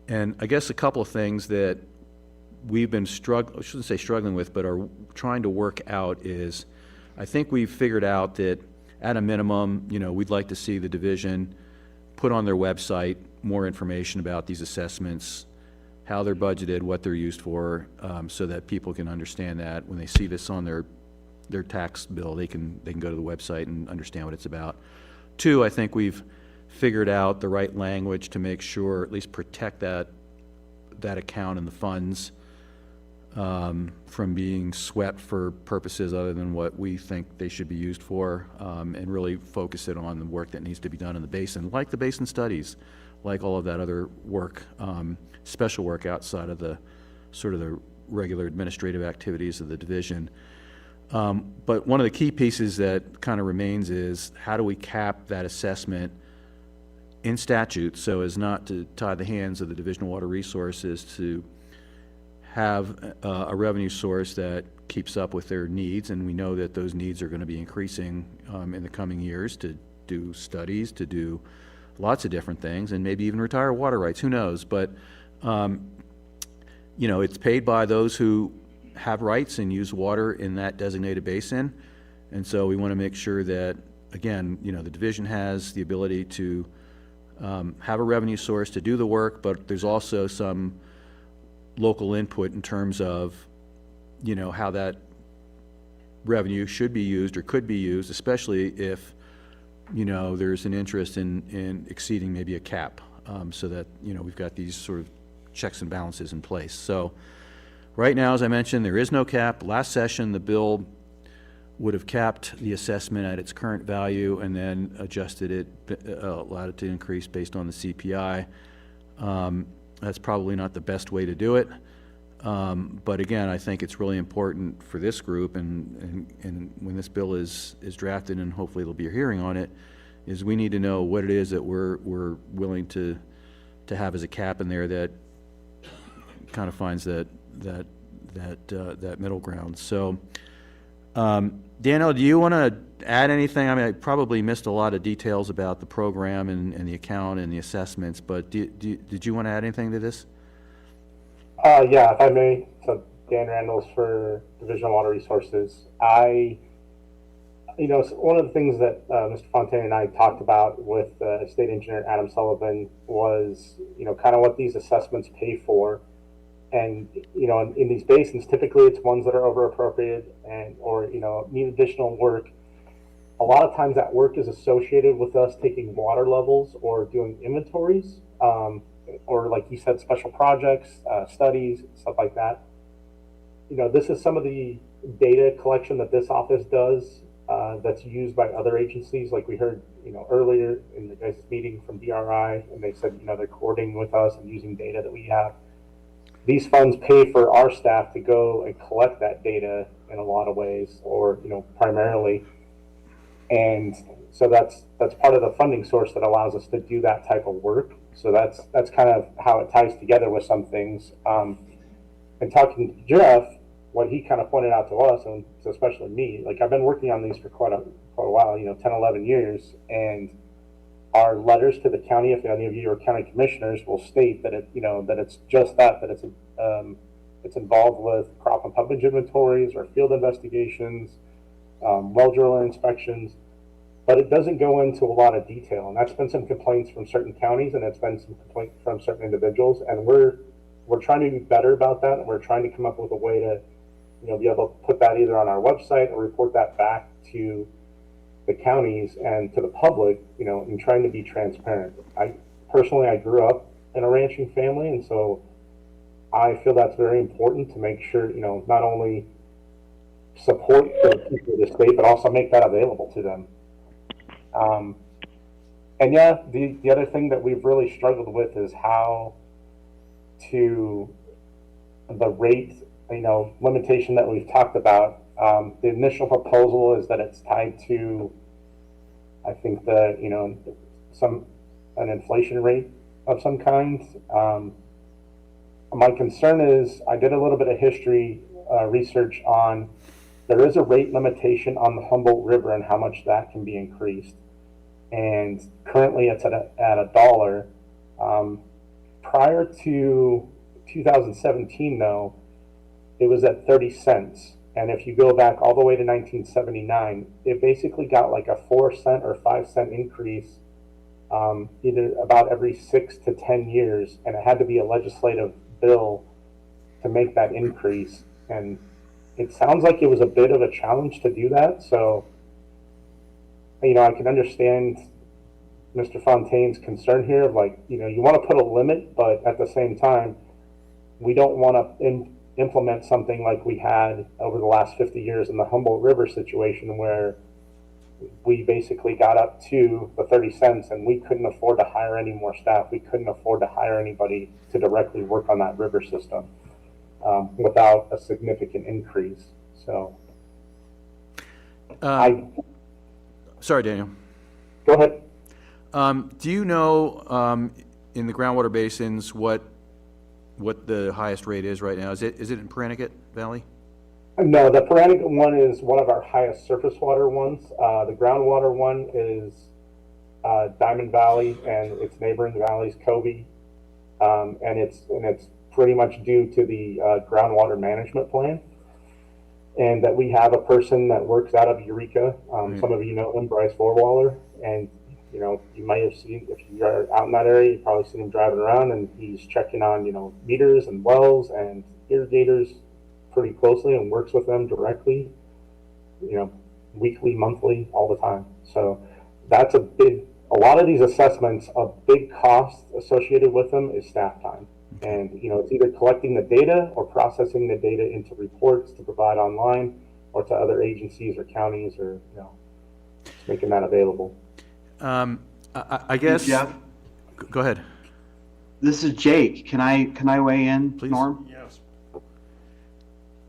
And I guess a couple of things that we've been struggling with, but are trying to work out is, I think we've figured out that at a minimum, we'd like to see the division put on their website more information about these assessments, how they're budgeted, what they're used for, so that people can understand that when they see this on their tax bill, they can go to the website and understand what it's about. Two, I think we've figured out the right language to make sure, at least protect that account and the funds from being swept for purposes other than what we think they should be used for, and really focus it on the work that needs to be done in the basin, like the basin studies, like all of that other work, special work outside of the sort of the regular administrative activities of the division. But one of the key pieces that kind of remains is how do we cap that assessment in statute so as not to tie the hands of the Division of Water Resources to have a revenue source that keeps up with their needs, and we know that those needs are going to be increasing in the coming years to do studies, to do lots of different things, and maybe even retire water rights, who knows. But, you know, it's paid by those who have rights and use water in that designated basin, and so we want to make sure that, again, you know, the division has the ability to have a revenue source to do the work, but there's also some local input in terms of, you know, how that revenue should be used or could be used, especially if, you know, there's an interest in exceeding maybe a cap, so that, you know, we've got these sort of checks and balances in place. So right now, as I mentioned, there is no cap. Last session, the bill would have capped the assessment at its current value and then adjusted it, allowed it to increase based on the CPI. That's probably not the best way to do it. But again, I think it's really important for this group, and when this bill is drafted, and hopefully there'll be a hearing on it, is we need to know what it is that we're willing to have as a cap in there that kind of finds that middle ground. So, Daniel, do you want to add anything? I mean, I probably missed a lot of details about the program and the account and the assessments, but did you want to add anything to this? Yeah, if I may. So Dan Randalls for Division of Water Resources. You know, one of the things that Mr. Fontaine and I talked about with State Engineer Adam Sullivan was, you know, kind of what these assessments pay for. And, you know, in these basins, typically it's ones that are over appropriated or, you know, need additional work. A lot of times that work is associated with us taking water levels or doing inventories, or like you said, special projects, studies, stuff like that. You know, this is some of the data collection that this office does that's used by other agencies. Like we heard, you know, earlier in the guys' meeting from DRI, and they said, you know, they're coordinating with us and using data that we have. These funds pay for our staff to go and collect that data in a lot of ways, or, you know, primarily. And so that's part of the funding source that allows us to do that type of work. So that's kind of how it ties together with some things. And talking to Jeff, what he kind of pointed out to us, and especially me, like I've been working on these for quite a while, you know, 10, 11 years, and our letters to the county, if any of you are county commissioners, will state that it, you know, that it's just that it's involved with crop and pumpage inventories or field investigations, well driller inspections, but it doesn't go into a lot of detail. And that's been some complaints from certain counties, and it's been some complaints from certain individuals. And we're trying to be better about that, and we're trying to come up with a way to, you know, be able to put that either on our website or report that back to the counties and to the public, you know, and trying to be transparent. I grew up in a ranching family, and so I feel that's very important to make sure, you know, not only support the people of the state, but also make that available to them. And yeah, the other thing that we've really struggled with is how to the rate, you know, limitation that we've talked about. The initial proposal is that it's tied to, I think, you know, an inflation rate of some kind. My concern is I did a little bit of history research on, there is a rate limitation on the Humboldt River and how much that can be increased. And currently it's at $1. Prior to 2017 though, it was at 30 cents. And if you go back all the way to 1979, it basically got like a 4-cent or 5-cent increase either about every 6 to 10 years. And it had to be a legislative bill to make that increase. And it sounds like it was a bit of a challenge to do that. So, I can understand Mr. Fontaine's concern here of like, you want to put a limit, but at the same time, we don't want to implement something like we had over the last 50 years in the Humboldt River situation where we basically got up to the 30 cents and we couldn't afford to hire any more staff. We couldn't afford to hire anybody to directly work on that river system without a significant increase. So, Sorry, Daniel. Go ahead. Do you know in the groundwater basins what the highest rate is right now? Is it in Pahranagat Valley? No, the Pahranagat one is one of our highest surface water ones. The groundwater one is Diamond Valley and its neighboring valleys, Covey, and it's pretty much due to the groundwater management plan, and that we have a person that works out of Eureka. Some of you know him, Bryce Vorwaller, and you might have seen, if you're out in that area, you've probably seen him driving around, and he's checking on meters and wells and irrigators pretty closely and works with them directly, weekly, monthly, all the time. So that's a lot of these assessments, a big cost associated with them is staff time. And, it's either collecting the data or processing the data into reports to provide online or to other agencies or counties or, just making that available. I guess. Jeff? Go ahead. This is Jake. Can I weigh in, please? Norm? Yes.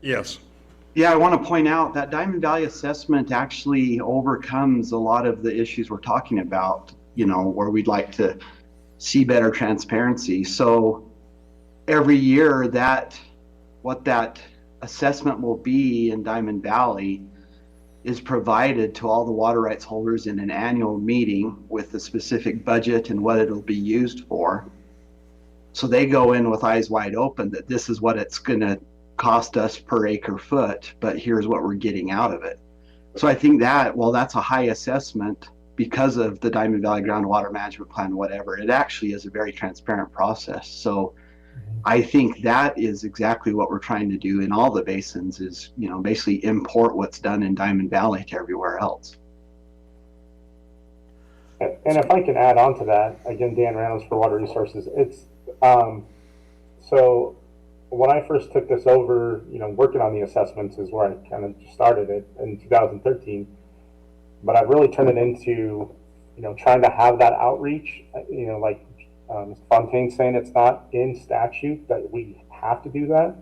Yes. Yeah, I want to point out that Diamond Valley assessment actually overcomes a lot of the issues we're talking about, where we'd like to see better transparency. So every year what that assessment will be in Diamond Valley is provided to all the water rights holders in an annual meeting with the specific budget and what it'll be used for. So they go in with eyes wide open that this is what it's going to cost us per acre foot, but here's what we're getting out of it. So I think that, while that's a high assessment because of the Diamond Valley Groundwater Management Plan, whatever, it actually is a very transparent process. So I think that is exactly what we're trying to do in all the basins is, basically import what's done in Diamond Valley to everywhere else. And if I can add on to that, again, Dan Reynolds for Water Resources, it's, so when I first took this over, working on the assessments is where I kind of started it in 2013, but I've really turned it into, trying to have that outreach, like Mr. Fontaine saying it's not in statute that we have to do that,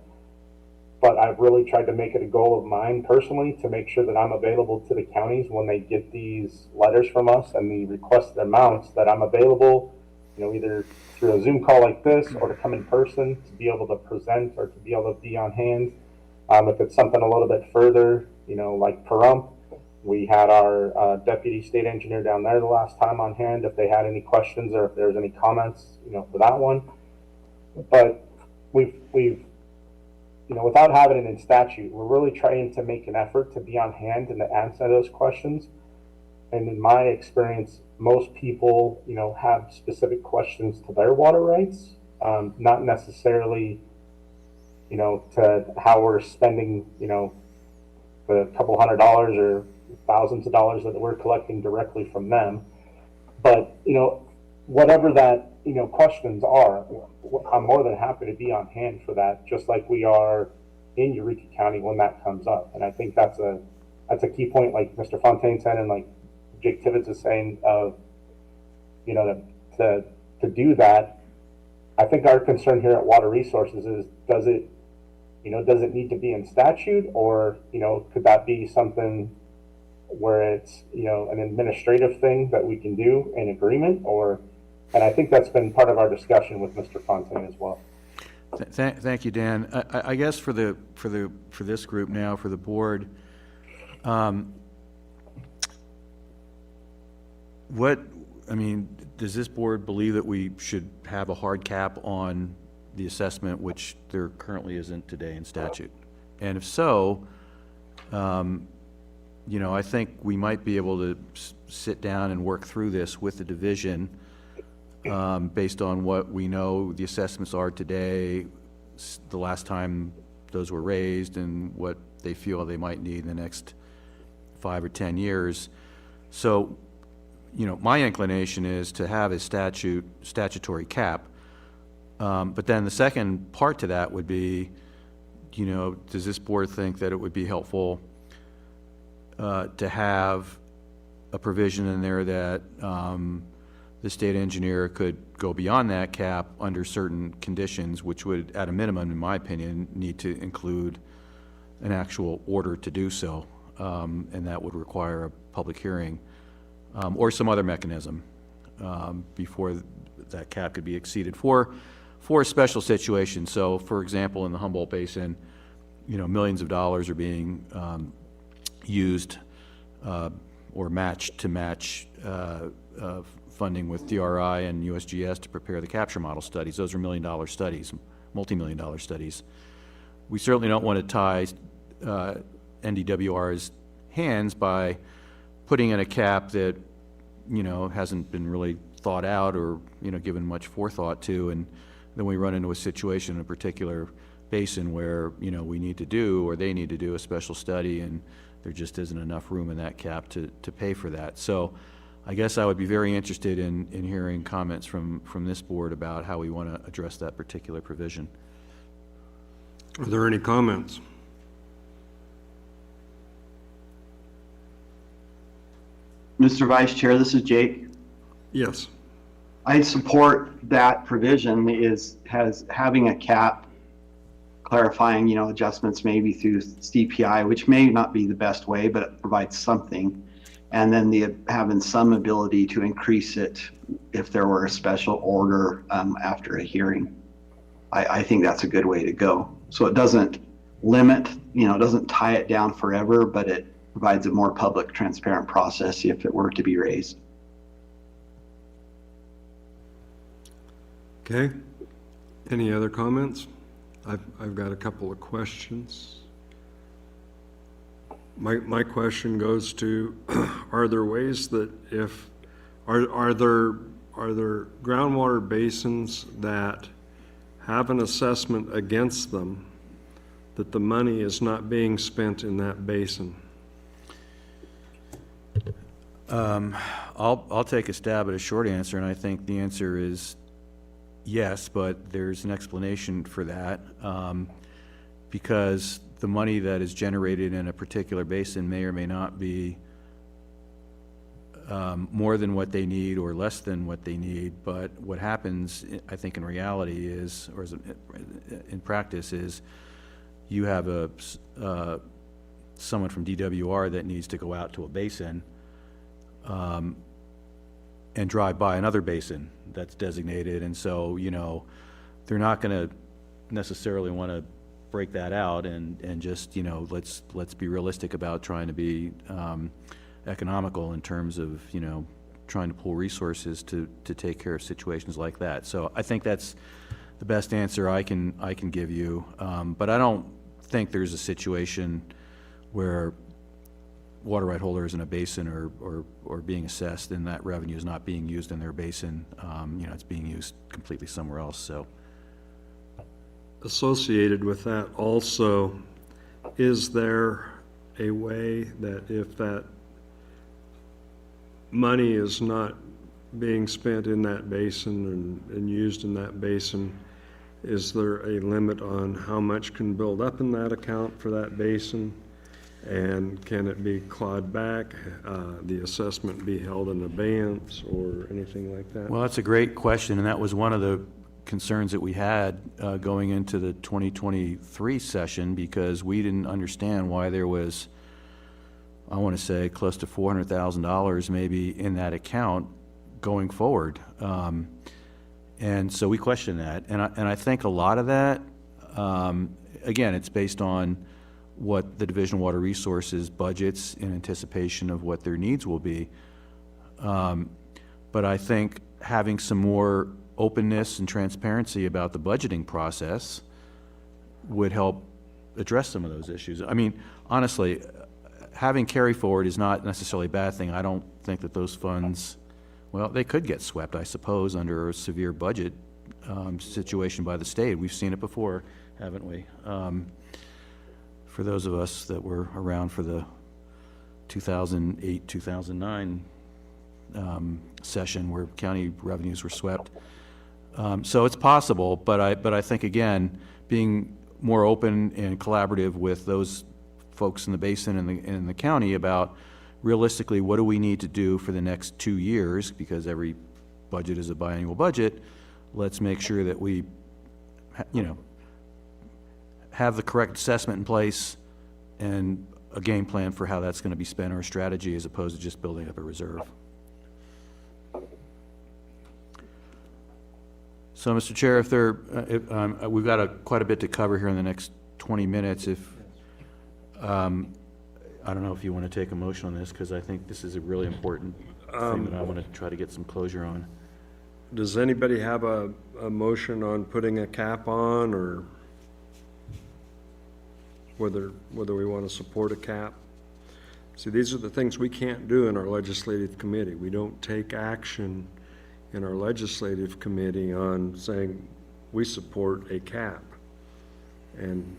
but I've really tried to make it a goal of mine personally to make sure that I'm available to the counties when they get these letters from us and the requested amounts, that I'm available, either through a Zoom call like this or to come in person to be able to present or to be able to be on hand. If it's something a little bit further, like Pahrump, we had our deputy state engineer down there the last time on hand if they had any questions or if there was any comments, for that one. But we've without having it in statute, we're really trying to make an effort to be on hand and to answer those questions. And in my experience, most people, have specific questions to their water rights, not necessarily, to how we're spending, the couple $100 or thousands of dollars that we're collecting directly from them. But, whatever that, questions are, I'm more than happy to be on hand for that, just like we are in Eureka County when that comes up. And I think that's a key point, like Mr. Fontaine said, and like Jake Tibbetts is saying, of, to do that. I think our concern here at Water Resources is, does it need to be in statute, or, could that be something where it's, an administrative thing that we can do in agreement, and I think that's been part of our discussion with Mr. Fontaine as well. Thank you, Dan. I guess for this group now, for the board, does this board believe that we should have a hard cap on the assessment, which there currently isn't today in statute? And if so, I think we might be able to sit down and work through this with the division based on what we know the assessments are today, the last time those were raised and what they feel they might need in the next 5 or 10 years. So, my inclination is to have a statutory cap. But then the second part to that would be, does this board think that it would be helpful to have a provision in there that the state engineer could go beyond that cap under certain conditions, which would, at a minimum, in my opinion, need to include an actual order to do so, and that would require a public hearing or some other mechanism before that cap could be exceeded for a special situation. So, for example, in the Humboldt Basin, millions of dollars are being used or matched to match funding with DRI and USGS to prepare the capture model studies. Those are million-dollar studies, multi-million-dollar studies. We certainly don't want to tie NDWR's hands by putting in a cap that, hasn't been really thought out or, given much forethought to, and then we run into a situation in a particular basin where, we need to do, or they need to do a special study, and there just isn't enough room in that cap to pay for that. So I guess I would be very interested in hearing comments from this board about how we want to address that particular provision. Are there any comments? Mr. Vice Chair, this is Jake. Yes. I support that provision has having a cap, clarifying, adjustments maybe through CPI, which may not be the best way, but it provides something. And then having some ability to increase it if there were a special order after a hearing. I think that's a good way to go. So it doesn't limit, it doesn't tie it down forever, but it provides a more public, transparent process if it were to be raised. Okay. Any other comments? I've got a couple of questions. My question goes to, are there ways that are there groundwater basins that have an assessment against them that the money is not being spent in that basin? I'll take a stab at a short answer, and I think the answer is yes, but there's an explanation for that, because the money that is generated in a particular basin may or may not be more than what they need or less than what they need. But what happens, I think, in reality is, or in practice, is you have someone from DWR that needs to go out to a basin and drive by another basin that's designated, and so they're not going to necessarily want to break that out and just let's be realistic about trying to be economical in terms of trying to pool resources to take care of situations like that. So I think that's the best answer I can give you, but I don't think there's a situation where water right holders in a basin or being assessed and that revenue is not being used in their basin. It's being used completely somewhere else. So associated with that also, is there a way that if that money is not being spent in that basin and used in that basin, is there a limit on how much can build up in that account for that basin? And can it be clawed back, the assessment be held in abeyance or anything like that? Well, that's a great question, and that was one of the concerns that we had going into the 2023 session, because we didn't understand why there was, I want to say, close to $400,000 maybe in that account going forward. And so we questioned that, and I think a lot of that, again, it's based on what the Division of Water Resources budgets in anticipation of what their needs will be. But I think having some more openness and transparency about the budgeting process would help address some of those issues. I mean, honestly, having carry forward is not necessarily a bad thing. I don't think that those funds, well, they could get swept, I suppose, under a severe budget situation by the state. We've seen it before haven't we? For those of us that were around for the 2008, 2009 session where county revenues were swept. So it's possible, but I think, again, being more open and collaborative with those folks in the basin and in the county about realistically what do we need to do for the next 2 years, because every budget is a biannual budget. Let's make sure that we, have the correct assessment in place and a game plan for how that's going to be spent, or a strategy, as opposed to just building up a reserve. So, Mr. Chair, we've got quite a bit to cover here in the next 20 minutes. I don't know if you want to take a motion on this, because I think this is a really important thing that I want to try to get some closure on. Does anybody have a motion on putting a cap on, or whether we want to support a cap? See, these are the things we can't do in our legislative committee. We don't take action in our legislative committee on saying we support a cap. And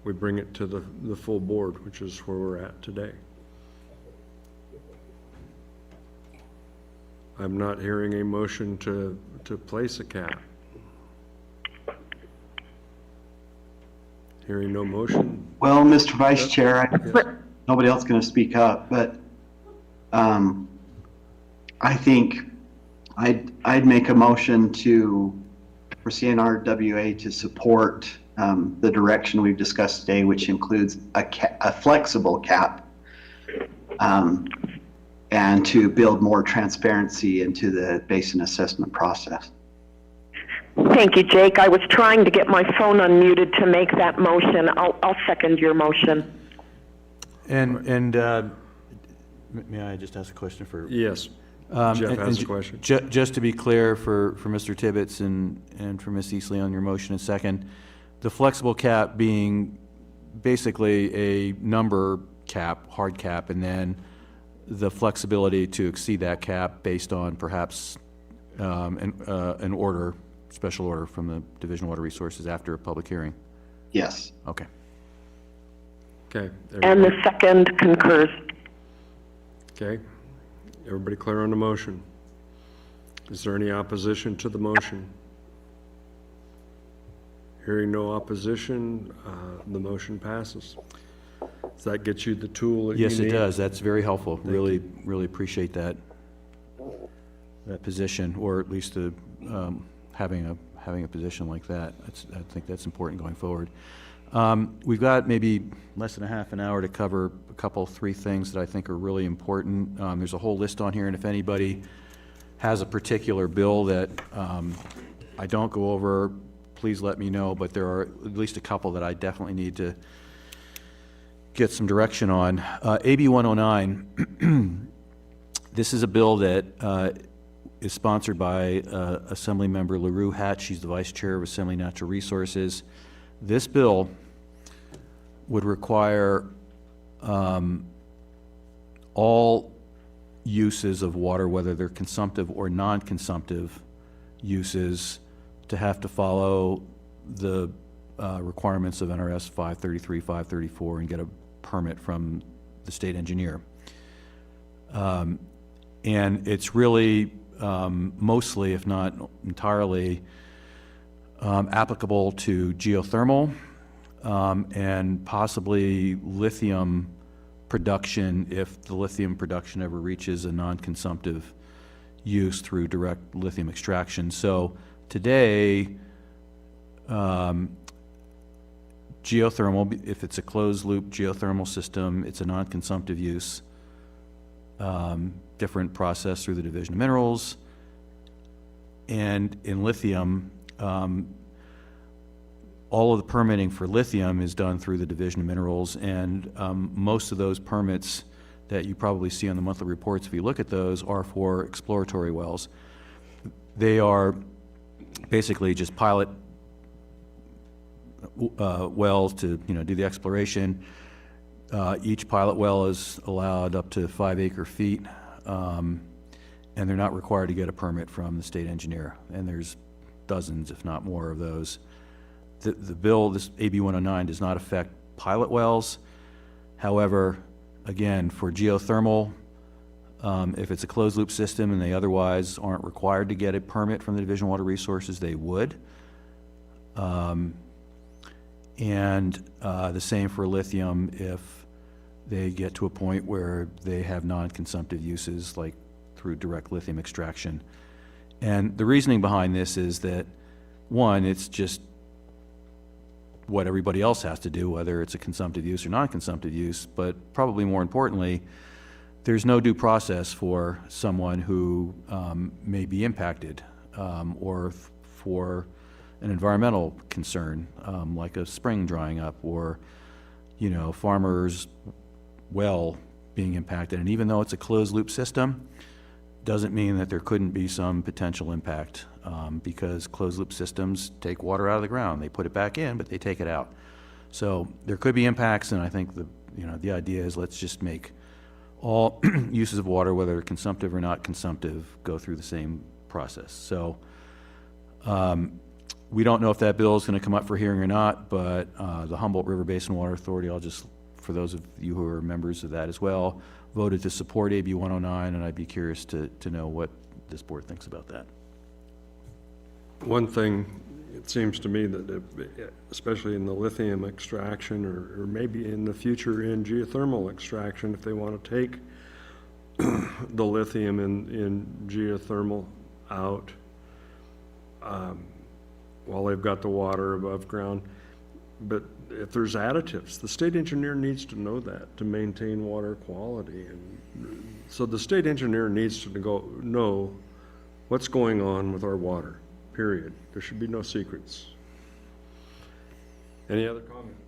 we bring it to the full board, which is where we're at today. I'm not hearing a motion to place a cap. Hearing no motion. Well, Mr. Vice Chair, nobody else is going to speak up, but I think I'd make a motion for CNRWA to support the direction we've discussed today, which includes a flexible cap, and to build more transparency into the basin assessment process. Thank you, Jake. I was trying to get my phone unmuted to make that motion. I'll second your motion. And may I just ask a question for? Yes. Jeff has a question. Just to be clear for Mr. Tibbetts and for Ms. Eastley on your motion and second, the flexible cap being basically a number cap, hard cap, and then the flexibility to exceed that cap based on perhaps an order, special order from the Division of Water Resources after a public hearing? Yes. Okay. Okay. And the second concurs. Okay. Everybody clear on the motion? Is there any opposition to the motion? Hearing no opposition, the motion passes. Does that get you the tool that you need? Yes, it does. That's very helpful. Really appreciate that position, or at least having a position like that. I think that's important going forward. We've got maybe less than a half an hour to cover three things that I think are really important. There's a whole list on here, and if anybody has a particular bill that I don't go over, please let me know, but there are at least a couple that I definitely need to get some direction on. AB 109, this is a bill that is sponsored by Assemblymember LaRue Hatch. She's the Vice Chair of Assembly Natural Resources. This bill would require all uses of water, whether they're consumptive or non-consumptive uses, to have to follow the requirements of NRS 533, 534 and get a permit from the state engineer. And it's really mostly, if not entirely, applicable to geothermal and possibly lithium production if the lithium production ever reaches a non-consumptive use through direct lithium extraction. So today, geothermal, if it's a closed loop geothermal system, it's a non-consumptive use, different process through the Division of Minerals. And in lithium, all of the permitting for lithium is done through the Division of Minerals, and most of those permits that you probably see on the monthly reports, if you look at those, are for exploratory wells. They are basically just pilot wells to do the exploration. Each pilot well is allowed up to 5 acre-feet, and they're not required to get a permit from the state engineer, and there's dozens, if not more, of those. the bill, this AB 109, does not affect pilot wells. However, again, for geothermal, if it's a closed loop system and they otherwise aren't required to get a permit from the Division of Water Resources, they would. And the same for lithium if they get to a point where they have non-consumptive uses, like through direct lithium extraction. And the reasoning behind this is that, one, it's just what everybody else has to do, whether it's a consumptive use or non-consumptive use, but probably more importantly, there's no due process for someone who may be impacted or for an environmental concern, like a spring drying up or, farmers' well being impacted. And even though it's a closed loop system, doesn't mean that there couldn't be some potential impact because closed loop systems take water out of the ground. They put it back in, but they take it out. So there could be impacts, and I think the idea is let's just make all uses of water, whether they're consumptive or not consumptive, go through the same process. So we don't know if that bill is going to come up for hearing or not, but the Humboldt River Basin Water Authority, for those of you who are members of that as well, voted to support AB 109, and I'd be curious to know what this board thinks about that. One thing, it seems to me that especially in the lithium extraction or maybe in the future in geothermal extraction, if they want to take the lithium in geothermal out while they've got the water above ground, but if there's additives, the state engineer needs to know that to maintain water quality. And so the state engineer needs to know what's going on with our water, period. There should be no secrets. Any other comments?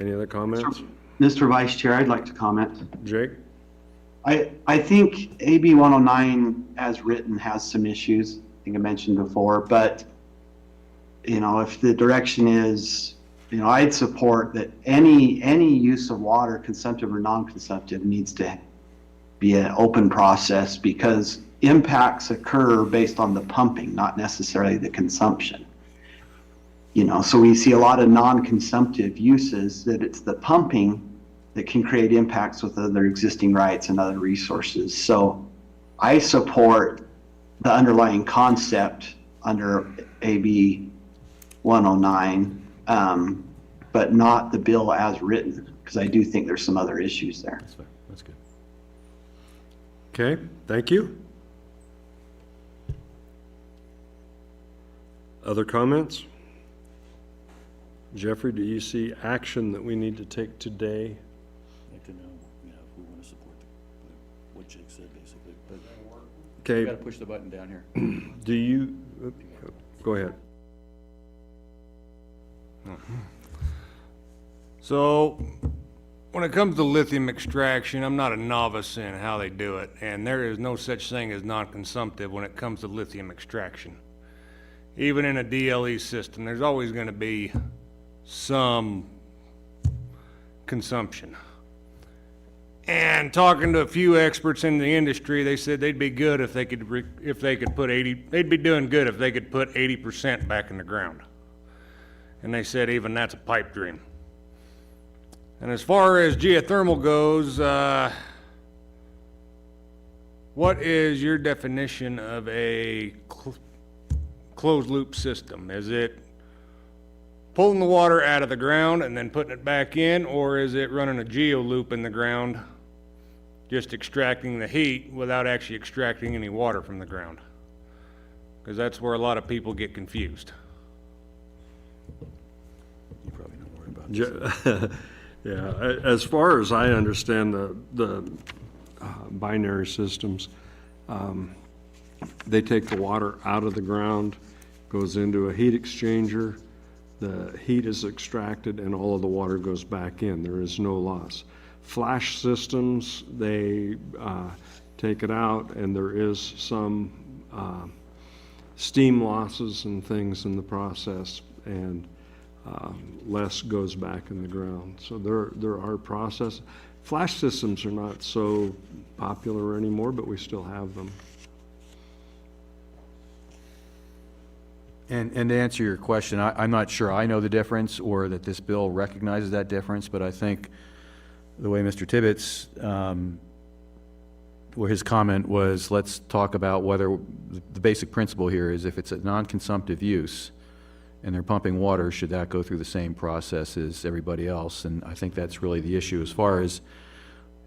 Any other comments? Mr. Vice Chair, I'd like to comment. Jake? I think AB 109 as written has some issues, I think I mentioned before, but if the direction is, I'd support that any use of water, consumptive or non-consumptive, needs to be an open process because impacts occur based on the pumping, not necessarily the consumption. So we see a lot of non-consumptive uses that it's the pumping that can create impacts with other existing rights and other resources. So I support the underlying concept under AB 109, but not the bill as written, because I do think there's some other issues there. That's fair. That's good. Okay, thank you. Other comments? Jeffrey, do you see action that we need to take today? I'd like to know, if we want to support what Jake said, basically. But Okay. we got to push the button down here. Do you, go ahead. So, when it comes to lithium extraction, I'm not a novice in how they do it, and there is no such thing as non-consumptive when it comes to lithium extraction. Even in a DLE system, there's always going to be some consumption. And talking to a few experts in the industry, they said they'd be good if they could put 80%, they'd be doing good if they could put 80% back in the ground. And they said even that's a pipe dream. And as far as geothermal goes, what is your definition of a closed loop system? Is it pulling the water out of the ground and then putting it back in, or is it running a geo loop in the ground, just extracting the heat without actually extracting any water from the ground? Because that's where a lot of people get confused. You probably know more about this. Yeah, as far as I understand the binary systems, they take the water out of the ground, goes into a heat exchanger, the heat is extracted, and all of the water goes back in. There is no loss. Flash systems, they take it out, and there is some steam losses and things in the process, and less goes back in the ground. So there are processes. Flash systems are not so popular anymore, but we still have them. And to answer your question, I'm not sure I know the difference or that this bill recognizes that difference, but I think the way Mr. Tibbetts, where his comment was, let's talk about whether, the basic principle here is if it's a non-consumptive use and they're pumping water, should that go through the same process as everybody else? And I think that's really the issue as far as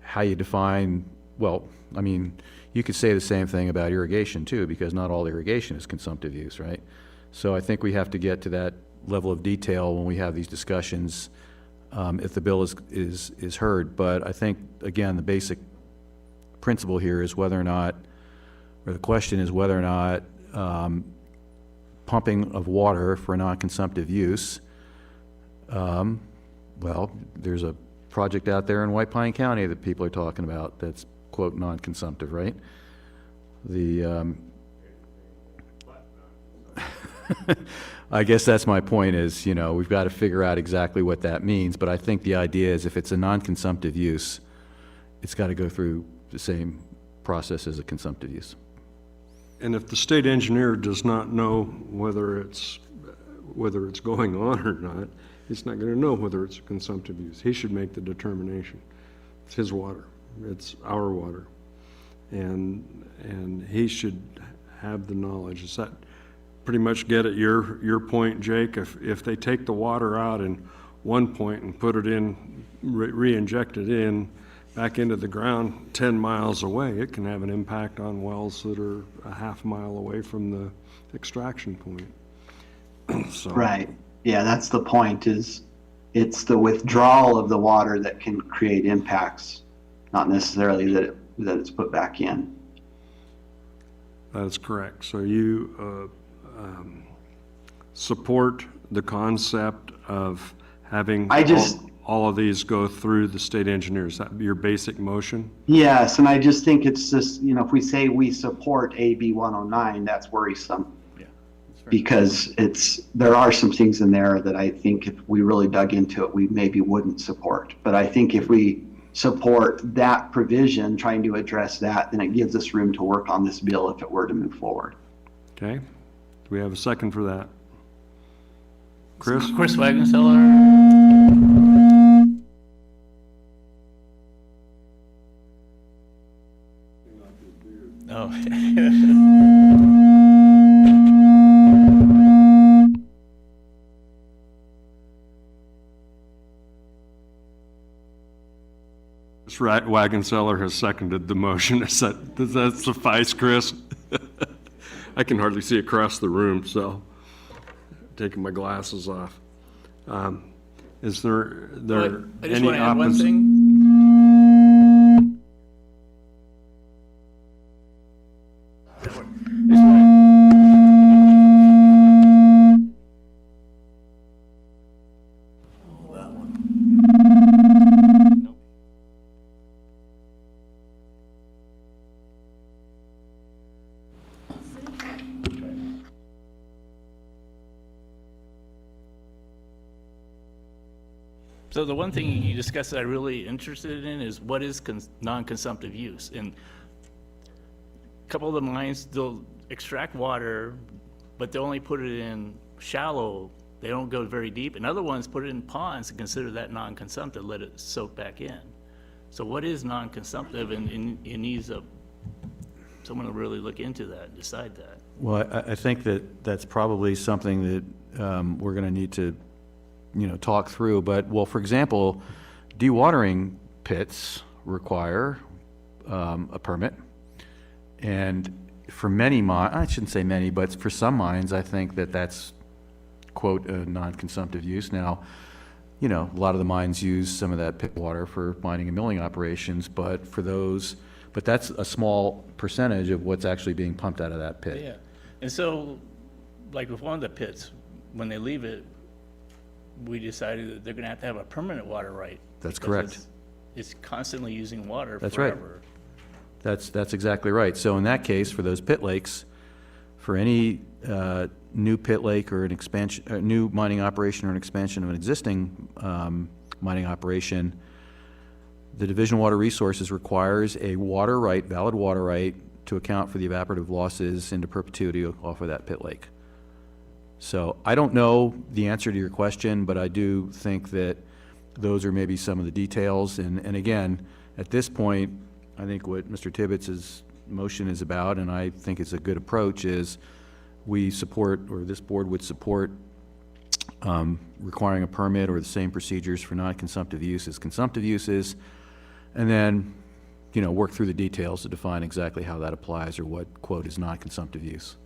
how you define, well, I mean, you could say the same thing about irrigation too, because not all irrigation is consumptive use, right? So I think we have to get to that level of detail when we have these discussions, if the bill is heard. But I think, again, the basic principle here is whether or not, or the question is whether or not pumping of water for non-consumptive use, well, there's a project out there in White Pine County that people are talking about that's, quote, non-consumptive, right? The, I guess that's my point is, you know, we've got to figure out exactly what that means, but I think the idea is if it's a non-consumptive use, it's got to go through the same process as a consumptive use. And if the state engineer does not know whether it's going on or not, he's not going to know whether it's a consumptive use. He should make the determination. It's his water. It's our water. And he should have the knowledge. Does that pretty much get at your point, Jake? If they take the water out in one point and put it in, re-inject it in, back into the ground 10 miles away, it can have an impact on wells that are a half mile away from the extraction point. So. Right. Yeah, that's the point, is it's the withdrawal of the water that can create impacts, not necessarily that it's put back in. That's correct. So you support the concept of having all of these go through the state engineer. Is that your basic motion? Yes, and I just think it's just, you know, if we say we support AB 109, that's worrisome. Yeah, because there are some things in there that I think if we really dug into it, we maybe wouldn't support. But I think if we support that provision, trying to address that, then it gives us room to work on this bill if it were to move forward. Okay. Do we have a second for that? Chris? Chris Wagenseller. Oh. Wagenseller has seconded the motion. Does that suffice, Chris? I can hardly see across the room, so taking my glasses off. Is there I just any want to add one thing. So the one thing you discussed that I'm really interested in is what is non-consumptive use. And a couple of the mines, they'll extract water, but they only put it in shallow. They don't go very deep. And other ones put it in ponds and consider that non-consumptive, let it soak back in. So what is non-consumptive? And it needs someone to really look into that and decide that. Well, I think that's probably something that we're going to need to, you know, talk through. But, well, for example, dewatering pits require a permit. And for many mines, I shouldn't say many, but for some mines, I think that's, quote, a non-consumptive use. Now, you know, a lot of the mines use some of that pit water for mining and milling operations, but that's a small percentage of what's actually being pumped out of that pit. Yeah. And so, like with one of the pits, when they leave it, we decided that they're going to have a permanent water right. That's correct. It's constantly using water That's forever. Right. That's exactly right. So in that case, for those pit lakes, for any new pit lake or an expansion, a new mining operation or an expansion of an existing mining operation, the Division of Water Resources requires a water right, valid water right, to account for the evaporative losses into perpetuity off of that pit lake. So I don't know the answer to your question, but I do think that those are maybe some of the details. And again, at this point, I think what Mr. Tibbetts' motion is about, and I think it's a good approach, is we support, or this board would support, requiring a permit or the same procedures for non-consumptive use as consumptive uses, and then, you know, work through the details to define exactly how that applies or what, quote, is non-consumptive use.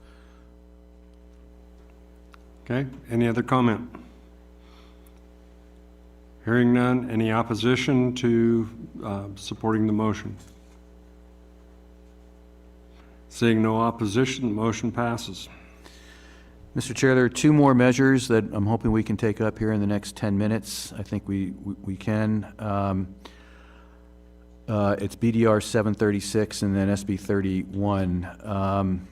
Okay, any other comment? Hearing none, any opposition to supporting the motion? Seeing no opposition, the motion passes. Mr. Chair, there are two more measures that I'm hoping we can take up here in the next 10 minutes. I think we can. It's BDR 736 and then SB 31.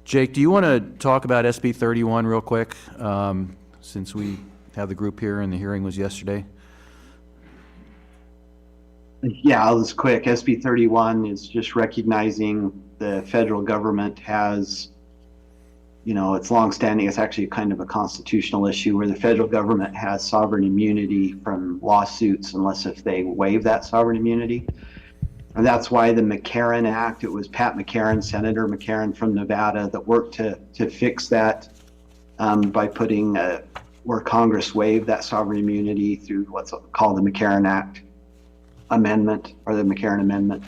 Jake, do you want to talk about SB 31 real quick, since we have the group here and the hearing was yesterday? Yeah, I'll just quick. SB 31 is just recognizing the federal government has, you know, it's longstanding. It's actually kind of a constitutional issue where the federal government has sovereign immunity from lawsuits unless if they waive that sovereign immunity. And that's why the McCarran Act, it was Pat McCarran, Senator McCarran from Nevada, that worked to fix that by putting where Congress waived that sovereign immunity through what's called the McCarran Act amendment, or the McCarran Amendment.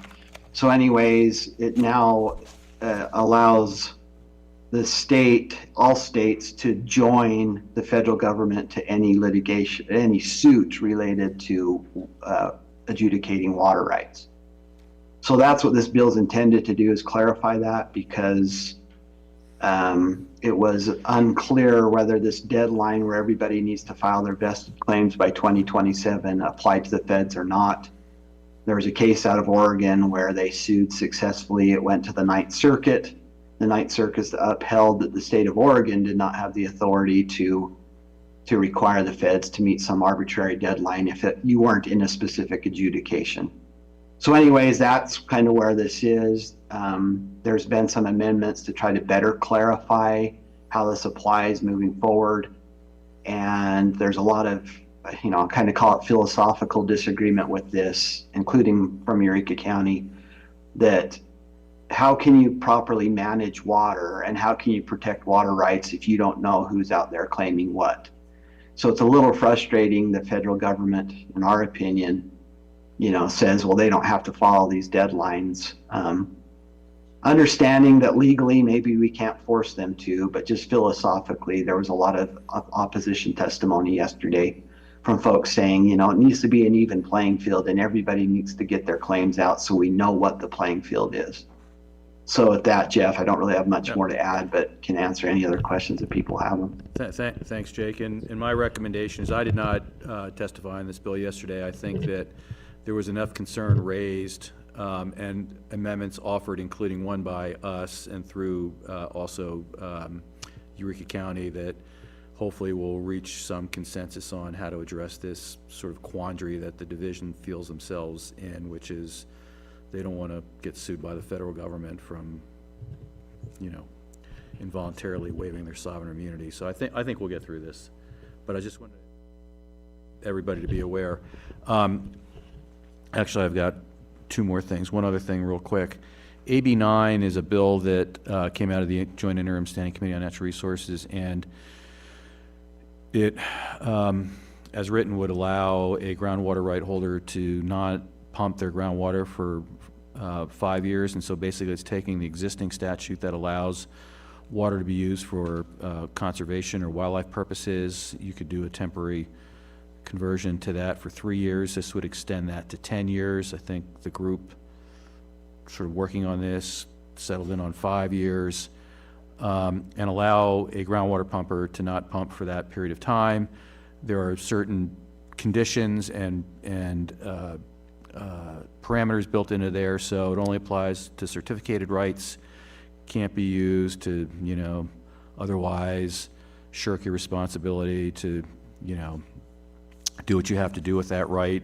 So anyways, it now allows the state, all states, to join the federal government to any litigation, any suit related to adjudicating water rights. So that's what this bill is intended to do, is clarify that, because it was unclear whether this deadline where everybody needs to file their vested claims by 2027 applied to the feds or not. There was a case out of Oregon where they sued successfully. It went to the Ninth Circuit. The Ninth Circuit upheld that the state of Oregon did not have the authority to require the feds to meet some arbitrary deadline if you weren't in a specific adjudication. So anyways, that's kind of where this is. There's been some amendments to try to better clarify how this applies moving forward. And there's a lot of, you know, I kind of call it philosophical disagreement with this, including from Eureka County, that how can you properly manage water and how can you protect water rights if you don't know who's out there claiming what? So it's a little frustrating. The federal government, in our opinion, you know, says, well, they don't have to follow these deadlines. Understanding that legally maybe we can't force them to, but just philosophically, there was a lot of opposition testimony yesterday from folks saying, you know, it needs to be an even playing field and everybody needs to get their claims out so we know what the playing field is. So with that, Jeff, I don't really have much more to add, but can answer any other questions if people have them. Thanks, Jake. And my recommendation is, I did not testify on this bill yesterday. I think that there was enough concern raised and amendments offered, including one by us and through also Eureka County, that hopefully we'll reach some consensus on how to address this sort of quandary that the division feels themselves in, which is they don't want to get sued by the federal government from, you know, involuntarily waiving their sovereign immunity. So I think we'll get through this, but I just wanted everybody to be aware. Actually, I've got two more things. One other thing real quick. AB 9 is a bill that came out of the Joint Interim Standing Committee on Natural Resources, and it, as written, would allow a groundwater right holder to not pump their groundwater for 5 years. And so basically it's taking the existing statute that allows water to be used for conservation or wildlife purposes. You could do a temporary conversion to that for 3 years. This would extend that to 10 years. I think the group sort of working on this settled in on 5 years, and allow a groundwater pumper to not pump for that period of time. There are certain conditions and parameters built into there, so it only applies to certificated rights, can't be used to, you know, otherwise shirk your responsibility to, you know, do what you have to do with that right.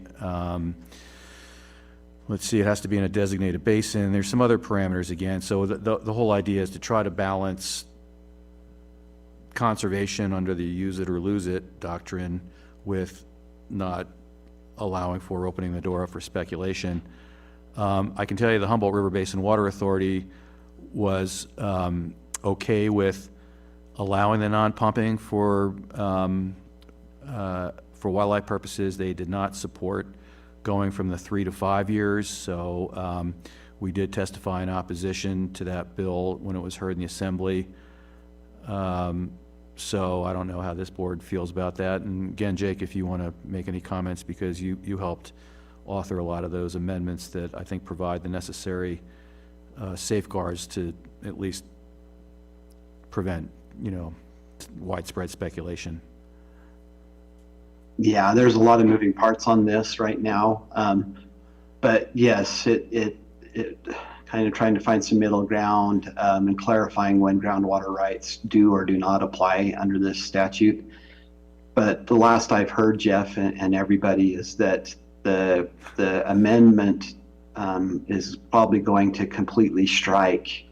Let's see, it has to be in a designated basin. There's some other parameters again. So the whole idea is to try to balance conservation under the use it or lose it doctrine with not allowing for opening the door for speculation. I can tell you the Humboldt River Basin Water Authority was okay with allowing the non-pumping for wildlife purposes. They did not support going from the 3 to 5 years, so we did testify in opposition to that bill when it was heard in the Assembly. So I don't know how this board feels about that. And again, Jake, if you want to make any comments, because you helped author a lot of those amendments that I think provide the necessary safeguards to at least prevent, widespread speculation. Yeah, there's a lot of moving parts on this right now. But yes, it kind of trying to find some middle ground and clarifying when groundwater rights do or do not apply under this statute. But the last I've heard, Jeff, and everybody, is that the amendment is probably going to completely strike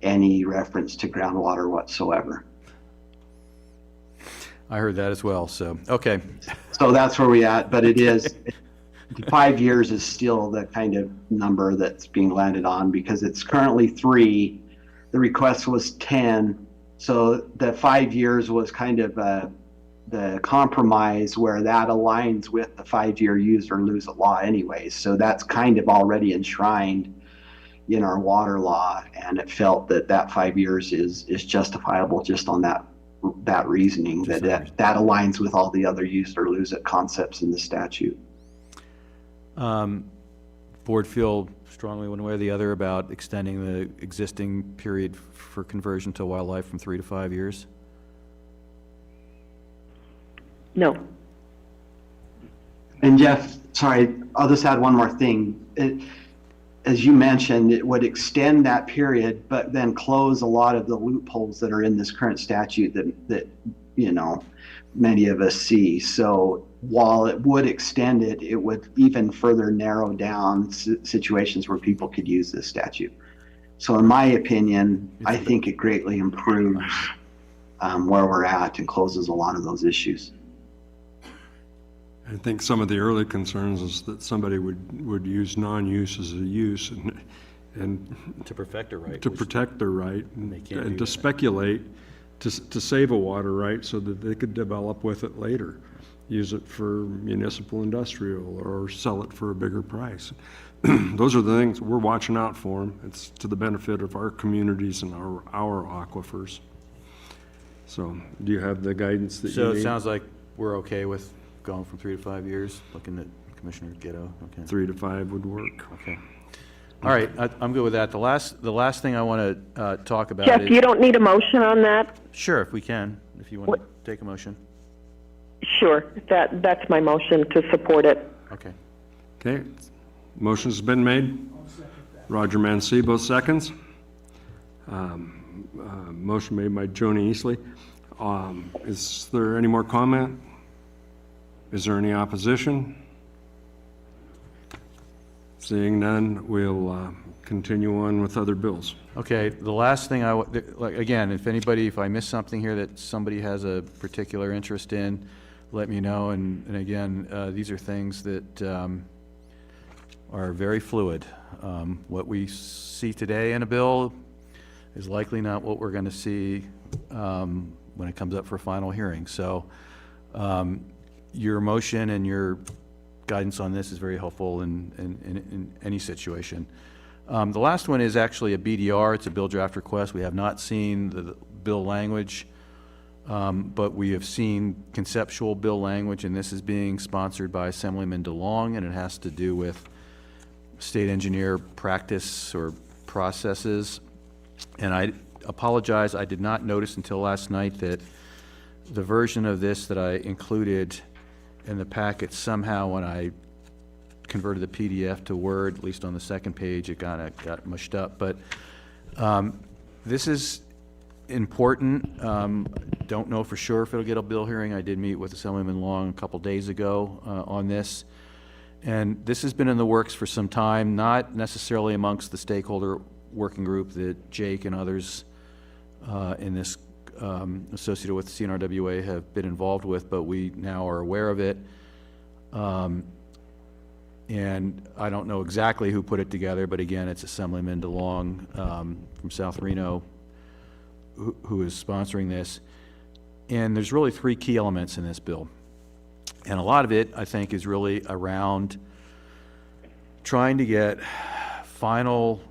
any reference to groundwater whatsoever. I heard that as well, so, okay. So that's where we at, but it is, 5 years is still the kind of number that's being landed on, because it's currently 3. The request was 10. So the 5 years was kind of the compromise where that aligns with the 5-year use or lose it law anyways. So that's kind of already enshrined in our water law, and it felt that 5 years is justifiable just on that reasoning, that aligns with all the other use or lose it concepts in the statute. Board feel strongly one way or the other about extending the existing period for conversion to wildlife from 3 to 5 years? No. And Jeff, sorry, I'll just add one more thing. As you mentioned, it would extend that period, but then close a lot of the loopholes that are in this current statute that many of us see. So while it would extend it, it would even further narrow down situations where people could use this statute. So in my opinion, I think it greatly improves where we're at and closes a lot of those issues. I think some of the early concerns is that somebody would use non-use as a use and to perfect a right. To protect their right and to speculate to save a water right so that they could develop with it later, use it for municipal industrial or sell it for a bigger price. Those are the things we're watching out for them. It's to the benefit of our communities and our aquifers. So do you have the guidance that you need? So it sounds like we're okay with going from 3 to 5 years, looking at Commissioner Ghetto. Okay. 3 to 5 would work. Okay. All right, I'm good with that. The last thing I want to talk about Jeff, is... you don't need a motion on that? Sure, if we can, if you want to take a motion. Sure, that's my motion to support it. Okay. Okay, motion's been made. Roger Mancebo seconds. Motion made by Joni Easley. Is there any more comment? Is there any opposition? Seeing none, we'll continue on with other bills. Okay, the last thing again, if I miss something here that somebody has a particular interest in, let me know. And again, these are things that are very fluid. What we see today in a bill is likely not what we're going to see when it comes up for final hearing. So your motion and your guidance on this is very helpful in any situation. The last one is actually a BDR. It's a bill draft request. We have not seen the bill language, but we have seen conceptual bill language, and this is being sponsored by Assemblyman DeLong, and it has to do with state engineer practice or processes. And I apologize, I did not notice until last night that the version of this that I included in the packet, somehow when I converted the PDF to Word, at least on the second page, it kind of got mushed up. But this is important. Don't know for sure if it'll get a bill hearing. I did meet with Assemblyman Long a couple days ago on this. And this has been in the works for some time, not necessarily amongst the stakeholder working group that Jake and others in this associated with CNRWA have been involved with, but we now are aware of it. And I don't know exactly who put it together, but again, it's Assemblyman DeLong from South Reno who is sponsoring this. And there's really three key elements in this bill. And a lot of it, I think, is really around trying to get final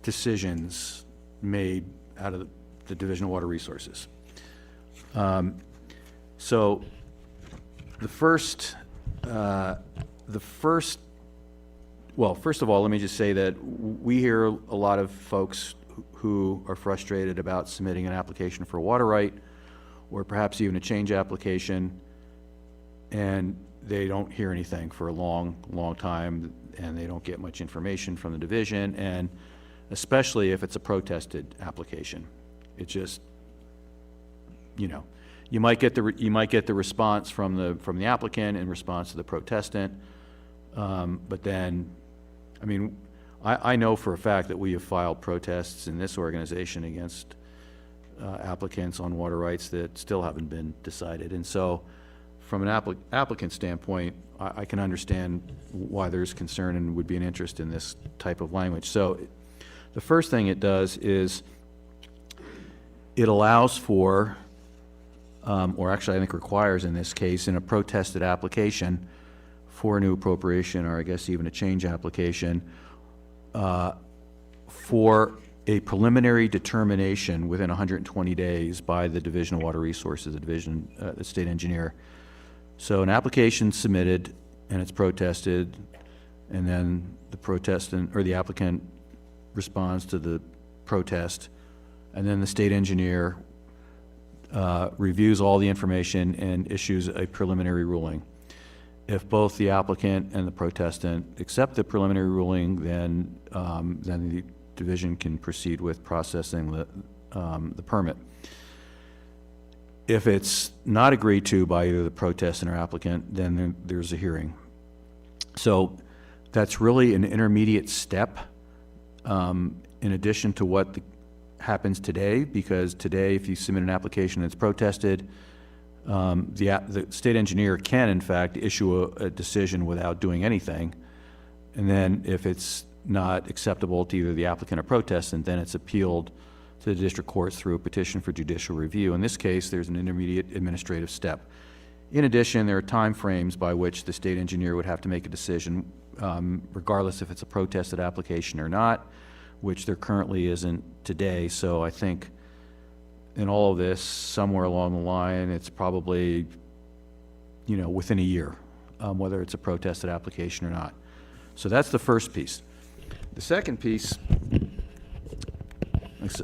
decisions made out of the Division of Water Resources. So the first, well, first of all, let me just say that we hear a lot of folks who are frustrated about submitting an application for a water right, or perhaps even a change application, and they don't hear anything for a long time, and they don't get much information from the division, and especially if it's a protested application. It just, you know, you might get the response from the applicant in response to the protestant, but then, I mean, I know for a fact that we have filed protests in this organization against applicants on water rights that still haven't been decided. And so from an applicant standpoint, I can understand why there's concern and would be an interest in this type of language. So the first thing it does is it allows for, or actually I think requires in this case, in a protested application for a new appropriation, or I guess even a change application, for a preliminary determination within 120 days by the Division of Water Resources, the state engineer. So an application submitted and it's protested, and then the protestant or the applicant responds to the protest, and then the state engineer reviews all the information and issues a preliminary ruling. If both the applicant and the protestant accept the preliminary ruling, then the division can proceed with processing the permit. If it's not agreed to by either the protestant or applicant, then there's a hearing. So that's really an intermediate step in addition to what happens today, because today if you submit an application that's protested, the state engineer can in fact issue a decision without doing anything, and then if it's not acceptable to either the applicant or protestant, then it's appealed to the district courts through a petition for judicial review. In this case, there's an intermediate administrative step. In addition, there are time frames by which the state engineer would have to make a decision, regardless if it's a protested application or not, which there currently isn't today. So I think in all of this, somewhere along the line, it's probably, you know, within a year, whether it's a protested application or not. So that's the first piece. The second piece,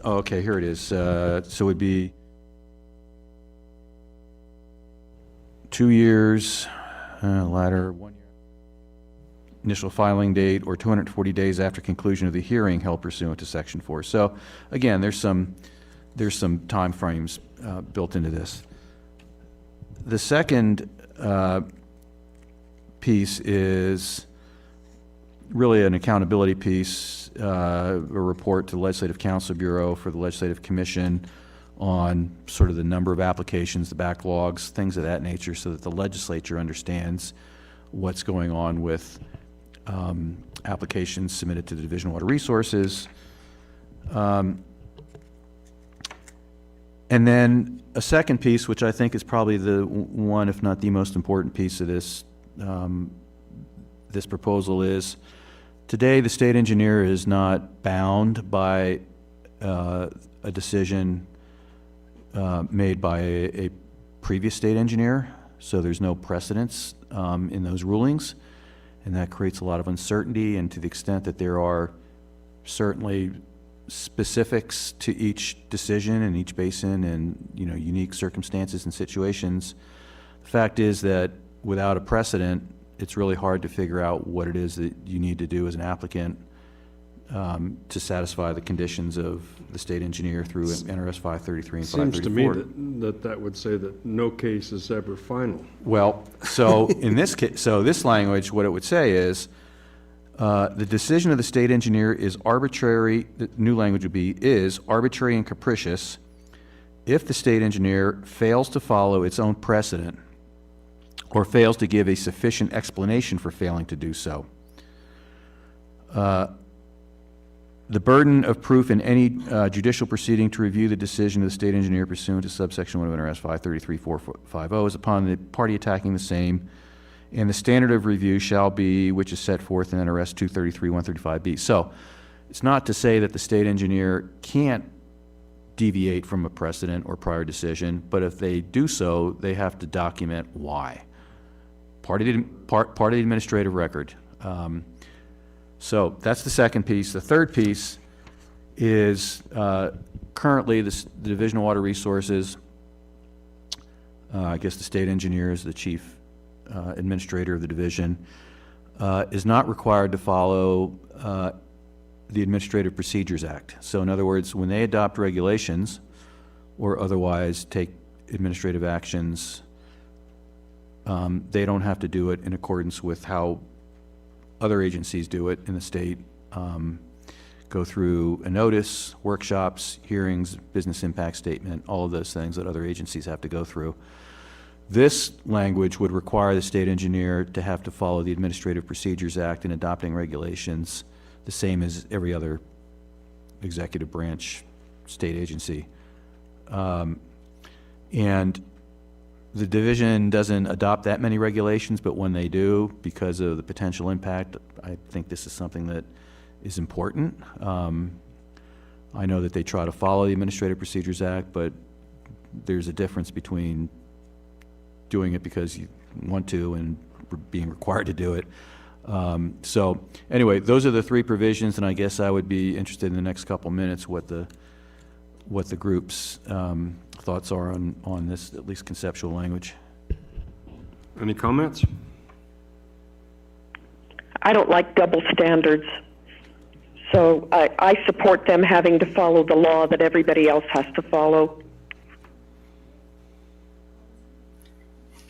okay, here it is. So it would be 2 years, latter 1 year, initial filing date, or 240 days after conclusion of the hearing held pursuant to Section 4. So again, there's some time frames built into this. The second piece is really an accountability piece, a report to the Legislative Council Bureau for the Legislative Commission on sort of the number of applications, the backlogs, things of that nature, so that the legislature understands what's going on with applications submitted to the Division of Water Resources. And then a second piece, which I think is probably the one, if not the most important piece of this, this proposal, is today the state engineer is not bound by a decision made by a previous state engineer, so there's no precedence in those rulings, and that creates a lot of uncertainty. And to the extent that there are certainly specifics to each decision and each basin and, you know, unique circumstances and situations, the fact is that without a precedent, it's really hard to figure out what it is that you need to do as an applicant to satisfy the conditions of the state engineer through NRS 533 and 534. Seems to me that would say that no case is ever final. Well, so in this case, so this language, what it would say is, the decision of the state engineer is arbitrary, the new language would be, is arbitrary and capricious if the state engineer fails to follow its own precedent or fails to give a sufficient explanation for failing to do so. The burden of proof in any judicial proceeding to review the decision of the state engineer pursuant to subsection 1 of NRS 533-450 is upon the party attacking the same, and the standard of review shall be which is set forth in NRS 233-135B. So it's not to say that the state engineer can't deviate from a precedent or prior decision, but if they do so, they have to document why. Part of the administrative record. So that's the second piece. The third piece is currently the Division of Water Resources, I guess the state engineer is the chief administrator of the division, is not required to follow the Administrative Procedures Act. So in other words, when they adopt regulations or otherwise take administrative actions, they don't have to do it in accordance with how other agencies do it in the state, go through a notice, workshops, hearings, business impact statement, all of those things that other agencies have to go through. This language would require the state engineer to have to follow the Administrative Procedures Act in adopting regulations, the same as every other executive branch state agency. And the division doesn't adopt that many regulations, but when they do, because of the potential impact, I think this is something that is important. I know that they try to follow the Administrative Procedures Act, but there's a difference between doing it because you want to and being required to do it. So anyway, those are the three provisions, and I guess I would be interested in the next couple minutes what the group's thoughts are on this, at least conceptual language. Any comments? I don't like double standards. So I support them having to follow the law that everybody else has to follow.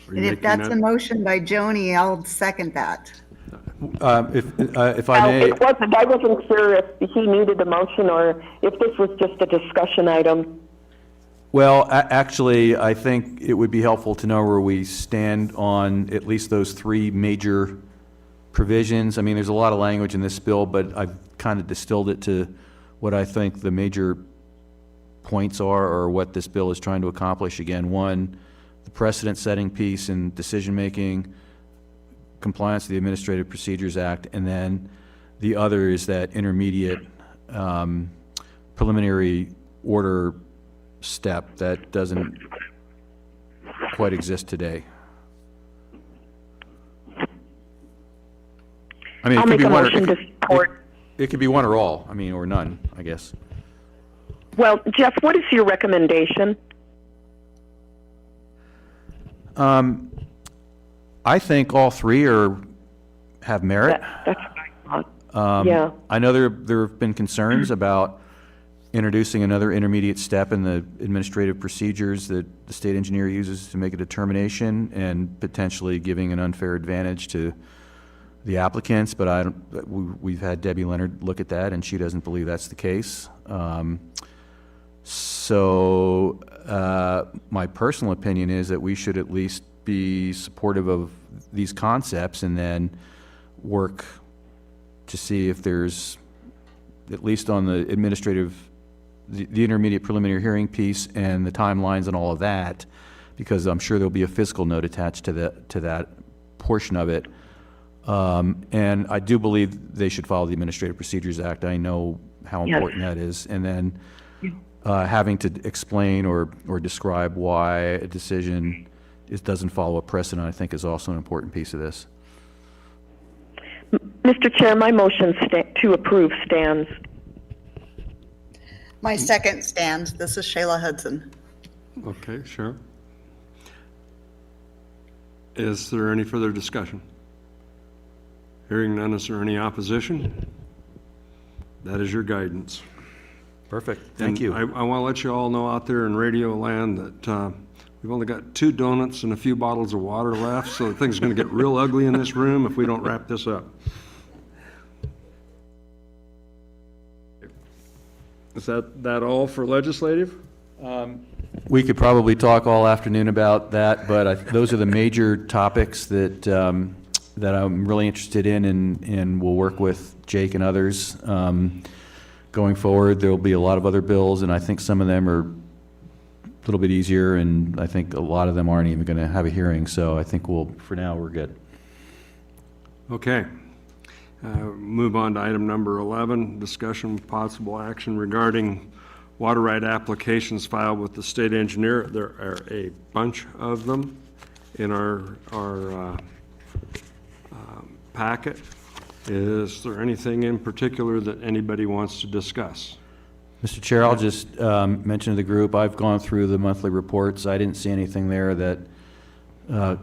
And if that's a motion by Joni, I'll second that. If I may, I wasn't sure if he needed a motion or if this was just a discussion item. well, actually, I think it would be helpful to know where we stand on at least those three major provisions. I mean, there's a lot of language in this bill, but I've kind of distilled it to what I think the major points are, or what this bill is trying to accomplish. Again, one, the precedent-setting piece in decision-making, compliance with the Administrative Procedures Act, and then the other is that intermediate preliminary order step that doesn't quite exist today. I mean, I'll make a motion to support. It could be one or all, I mean, or none, I guess. Well, Jeff, what is your recommendation? I think all three have merit. That's what I thought. Yeah. I know there have been concerns about introducing another intermediate step in the administrative procedures that the state engineer uses to make a determination and potentially giving an unfair advantage to the applicants, but we've had Debbie Leonard look at that, and she doesn't believe that's the case. So my personal opinion is that we should at least be supportive of these concepts and then work to see if there's, at least on the administrative, the intermediate preliminary hearing piece and the timelines and all of that, because I'm sure there'll be a fiscal note attached to that portion of it. And I do believe they should follow the Administrative Procedures Act. I know how important that is. And then having to explain or describe why a decision doesn't follow a precedent, I think, is also an important piece of this. Mr. Chair, my motion to approve stands. My second stands. This is Shayla Hudson. Okay, sure. Is there any further discussion? Hearing none, is there any opposition? That is your guidance. Perfect. Thank you. I want to let you all know out there in radio land that we've only got 2 donuts and a few bottles of water left, so things are going to get real ugly in this room if we don't wrap this up. Is that all for legislative? We could probably talk all afternoon about that, but those are the major topics that, that I'm really interested in, and we'll work with Jake and others. Going forward, there'll be a lot of other bills, and I think some of them are a little bit easier, and I think a lot of them aren't even going to have a hearing, so I think for now, we're good. Okay. Move on to item number 11, discussion with possible action regarding water right applications filed with the state engineer. There are a bunch of them in our packet. Is there anything in particular that anybody wants to discuss? Mr. Chair, I'll just mention to the group, I've gone through the monthly reports. I didn't see anything there that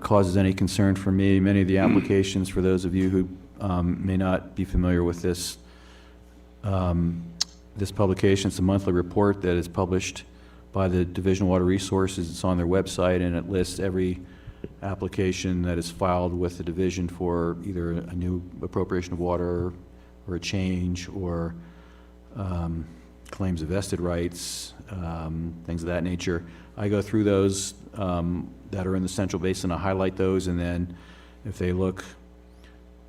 causes any concern for me. Many of the applications, for those of you who may not be familiar with this, this publication, it's a monthly report that is published by the Division of Water Resources. It's on their website, and it lists every application that is filed with the division for either a new appropriation of water or a change or claims of vested rights, things of that nature. I go through those that are in the Central Basin. I highlight those, and then if they look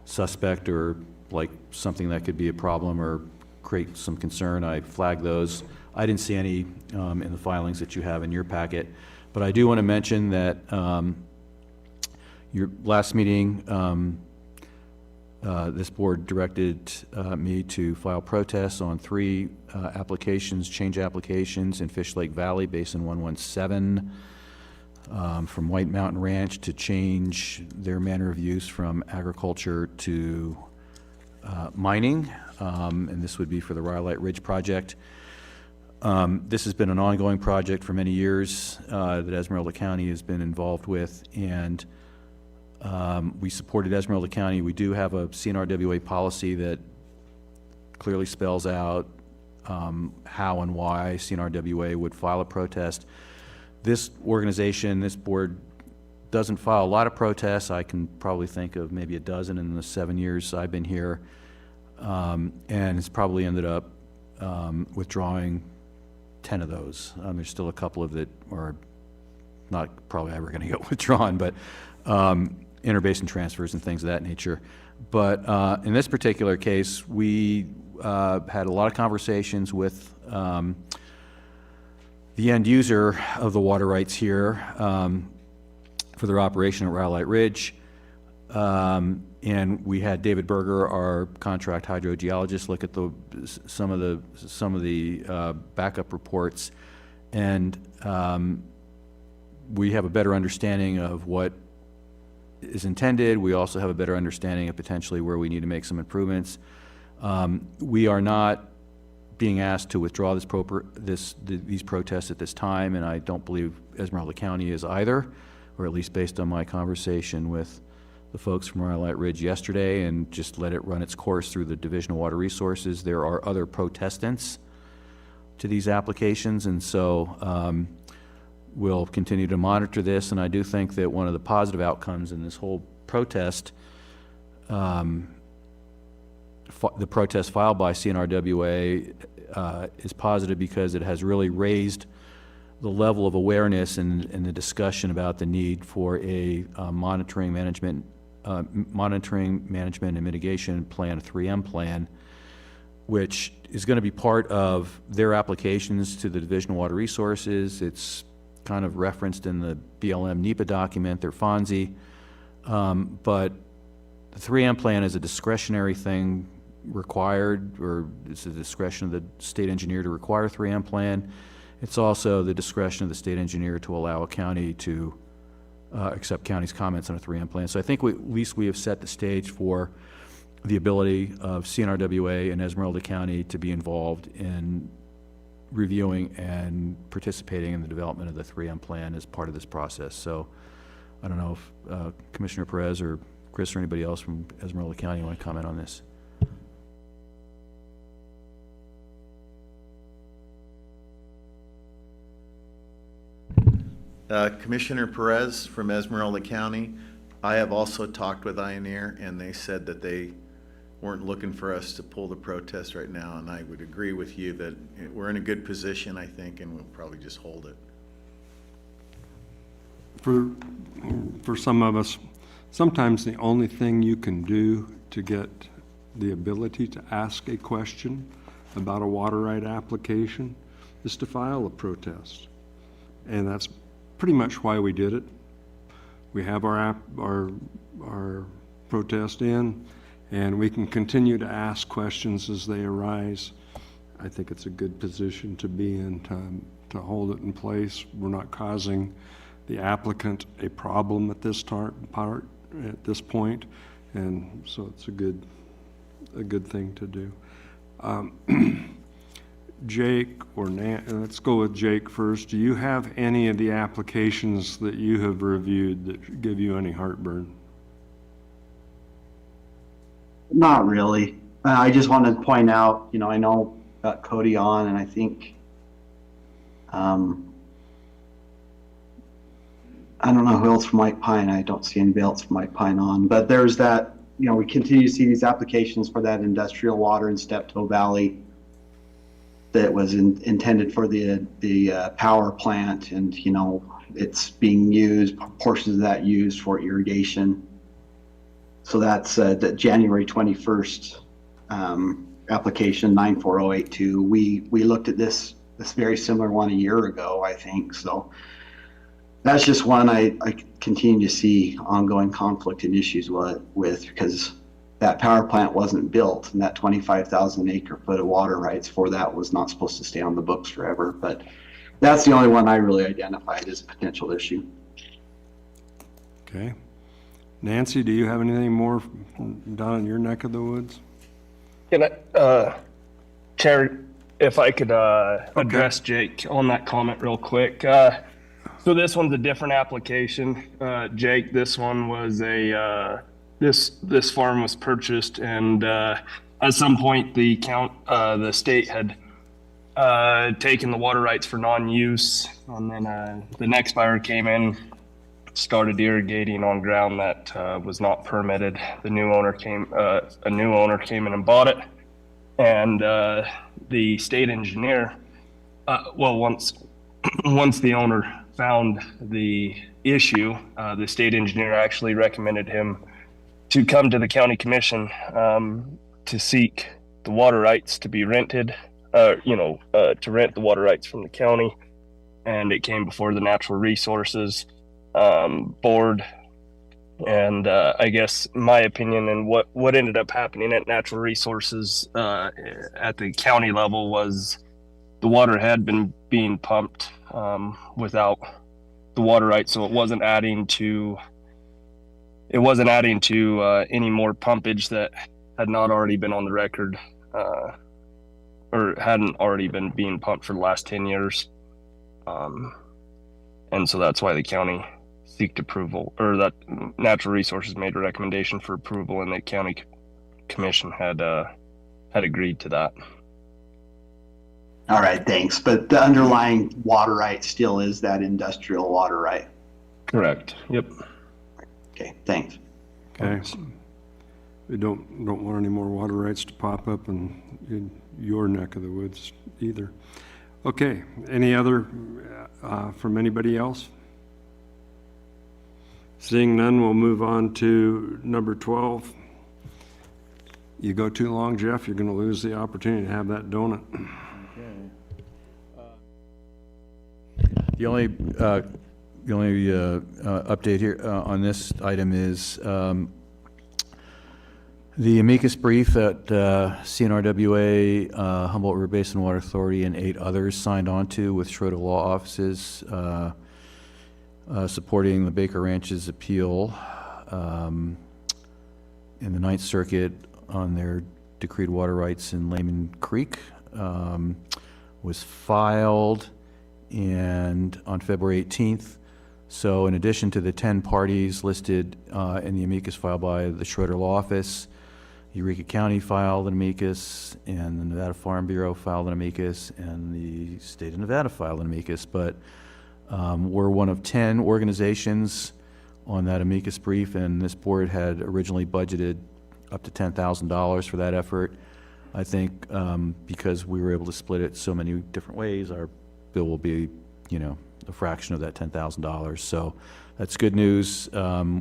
suspect or like something that could be a problem or create some concern, I flag those. I didn't see any in the filings that you have in your packet, but I do want to mention that your last meeting, this board directed me to file protests on 3 applications, change applications in Fish Lake Valley, Basin 117, from White Mountain Ranch to change their manner of use from agriculture to mining, and this would be for the Rhyolite Ridge project. This has been an ongoing project for many years that Esmeralda County has been involved with, and we supported Esmeralda County. We do have a CNRWA policy that clearly spells out how and why CNRWA would file a protest. This organization, this board, doesn't file a lot of protests. I can probably think of maybe a dozen in the 7 years I've been here, and it's probably ended up withdrawing 10 of those. There's still a couple of that are not probably ever going to get withdrawn, but interbasin transfers and things of that nature. But in this particular case, we had a lot of conversations with the end user of the water rights here for their operation at Rhyolite Ridge. And we had David Berger, our contract hydrogeologist, look at some of the backup reports, and we have a better understanding of what is intended. We also have a better understanding of potentially where we need to make some improvements. We are not being asked to withdraw these protests at this time, and I don't believe Esmeralda County is either, or at least based on my conversation with the folks from Rhyolite Ridge yesterday, and just let it run its course through the Division of Water Resources. There are other protestants to these applications, and so we'll continue to monitor this. And I do think that one of the positive outcomes in this whole protest, the protest filed by CNRWA is positive because it has really raised the level of awareness and the discussion about the need for a monitoring, management, and mitigation plan, a 3M plan, which is going to be part of their applications to the Division of Water Resources. It's kind of referenced in the BLM NEPA document, their FONSI, but the 3M plan is a discretionary thing required, or it's the discretion of the state engineer to require a 3M plan. It's also the discretion of the state engineer to allow a county to accept county's comments on a 3M plan. So I think at least we have set the stage for the ability of CNRWA and Esmeralda County to be involved in reviewing and participating in the development of the 3M plan as part of this process. So I don't know if Commissioner Perez or Chris or anybody else from Esmeralda County want to comment on this. Commissioner Perez from Esmeralda County. I have also talked with Ioneer, and they said that they weren't looking for us to pull the protest right now, and I would agree with you that we're in a good position, I think, and we'll probably just hold it. for some of us, sometimes the only thing you can do to get the ability to ask a question about a water right application is to file a protest. And that's pretty much why we did it. We have our protest in, and we can continue to ask questions as they arise. I think it's a good position to be in, to hold it in place. We're not causing the applicant a problem at this at this point, and so it's a good thing to do. Jake or let's go with Jake first. Do you have any of the applications that you have reviewed that give you any heartburn? Not really. I just wanted to point out, you know, I know got Cody on, and I think, I don't know who else from White Pine. I don't see anybody else from White Pine on, but there's that, you know, we continue to see these applications for that industrial water in Steptoe Valley that was intended for the power plant, and, you know, it's being used, portions of that used for irrigation. So that's the January 21st application 94082. We looked at this very similar one a year ago, I think. So that's just one I continue to see ongoing conflict and issues with, because that power plant wasn't built, and that 25,000 acre foot of water rights for that was not supposed to stay on the books forever. But that's the only one I really identified as a potential issue. Okay. Nancy, do you have anything more down in your neck of the woods? Can I, Chair, if I could address Jake on that comment real quick. So this one's a different application. Jake, this one was this farm was purchased, and at some point the state had taken the water rights for non-use, and then the next buyer came in, started irrigating on ground that was not permitted. The new owner came, a new owner came in and bought it, and the state engineer, once the owner found the issue, the state engineer actually recommended him to come to the county commission to seek the water rights to be rented, to rent the water rights from the county, and it came before the Natural Resources board. And I guess my opinion and what ended up happening at Natural Resources at the county level was the water had been being pumped without the water rights, so it wasn't adding to any more pumpage that had not already been on the record or hadn't already been being pumped for the last 10 years. And so that's why the county seeked approval, or that Natural Resources made a recommendation for approval, and the county commission had agreed to that. All right, thanks. But the underlying water right still is that industrial water right. Correct. Yep. Okay, thanks. Okay. We don't want any more water rights to pop up in your neck of the woods either. Okay, any other from anybody else? Seeing none, we'll move on to number 12. You go too long, Jeff, you're going to lose the opportunity to have that donut. The only update here on this item is the amicus brief that CNRWA, Humboldt River Basin Water Authority, and 8 others signed on to with Schroeder Law Offices supporting the Baker Ranch's appeal in the Ninth Circuit on their decreed water rights in Layman Creek was filed and on February 18th. So in addition to the 10 parties listed in the amicus filed by the Schroeder Law Office, Eureka County filed an amicus, and the Nevada Farm Bureau filed an amicus, and the state of Nevada filed an amicus. But we're one of 10 organizations on that amicus brief, and this board had originally budgeted up to $10,000 for that effort. I think because we were able to split it so many different ways, our bill will be, a fraction of that $10,000. So that's good news.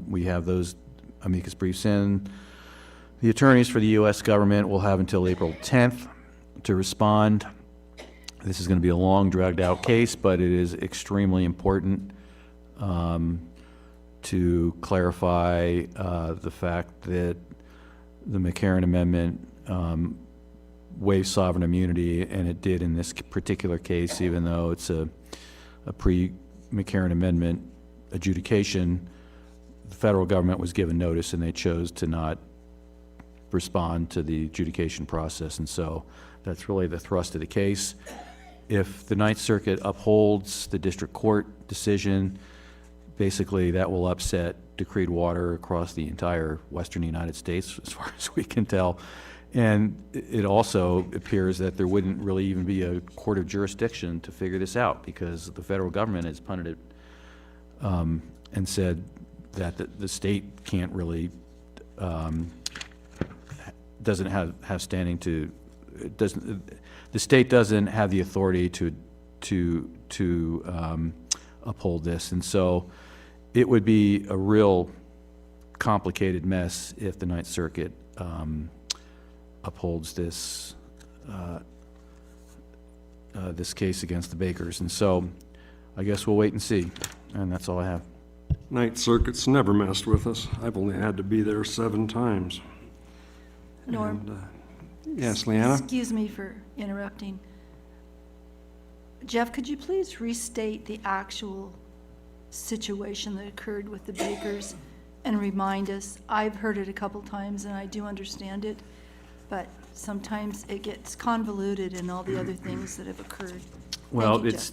We have those amicus briefs in. The attorneys for the U.S. government will have until April 10th to respond. This is going to be a long, dragged-out case, but it is extremely important to clarify the fact that the McCarran Amendment waives sovereign immunity, and it did in this particular case, even though it's a pre-McCarran Amendment adjudication. The federal government was given notice, and they chose to not respond to the adjudication process, and so that's really the thrust of the case. If the Ninth Circuit upholds the district court decision, basically that will upset decreed water across the entire western United States, as far as we can tell. And it also appears that there wouldn't really even be a court of jurisdiction to figure this out, because the federal government has punted it and said that the state can't really, doesn't have standing to, the state doesn't have the authority to uphold this. And so it would be a real complicated mess if the Ninth Circuit upholds this this case against the Bakers. And so I guess we'll wait and see, and that's all I have. Ninth Circuit's never messed with us. I've only had to be there 7 times. Norm. And, yes, Leanna? Excuse me for interrupting. Jeff, could you please restate the actual situation that occurred with the Bakers and remind us? I've heard it a couple times and I do understand it, but sometimes it gets convoluted in all the other things that have occurred. Well, Thank you, it's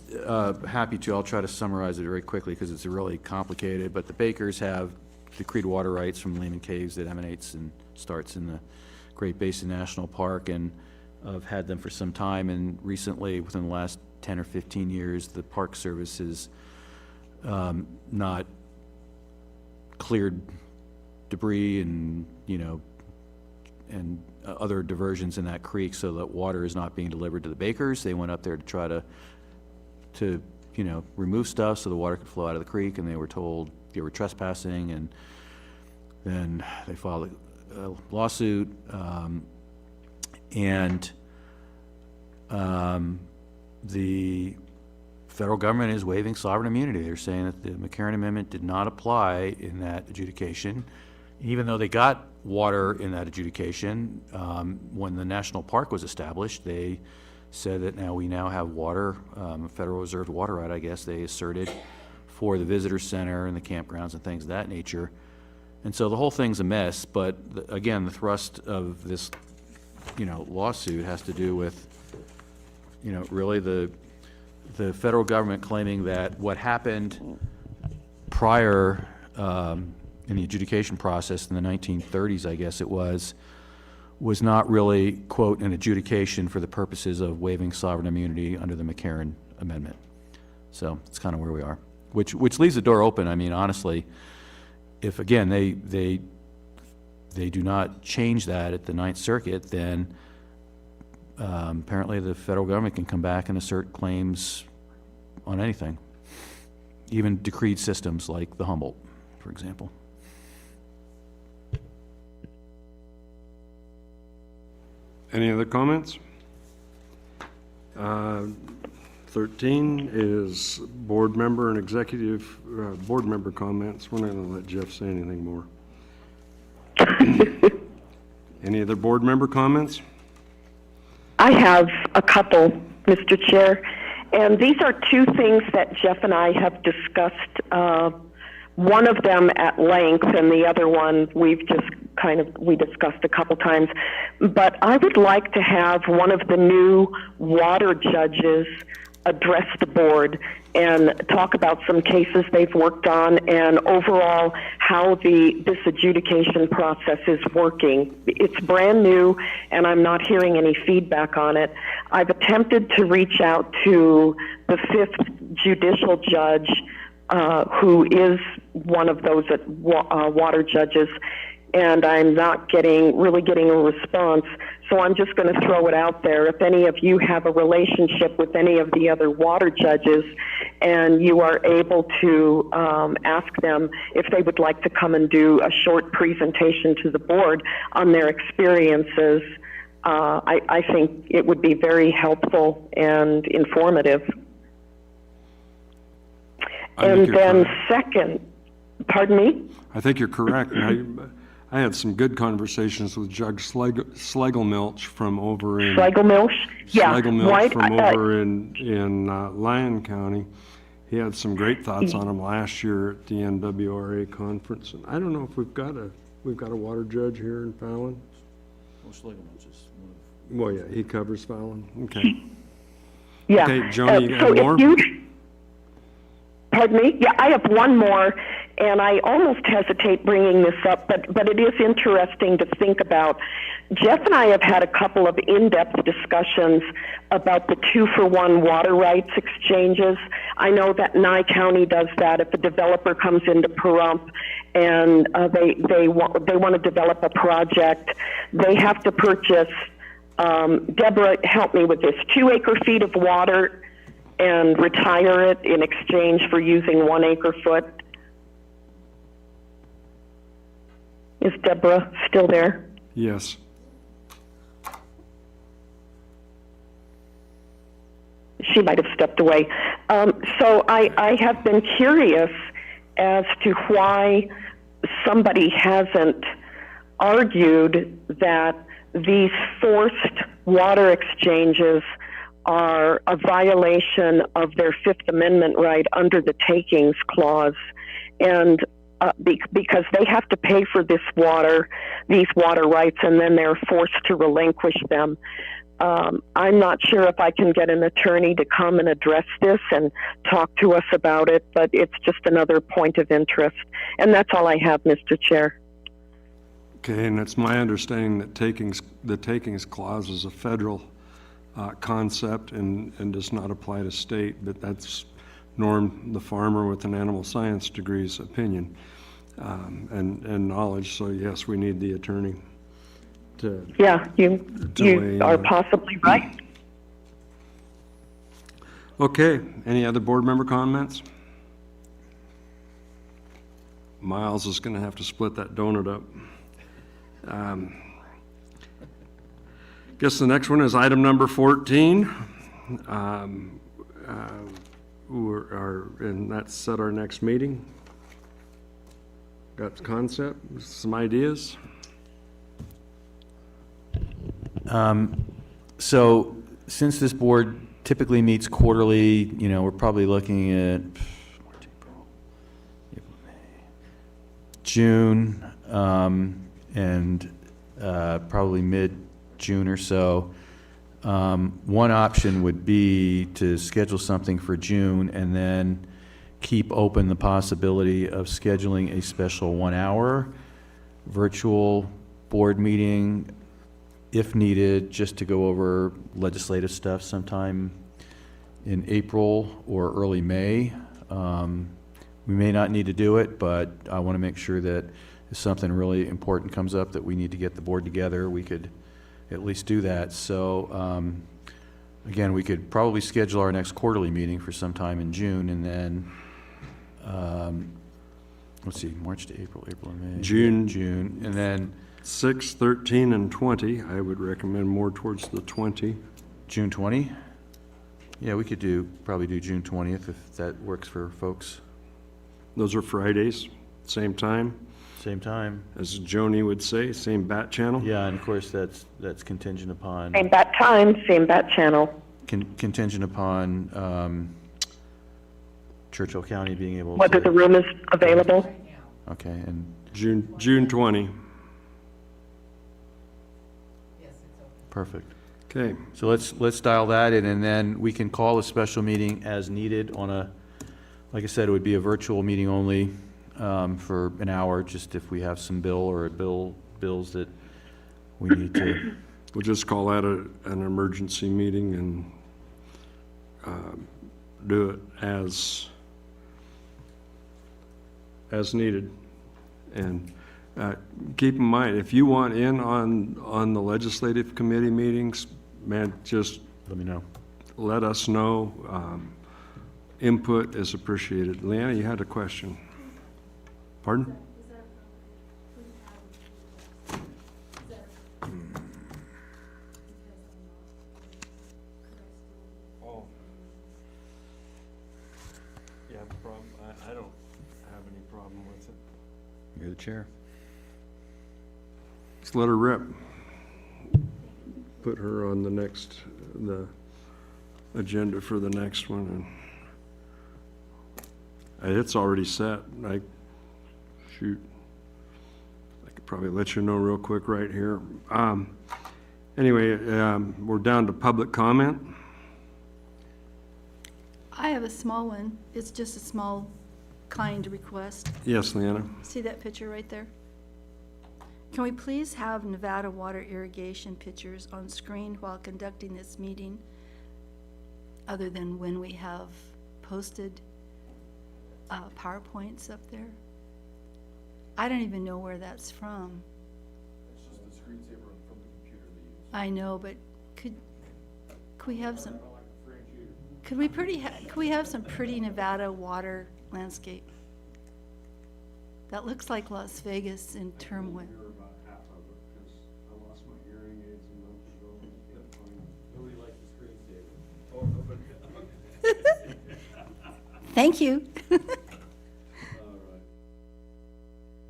happy to. I'll try to summarize it very quickly because it's really complicated. But the Bakers have decreed water rights from Lehman Caves that emanates and starts in the Great Basin National Park, and I've had them for some time. And recently, within the last 10 or 15 years, the Park Service has not cleared debris and and other diversions in that creek, so that water is not being delivered to the Bakers. They went up there to try to remove stuff so the water could flow out of the creek, and they were told they were trespassing, and then they filed a lawsuit, and the federal government is waiving sovereign immunity. They're saying that the McCarran Amendment did not apply in that adjudication, even though they got water in that adjudication. When the national park was established, they said that we now have water, federal reserved water right, I guess they asserted, for the visitor center and the campgrounds and things of that nature. And so the whole thing's a mess, but again, the thrust of this, lawsuit has to do with, really the federal government claiming that what happened prior in the adjudication process in the 1930s, I guess it was not really, quote, an adjudication for the purposes of waiving sovereign immunity under the McCarran Amendment. So it's kind of where we are, which leaves the door open. I mean, honestly, if again they do not change that at the Ninth Circuit, then apparently the federal government can come back and assert claims on anything, even decreed systems like the Humboldt, for example. Any other comments? 13 is board member and executive board member comments. We're not going to let Jeff say anything more. Any other board member comments? I have a couple, Mr. Chair, and these are 2 things that Jeff and I have discussed. One of them at length, and the other one we discussed a couple times. But I would like to have one of the new water judges address the board and talk about some cases they've worked on and overall how this adjudication process is working. It's brand new and I'm not hearing any feedback on it. I've attempted to reach out to the 5th judicial judge who is one of those water judges, and I'm not really getting a response. So I'm just going to throw it out there. If any of you have a relationship with any of the other water judges and you are able to ask them if they would like to come and do a short presentation to the board on their experiences, I think it would be very helpful and informative. And then second, pardon me? I think you're correct. I had some good conversations with Judge Schlegelmilch from over in... Schlegelmilch? Yeah. Schlegelmilch from over in Lyon County. He had some great thoughts on him last year at the NWRA conference. And I don't know if we've got a water judge here in Fallon. Well, yeah, he covers Fallon. Okay. Yeah. Okay, Joni, you so have more? Pardon me? Yeah, I have one more, and I almost hesitate bringing this up, but it is interesting to think about. Jeff and I have had a couple of in-depth discussions about the 2-for-1 water rights exchanges. I know that Nye County does that. If a developer comes into Pahrump and they want to develop a project, they have to purchase, Deborah, help me with this, 2 acre-feet of water and retire it in exchange for using 1 acre-foot. Is Deborah still there? Yes. She might have stepped away. So I have been curious as to why somebody hasn't argued that these forced water exchanges are a violation of their Fifth Amendment right under the takings clause. And because they have to pay for these water rights, and then they're forced to relinquish them. I'm not sure if I can get an attorney to come and address this and talk to us about it, but it's just another point of interest. And that's all I have, Mr. Chair. Okay, and it's my understanding that the takings clause is a federal concept and does not apply to state, but that's Norm, the farmer with an animal science degree's opinion and knowledge. So yes, we need the attorney to. Yeah, you are possibly right. Okay, any other board member comments? Miles is going to have to split that donut up. Guess the next one is item number 14. And that's set our next meeting. Got the concept, some ideas? So since this board typically meets quarterly, we're probably looking at June, and probably mid-June or so. One option would be to schedule something for June and then keep open the possibility of scheduling a special 1-hour virtual board meeting if needed, just to go over legislative stuff sometime in April or early May. We may not need to do it, but I want to make sure that if something really important comes up that we need to get the board together, we could at least do that. So again, we could probably schedule our next quarterly meeting for sometime in June, and then let's see, March to April, April and May. June, and then 6, 13, and 20. I would recommend more towards the 20. June 20? Yeah, we could probably do June 20th if that works for folks. Those are Fridays, same time. Same time. As Joni would say, same bat channel. Yeah, and of course that's contingent upon. Same bat time, same bat channel. Contingent upon Churchill County being able whether to. the room is available. Okay, and June 20. Perfect. Okay. So let's dial that in, and then we can call a special meeting as needed on like I said, it would be a virtual meeting only for an hour, just if we have some bills that we need to. We'll just call that an emergency meeting and do it as needed. And Keep in mind, if you want in on the legislative committee meetings, man, just Let me know. let us know. Input is appreciated. Leanna, you had a question. Pardon? Oh. Yeah, problem, I don't have any problem with it. You're the chair. Just let her rip. Put her on the agenda for the next one. And it's already set. I could probably let you know real quick right here. Anyway, we're down to public comment. I have a small one. It's just a small, kind request. Yes, Leanna. See that picture right there? Can we please have Nevada water irrigation pictures on screen while conducting this meeting, other than when we have posted PowerPoints up there? I don't even know where that's from. It's just the screensaver from the computer they use. I know, but could we have some, could we have some pretty Nevada water landscape? That looks like Las Vegas in turmoil. About half of it, because I lost my hearing aids a month ago. Nobody likes the screensaver. Thank you.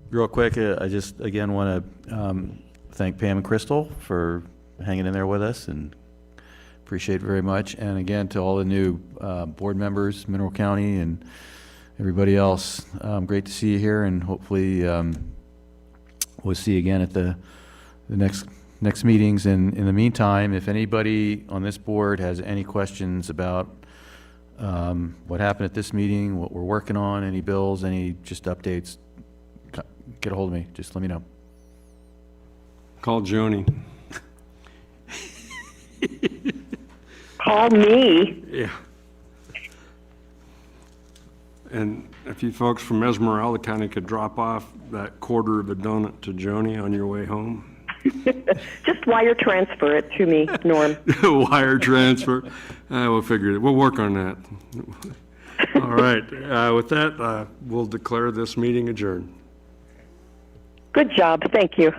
Real quick, I just, again, want to thank Pam and Crystal for hanging in there with us, and appreciate it very much. And again, to all the new board members, Mineral County, and everybody else, great to see you here, and hopefully we'll see you again at the next meetings. And in the meantime, if anybody on this board has any questions about what happened at this meeting, what we're working on, any bills, any just updates, get a hold of me. Just let me know. Call Joni. Call me. Yeah. And if you folks from Esmeralda County could drop off that quarter of a donut to Joni on your way home. Just wire transfer it to me, Norm. Wire transfer. We'll figure it. We'll work on that. All right. With that, we'll declare this meeting adjourned. Good job. Thank you.